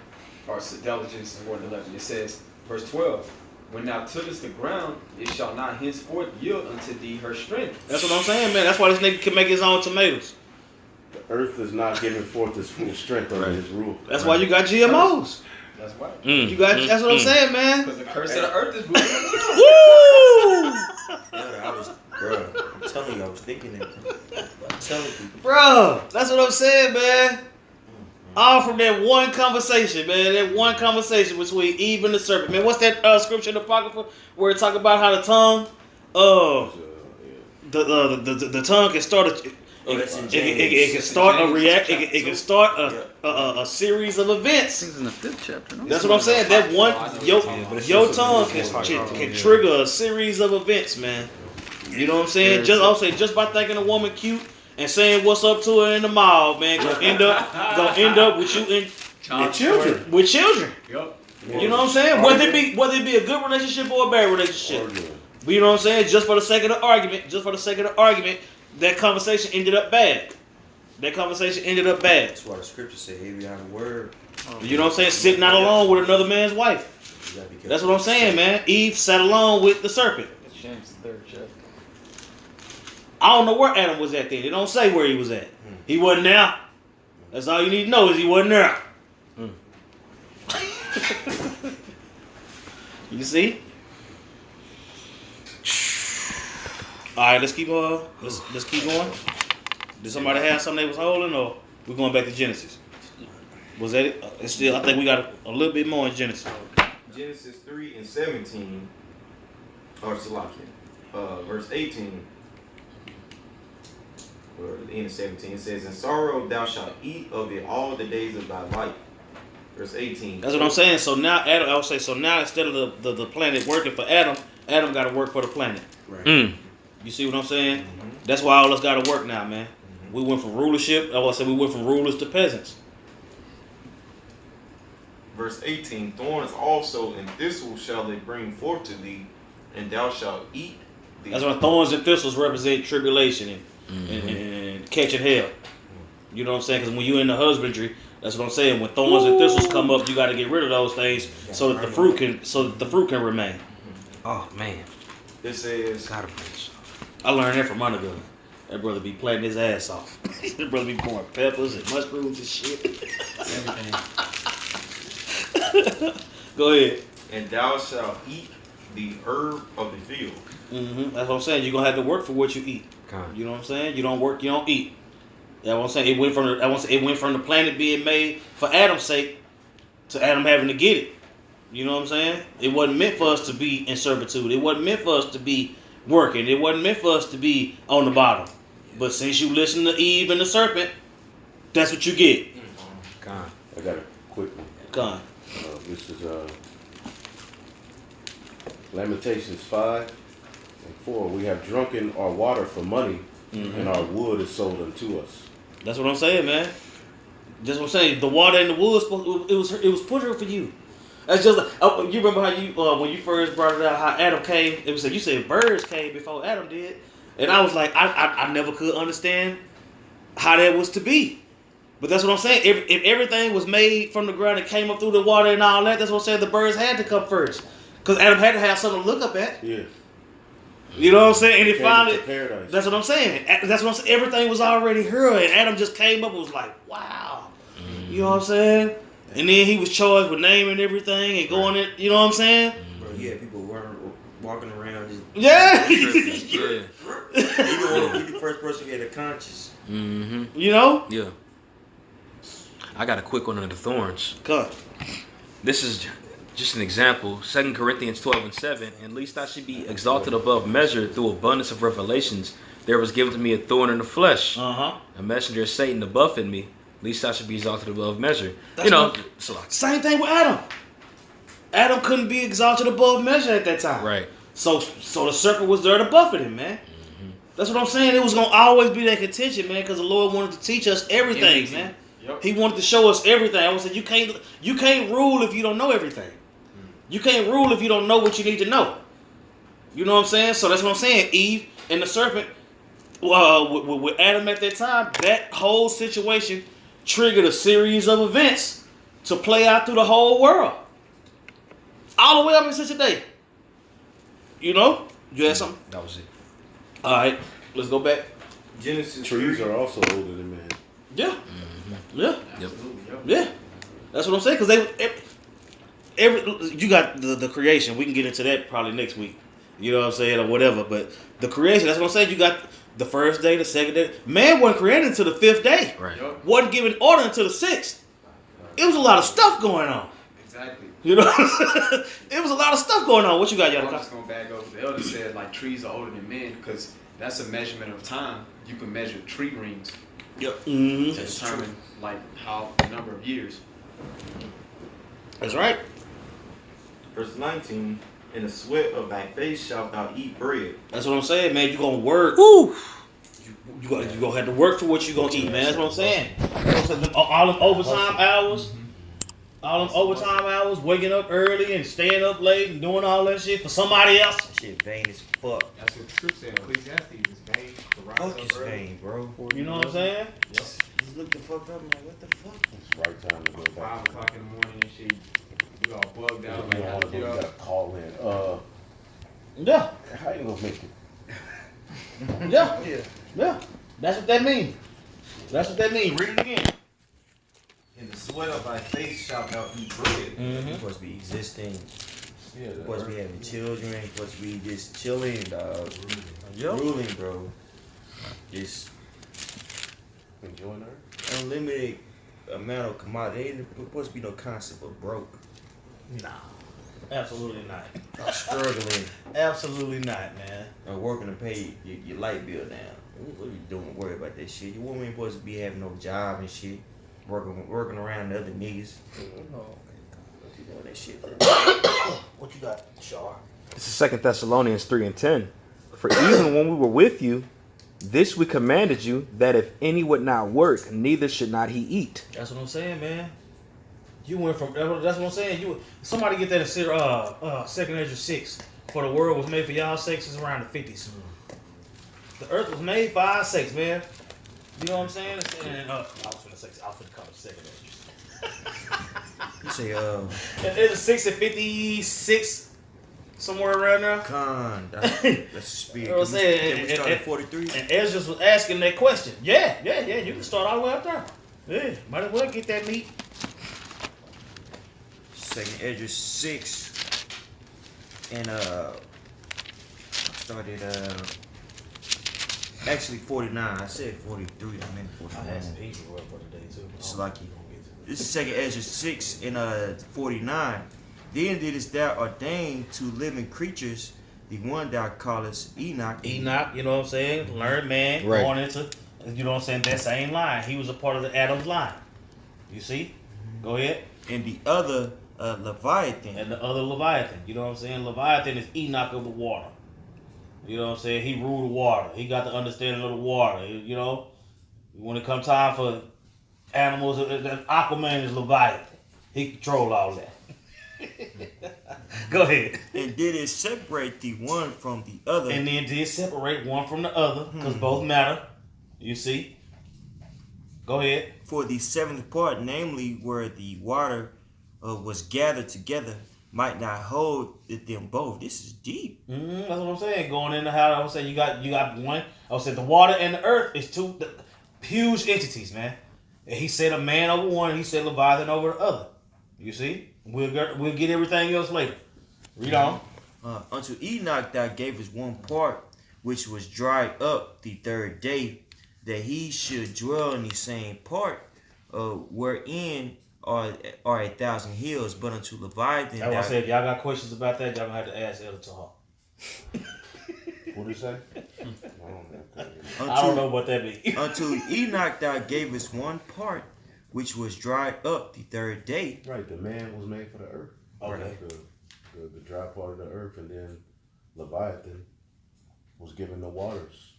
Or that was Genesis 4 and 11. It says, verse 12, when thou tillest the ground, it shall not henceforth yield unto thee her strength. That's what I'm saying, man. That's why this nigga can make his own tomatoes. The earth is not giving forth its full strength under his rule. That's why you got GMOs. That's why. You got. That's what I'm saying, man. Because the curse of the earth is ruling. Woo! Bro, I'm telling you, I was thinking it. I'm telling you. Bro, that's what I'm saying, man. All from that one conversation, man. That one conversation between Eve and the serpent. Man, what's that scripture in the Apocrypha where it talk about how the tongue, the tongue can start a. It can start a react. It can start a series of events. Things in the 5th chapter. No? That's what I'm saying. That one, your tongue can trigger a series of events, man. You know what I'm saying? Just by thinking a woman cute and saying what's up to her in the mall, man, gonna end up with you in children. with children. Yup. You know what I'm saying? Whether it be a good relationship or a bad relationship. But you know what I'm saying? Just for the sake of the argument, that conversation ended up bad. That's why the scripture say every other word. You know what I'm saying? Sitting out alone with another man's wife. That's what I'm saying, man. Eve sat alone with the serpent. James 3rd chapter. I don't know where Adam was at then. It don't say where he was at. He wasn't there. That's all you need to know is he wasn't there. You see? All right, let's keep going. Did somebody have something they was holding, or we going back to Genesis? Was that it? It's still. I think we got a little bit more in Genesis. Genesis 3 and 17. Or Salakia. Verse 18. Or the end of 17. It says, in sorrow thou shalt eat of it all the days of thy life. Verse 18. That's what I'm saying. So now Adam, I would say, now instead of the planet working for Adam got to work for the planet. Right. You see what I'm saying? That's why all us got to work now, man. We went from rulership. I would say we went from rulers to peasants. Verse 18. Thorns also and thistles shall they bring forth to thee, and thou shalt eat thee. That's why thorns and thistles represent tribulation and catching hell. You know what I'm saying? Because when you're in the husbandry, that's what I'm saying. When thorns and thistles come up, you got to get rid of those things so that the fruit can remain. Oh man. It says, Gotta preach. I learned that from Underwood. That brother be planting his ass off. That brother be pouring peppers and mushrooms and shit. Everything. Go ahead. and thou shalt eat the herb of the field. That's what I'm saying. You're gonna have to work for what you eat. You know what I'm saying? You don't work, you don't eat. That's what I'm saying. It went from the planet being made for Adam's sake to Adam having to get it. You know what I'm saying? It wasn't meant for us to be in servitude. It wasn't meant for us to be working. It wasn't meant for us to be on the bottom. But since you listen to Eve and the serpent, that's what you get. God. I got a quick one. Gone. This is Lamentations 5 and 4. We have drunken our water for money, and our wood is sold unto us. That's what I'm saying, man. That's what I'm saying. The water and the wood, it was put here for you. That's just like, you remember how you when you first brought it out, how Adam came. It was like you said birds came before Adam did, and I was like, I never could understand how that was to be. But that's what I'm saying. If everything was made from the ground and came up through the water and all that, that's what I'm saying. The birds had to come first, because Adam had to have something to look up at. Yeah. You know what I'm saying? And it Came finally, into paradise. that's what I'm saying. That's what I'm saying. Everything was already here, and Adam just came up and was like, wow. You know what I'm saying? And then he was charged with naming everything and going it. You know what I'm saying? Bro, yeah, people walking around just Yeah. Yeah. you don't want to be the first person to get a conscience. Mm-hmm. You know? Yeah. I got a quick one on the thorns. Cut. This is just an example. 2 Corinthians 12:7. And least I should be exalted above measure through abundance of revelations. There was given to me a thorn in the flesh, Uh-huh. a messenger of Satan to buffet me. Least I should be exalted above measure. That's you know, what- it's a lot. Same thing with Adam. Adam couldn't be exalted above measure at that time. Right. So the serpent was there to buffet him, man. That's what I'm saying. It was gonna always be that contention, man, because the Lord wanted to teach us everything, man. Yep. He wanted to show us everything. I was saying you can't rule if you don't know everything. You can't rule if you don't know what you need to know. You know what I'm saying? So that's what I'm saying. Eve and the serpent, with Adam at that time, that whole situation triggered a series of events to play out through the whole world, all the way up until today. You know? You had something? That was it. All right, let's go back. Genesis Trees 3. are also older than man. Yeah, yeah, Yep. yeah. That's what I'm saying. Because every you got the creation. We can get into that probably next week. You know what I'm saying, or whatever. But the creation. That's what I'm saying. You got the first day, the second day. Man wasn't created until the fifth day. Right. Yup. Wasn't given order until the sixth. It was a lot of stuff going on. Exactly. You know, it was a lot of stuff going on. What you got, I'm y'all? just gonna back up. The elder said like trees are older than men because that's a measurement of time. You can measure tree rings Mm-hmm. to determine like how the number of years. That's right. Verse 19, in the sweat of thy face shalt thou eat bread. That's what I'm saying, man. You gonna work. Woo! You gonna have to work for what you gonna eat, man. That's what I'm saying. All them overtime hours, waking up early and staying up late and doing all that shit for somebody else. Shit vain as fuck. That's what the script said. Ecclesiastes is vain to rise Fuck up is early. vain, bro. You know what I'm saying? Just look the fuck up. I'm like, what the fuck? It's the right time to go back. 5 o'clock in the morning and shit. You all bugged out. You Like, how to get gotta up. call in. Yeah, How you gonna make it? yeah. That's what that means. That's what that means. Read it again. In the sweat of thy face shalt thou eat bread. Mm-hmm. You supposed to be existing. Yeah, You supposed to be having children. You supposed to be just chilling, dog. Ruling, bro. Just enjoying her. unlimited amount of commodity. Ain't supposed to be no concept of broke. Nah, absolutely not. Struggling. Absolutely not, man. Or working to pay your light bill down. What are you doing? Worry about that shit. Your woman ain't supposed to be having no job and shit. Working around the other niggas. No, what you doing that shit, bro? What you got, Shar? This is 2 Thessalonians 3:10. For even when we were with you, this we commanded you, that if any would not work, neither should not he eat. That's what I'm saying, man. You went from that's what I'm saying. Somebody get that in 2nd Ezra 6. For the world was made for y'all sakes is around the 50s. The earth was made for our sakes, man. You know what I'm saying? And, I was finna call it 2nd Ezra. You say, It's 6 and 56, somewhere around there. con. That's the spirit. You know what I'm saying? Can we start at 43? And Ezra was asking that question. Yeah. You can start all the way up there. Yeah, might as well get that meat. 2nd Ezra 6. And started actually 49. I said 43. I meant 49. people for today too. It's lucky. This is 2nd Ezra 6 and 49. Then didst thou ordain to living creatures the one thou callest Enoch. Enoch, you know what I'm saying? Learned man, Right. born into, you know what I'm saying, that same line. He was a part of the Adam's line. You see? Go ahead. And the other Leviathan. And the other Leviathan. You know what I'm saying? Leviathan is Enoch of the water. You know what I'm saying? He ruled the water. He got the understanding of the water. You know? When it comes time for animals, Aquaman is Leviathan. He control all that. Go ahead. And did it separate the one from the other. And then did separate one from the other, because both matter. You see? Go ahead. For the seventh part, namely where the water was gathered together, might not hold them both. This is deep. That's what I'm saying. Going into how I was saying, you got one. I was saying the water and the earth is two huge entities, man. And he said a man over one, and he said Leviathan over the other. You see, we'll get everything else later. Read on. Unto Enoch thou gavest one part, which was dried up the third day, that he should dwell in the same part, wherein are 1,000 hills. But unto Leviathan, That's why I said, if y'all got questions about that, y'all gonna have to ask Elder Tahar. What did he say? I don't know what that means. Unto Enoch thou gavest one part, which was dried up the third day. Right, the man was made for the earth. Okay. The dry part of the earth, and then Leviathan was given the waters.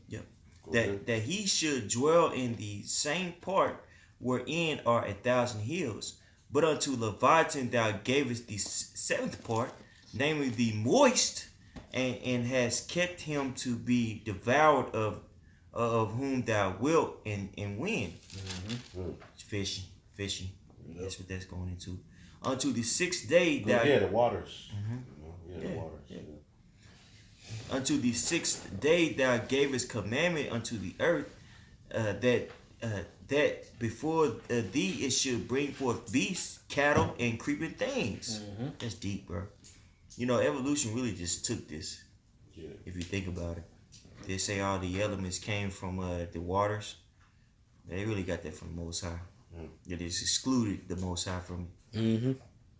Yep. That he should dwell in the same part wherein are 1,000 hills. But unto Leviathan thou gavest the seventh part, namely the moist, and has kept him to be devoured of whom thou wilt and when. Fishing. Yep. That's what that's going into. Unto the sixth day thou the waters. The waters. Yeah. Unto the sixth day thou gavest commandment unto the earth, that before thee it should bring forth beasts, cattle, and creeping things. That's deep, bro. You know, evolution really just took this. Yeah. If you think about it, they say all the elements came from the waters. They really got that from the Most High. They just excluded the Most High from it.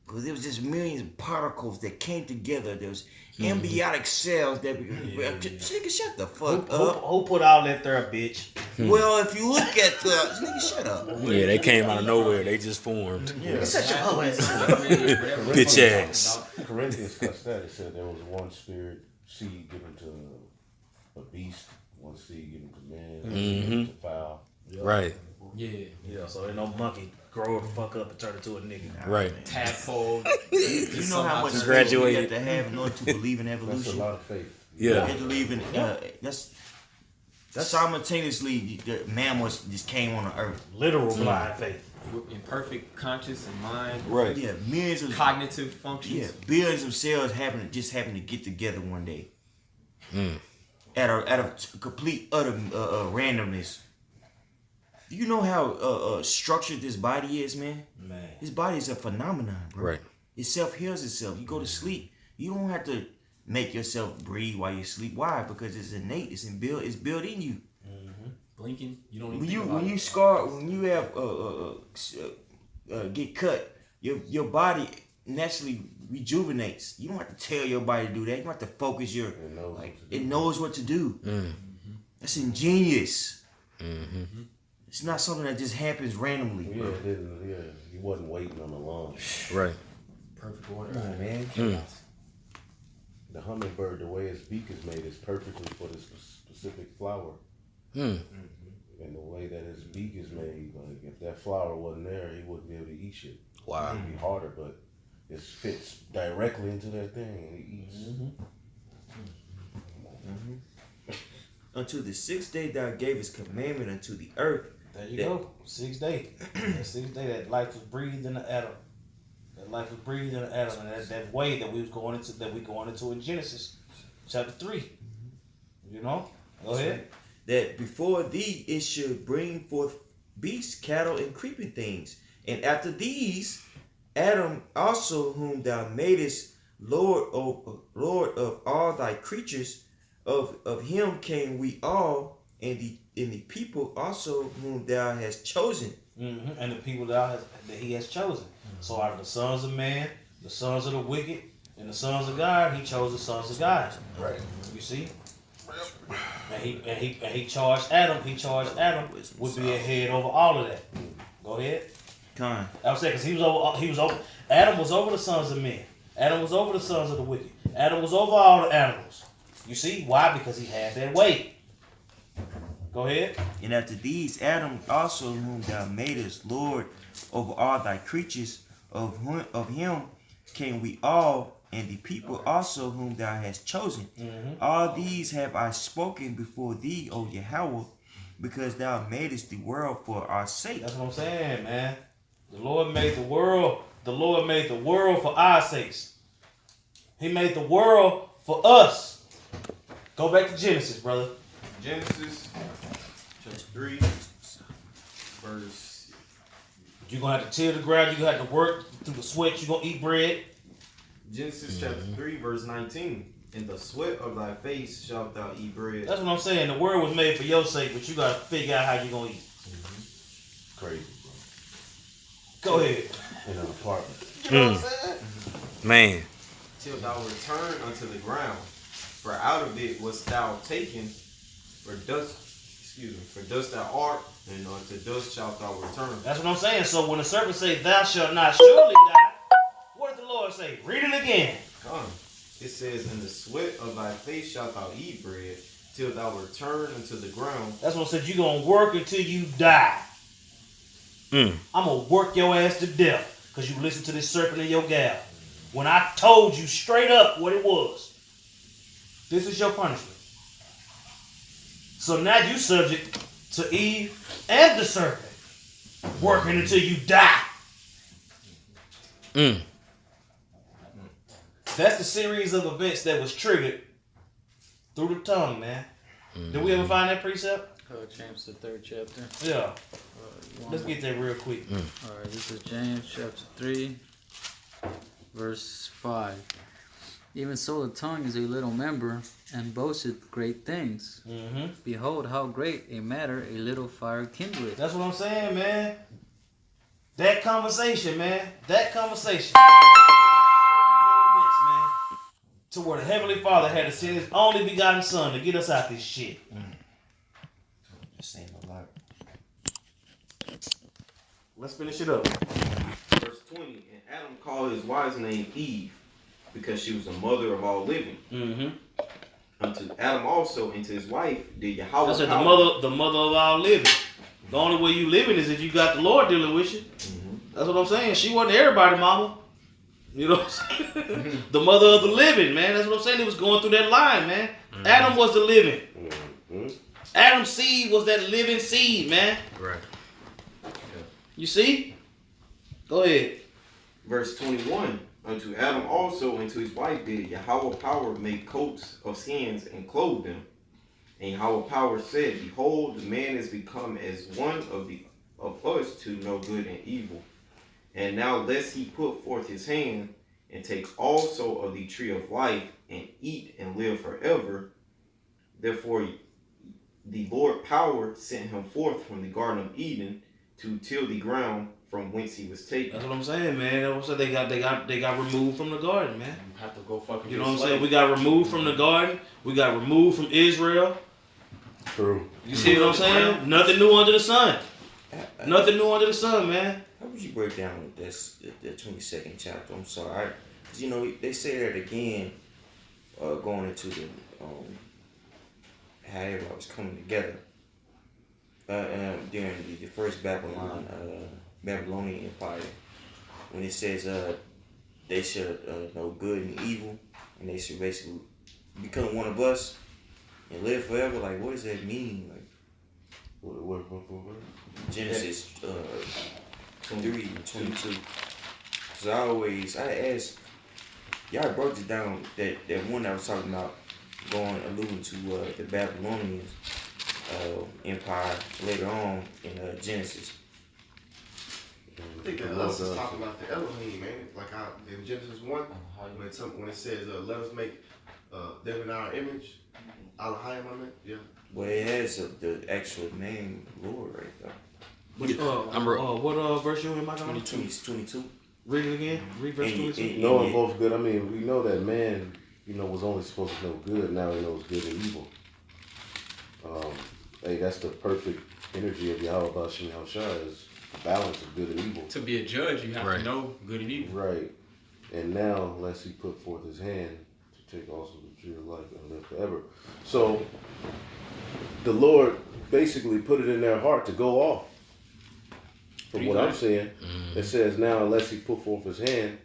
Because there was just millions of particles that came together. There was embryonic cells that... Nigga, shut the fuck up. Who put all that there, bitch? Well, if you look at the... Nigga, shut up. Yeah, they came out of nowhere. They just formed. Yeah. Such a Bitch ass. Corinthians cussed that. It said there was one spirit seed given to a beast, one seed given to man, one seed given to fowl. Right. Yeah, so ain't no monkey grow the fuck up and turn into a nigga. Right. Tadpole. You know how much faith you have to have in order to believe in evolution? That's a lot of faith. You Yeah. have to believe in... that's simultaneously, the mammals just came on the earth. Literal blind faith. In perfect conscious and mind. Right. Yeah, millions of... Cognitive functions. Yeah, billions of cells happen to get together one day. At a complete utter randomness. You know how structured this body is, man? This body is a phenomenon, bro. Right. It self-heals itself. You go to sleep. You don't have to make yourself breathe while you sleep. Why? Because it's innate. It's built in you. Blinking. You don't even When think about you it. scar, when you have get cut, your body naturally rejuvenates. You don't have to tell your body to do that. You don't have to focus your it knows what to do. That's ingenious. It's not something that just happens randomly, Yeah, bro. it didn't. Yeah, he wasn't waiting on the lungs. Right. Perfect order. Man. The hummingbird, the way its beak is made, is perfectly for this specific flower. Hmm. And the way that his beak is made, like if that flower wasn't there, he wouldn't be able to eat shit. Wow. It'd be harder, but it fits directly into that thing and he eats. Unto the sixth day thou gavest commandment unto the earth. There you go. 6th day. That 6th day, that life was breathed in the Adam. That life was breathed in the Adam, and that way that we going into in Genesis chapter 3. You know? Go ahead. That before thee it should bring forth beasts, cattle, and creeping things. And after these, Adam also, whom thou madest Lord of all thy creatures, of him came we all, and the people also whom thou hast chosen. And the people that he has chosen. So out of the sons of man, the sons of the wicked, and the sons of God, he chose the sons of God. Right. You see? And he charged Adam. He charged Adam would be a head over all of that. Go ahead. Time. I was saying because he was over. Adam was over the sons of men. Adam was over the sons of the wicked. Adam was over all the animals. You see why? Because he had that weight. Go ahead. And after these, Adam also, whom thou madest Lord over all thy creatures, of him came we all, and the people also whom thou hast chosen. All these have I spoken before thee, O Yahweh, because thou madest the world for our sake. That's what I'm saying, man. The Lord made the world. The Lord made the world for our sakes. He made the world for us. Go back to Genesis, brother. Genesis chapter 3, verse. You're going to have to till the ground. You're going to have to work through the sweat. You're going to eat bread. Genesis chapter 3, verse 19. In the sweat of thy face shalt thou eat bread. That's what I'm saying. The world was made for your sake, but you got to figure out how you're going to eat. Crazy, Go ahead. bro. In an apartment. You know what I'm saying? Man. Till thou return unto the ground. For out of it wast thou taken, for dust thou art, and unto dust shalt thou return. That's what I'm saying. So when the serpent say, thou shalt not surely die, what does the Lord say? Read it again. Come. It says, in the sweat of thy face shalt thou eat bread, till thou return unto the ground. That's what it said. You're going to work until you die. I'm going to work your ass to death because you listen to this serpent in your gal. When I told you straight up what it was. This is your punishment. So now you subject to Eve and the serpent. Working until you die. That's the series of events that was triggered through the tongue, man. Did we ever find that precept? James, the 3rd chapter. Yeah. Let's get that real quick. Alright, this is James chapter 3, verse 5. Even so the tongue is a little member, and boasteth great things. Behold, how great a matter a little fire kindleth. That's what I'm saying, man. That conversation, man. That conversation. To where the Heavenly Father had to send His only begotten Son to get us out this shit. Just saying a lot. Let's finish it up. Verse 20. And Adam called his wife's name Eve, because she was the mother of all living. Unto Adam also and to his wife did Yahweh. That's the mother of all living. The only way you living is if you got the Lord dealing with you. That's what I'm saying. She wasn't everybody, mama. You know what I'm saying? The mother of the living, man. That's what I'm saying. It was going through that line, man. Adam was the living. Adam's seed was that living seed, man. Right. You see? Go ahead. Verse 21. Unto Adam also and to his wife did Yahweh power make coats of skins and clothe them. And Yahweh power said, behold, the man is become as one of us to know good and evil. And now lest he put forth his hand and take also of the tree of life and eat and live forever. Therefore the Lord power sent him forth from the Garden of Eden to till the ground from whence he was taken. That's what I'm saying, man. That's what I'm saying. They got removed from the garden, man. You have to go fucking. You know what I'm saying? We got removed from the garden. We got removed from Israel. True. You see what I'm saying? Nothing new under the sun. Nothing new under the sun, man. How would you break down this the 22nd chapter? I'm sorry. Cause you know they say that again, going into the how everybody was coming together during the first Babylonian Empire, when it says they should know good and evil, and they should basically become one of us and live forever. Like, what does that mean? Like, What? Genesis 3 and 22. Cause I asked, y'all broke it down that one I was talking about, alluding to the Babylonian Empire later on in Genesis. I think that us is talking about the Elohim, man. Like how in Genesis 1, when it says, let us make them in our image, Elohim, I mean, yeah. Well, it has the actual name Lord right there. What verse you in, my God? 22. Read it again. Read verse 22. Knowing both good. I mean, we know that man, was only supposed to know good. Now he knows good and evil. Hey, that's the perfect energy of Yahweh Bashim Hashah, is the balance of good and evil. To be a judge, you have Right. to know good and evil. Right. And now, lest he put forth his hand to take also the tree of life and live forever. So, the Lord basically put it in their heart to go off. From what I'm saying, it says now, unless he put forth his hand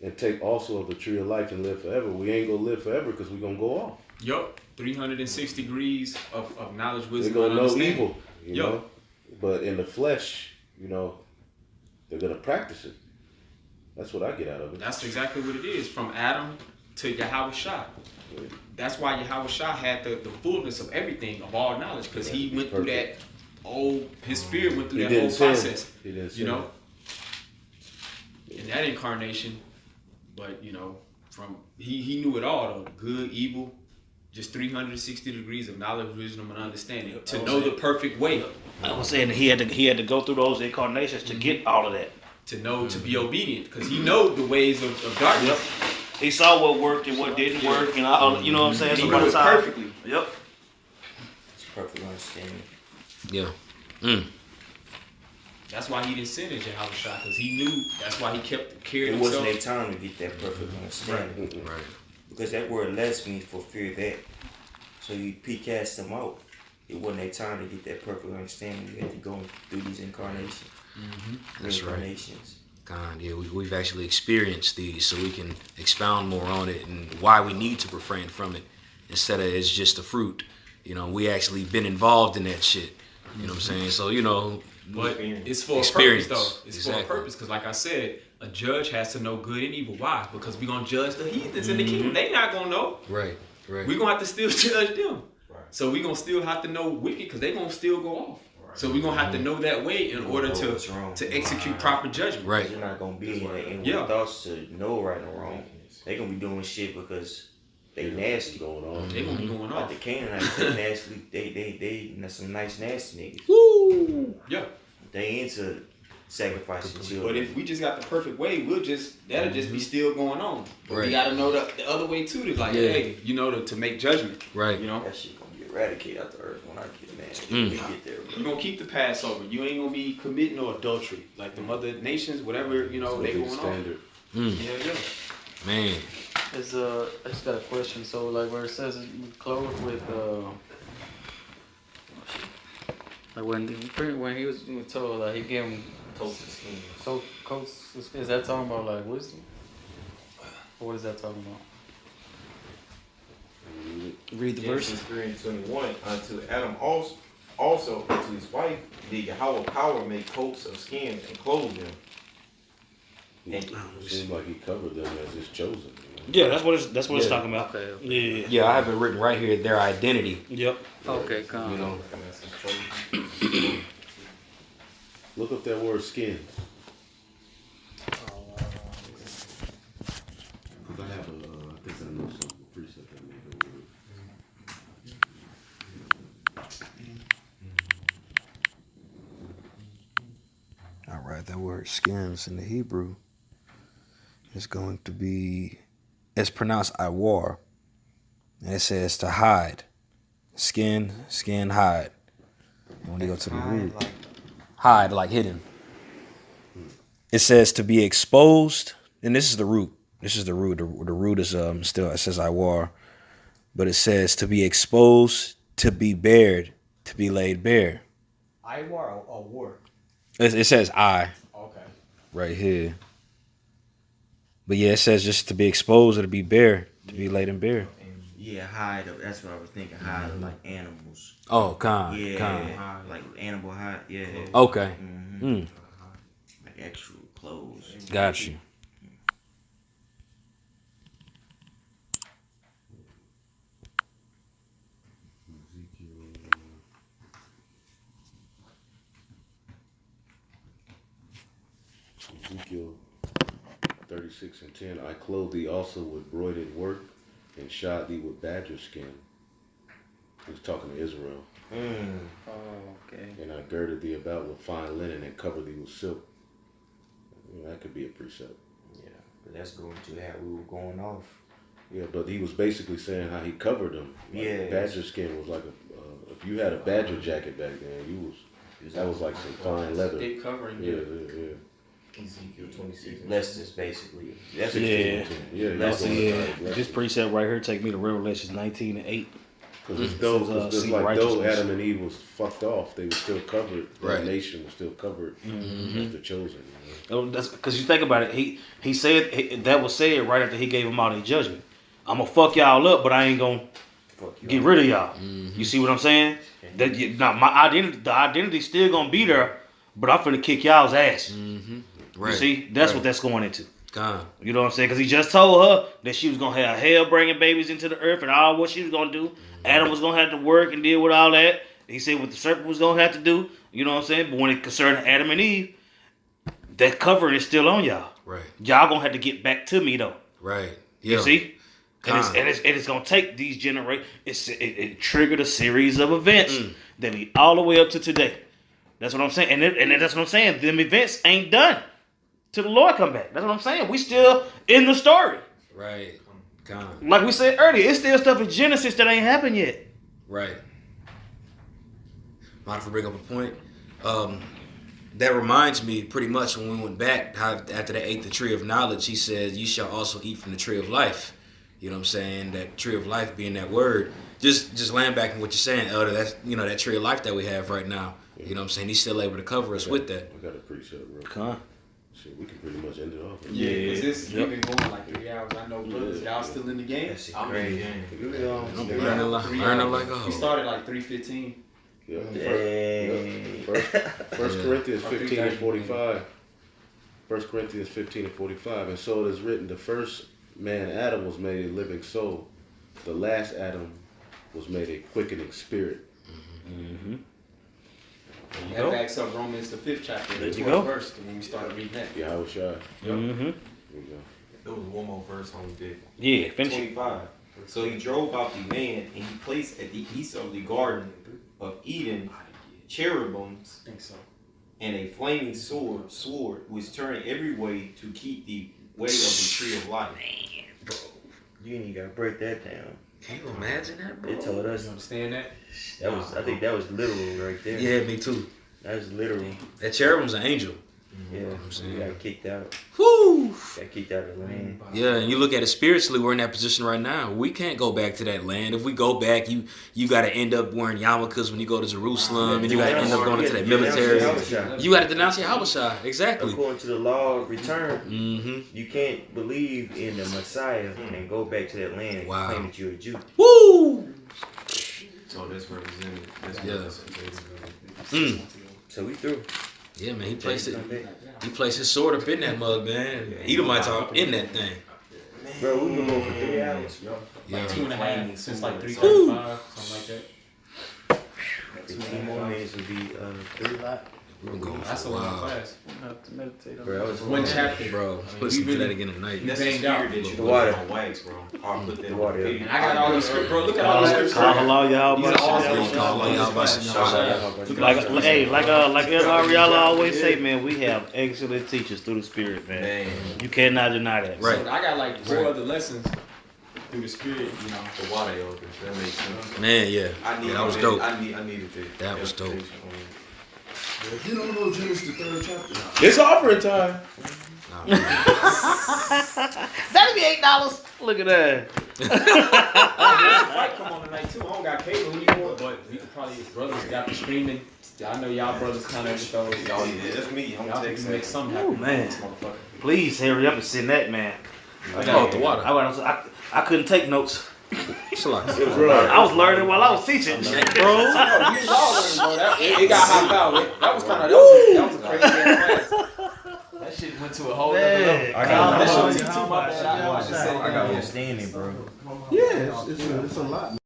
and take also of the tree of life and live forever, we ain't gonna live forever because we gonna go off. Yup. 360 degrees of knowledge, We're wisdom, gonna and know understanding. evil, you know. But in the flesh, They're gonna practice it. That's what I get out of it. That's exactly what it is. From Adam to Yahweh Shah. That's why Yahweh Shah had the fullness of everything, of all knowledge, because he went through that his spirit went through that whole process. He didn't sin. You know? In that incarnation, but you know, from he knew it all though, good, evil, just 360 degrees of knowledge, wisdom, and understanding to know the perfect way. I was saying he had to go through those incarnations to get all of that. To know to be obedient, because he know the ways of darkness. Yep. He saw what worked and what didn't work, and all, you know what I'm saying. He So knew by the it time- perfectly. Yep. It's perfect understanding. Yeah. That's why he didn't sin in Yahweh Shah, because he knew. That's why he carried It himself. wasn't their time to get that perfect understanding. Right. Because that word lets me for fear that. So you cast them out. It wasn't their time to get that perfect understanding. You had to go through these incarnations. That's right. Incarnations. God, yeah, we've actually experienced these, so we can expound more on it and why we need to refrain from it instead of it's just a fruit. You know, we actually been involved in that shit. You know what I'm saying? So, you know, But it's for Experience. a purpose, though. It's Exactly. for a purpose, because like I said, a judge has to know good and evil. Why? Because we're going to judge the heathens in the kingdom. They not going to know. right. We're going to have to still judge them. So we're going to still have to know wicked, because they're going to still go off. So we're going to have to know that way in order know what's wrong. to execute proper judgment. Right. You're not gonna be in the inward Yeah. thoughts to know right and wrong. They gonna be doing shit because they nasty. Going on. They're going to be going Like off. the Canaanites, they nasty. They some nice nasty niggas. Woo! Yeah. They into sacrificing children. But if we just got the perfect way, that'll just be still going on. But we Right. got to know the other way too. To like, Yeah. hey, you know, to make judgment. Right. You know, that shit gonna be eradicated out the earth when I get mad. Mm. When we get there, you're gonna keep the Passover. You ain't gonna be committing no adultery like the other nations. Whatever you know, they going on. Standard. Yeah. Man. It's I just got a question. So like where it says it's clothed with like when he was told like he gave him coats, is that talking about like wisdom? Or what is that talking about? Read the verse. Genesis 3 and 21. Unto Adam also unto his wife did Yahweh power make coats of skins and clothe them. It seemed like he covered them as his chosen. Yeah, that's what it's Yeah. talking about. Okay. Yeah. Yeah, I have it written right here, their identity. Yep. Okay, come. You know. And that's his chosen. Look up that word skin. I have I think I know some precept that made that word. All right, that word skins in the Hebrew is going to be, it's pronounced iwar. And it says to hide. Skin, hide. And when you go to the root, hide, like hidden. It says to be exposed, and this is the root. This is the root. The root is still, it says iwar. But it says to be exposed, to be bared, to be laid bare. Iwar or war? It says I Okay. right here. But yeah, it says just to be exposed or to be bare, to be laid and bare. yeah, hide. That's what I was thinking. Hide like animals. Oh, kind. Yeah, like animal hide. Yeah. Okay. Mm-hmm. Like actual clothes. Got you. Ezekiel 36 and 10. I clothe thee also with broidered work and shod thee with badger skin. He's talking to Israel. Oh, okay. And I girded thee about with fine linen and covered thee with silk. That could be a precept. Yeah, but that's going to how we were going off. Yeah, but he was basically saying how he covered them. Like Yeah. badger skin was like if you had a badger jacket back then, that was like some fine leather. Thick covering. Yeah. Ezekiel 26. Lessons, basically. That's Yeah. Yeah, That's This precept right here take me to Revelations 19 and 8. Because Says, just seek like though righteousness. Adam and Eve was fucked off, they were still covered. Right. That nation was still covered as the chosen. That's because you think about it. He said that was said right after he gave them all their judgment. I'm gonna fuck y'all up, but I ain't gonna get rid of y'all. You see what I'm saying? That now my identity, the identity still gonna be there, but I'm finna kick y'all's ass. Right. You see, that's Right. what that's going into. God. You know what I'm saying? Because he just told her that she was gonna have hell bringing babies into the earth and all what she was gonna do. Adam was gonna have to work and deal with all that. He said what the serpent was gonna have to do. You know what I'm saying? But when it concerned Adam and Eve, that covering is still on y'all. Right. Y'all gonna have to get back to me though. Right. Yeah. You see? And God. it's gonna take these generations. It triggered a series of events that lead all the way up to today. That's what I'm saying. And that's what I'm saying. Them events ain't done till the Lord come back. That's what I'm saying. We still in the story. Right. God. Like we said earlier, it's still stuff in Genesis that ain't happened yet. Right. Mind if I bring up a point? That reminds me pretty much when we went back, how after they ate the tree of knowledge, he said, you shall also eat from the tree of life. You know what I'm saying? That tree of life being that word. Just land back on what you're saying, Elder. That's, that tree of life that we have right now. You know what I'm saying? He's still able to cover us with that. I got a precept, bro. Come on. Shit, we can pretty much end it off. Yeah, is this we've been going like 3 hours. I know, brothers, y'all still in the game. I'm in the game. Learning like a We hoe. started like 3:15. Yeah. Dang. First Corinthians Or 15 and 3:30. 45. 1 Corinthians 15 and 45. And so it is written, the first man, Adam, was made a living soul. The last Adam was made a quickening spirit. Mm-hmm. That backs up Romans the 5th chapter, the There you 12th go. verse when we started reading that. Yeah, I was shy. Mm-hmm. There you go. There was one more verse on the deck. Yeah, finish it. 25. So he drove out the man, and he placed at the east of the garden of Eden cherubims I think so. and a flaming sword which turned every way to keep the way of the tree of life. You ain't even gotta break that down. Can you imagine that, bro? It told us You understand that? that was. I think that was literal right there. Yeah, me too. That was literal. That cherubim's an angel. Yeah, I'm saying. we got kicked out. Woo! Got kicked out of the land. Yeah, and you look at it spiritually, we're in that position right now. We can't go back to that land. If we go back, you got to end up wearing yarmulkes when you go to Jerusalem, and you got to end up going into that military. You got to denounce your Habashah. Exactly. According to the law of return, Mm-hmm. you can't believe in the Messiah and go back to that land and Wow. claim that you're a Jew. Woo! So that's represented. That's Yeah. represented. So we through. Yeah, man, he placed it. He placed his sword up in that mug, man. Edomites are up in that thing. Bro, we've been going for 3 hours. Yeah. 2.5 since like 3:35, something like that. 15 more minutes would be 3. We've been going That's for a a long while. class. Have to meditate on Bro, that was One chapter. Bro, listen to that again tonight. That's the banged out. spirit that you The put water. on wax, bro. I'll put that The on water. the And I got all these scripts, bro. Look at all the scripts. Call y'all These are all scripts. Call all y'all by like El Ariella always say, man, we have excellent teachers through the Spirit, man. Man, You cannot deny that. Right. So I got like 4 other lessons through the spirit, you know. the water elders. That makes sense. Man, yeah. I need Yeah, that was dope. I needed that. That was dope. You don't know Genesis the 3rd chapter. It's offering time. That'd be $8. Look at that. Fight come on tonight too. I don't got cable anymore, but we could probably brothers got the streaming. I know y'all brothers kind of those. Y'all, yeah, that's me. I'm Y'all texting. can make something Ooh, happen. man. This motherfucker. Please hurry up and send that, man. Oh, the water. I couldn't take notes. It's a lot. Bro, I was learning while I was teaching, bro. It got hopped out. That was kind of that was a crazy ass class. That shit went to a whole other level. I got That my shit was too much. I got understanding, bro. Yeah, it's a lot,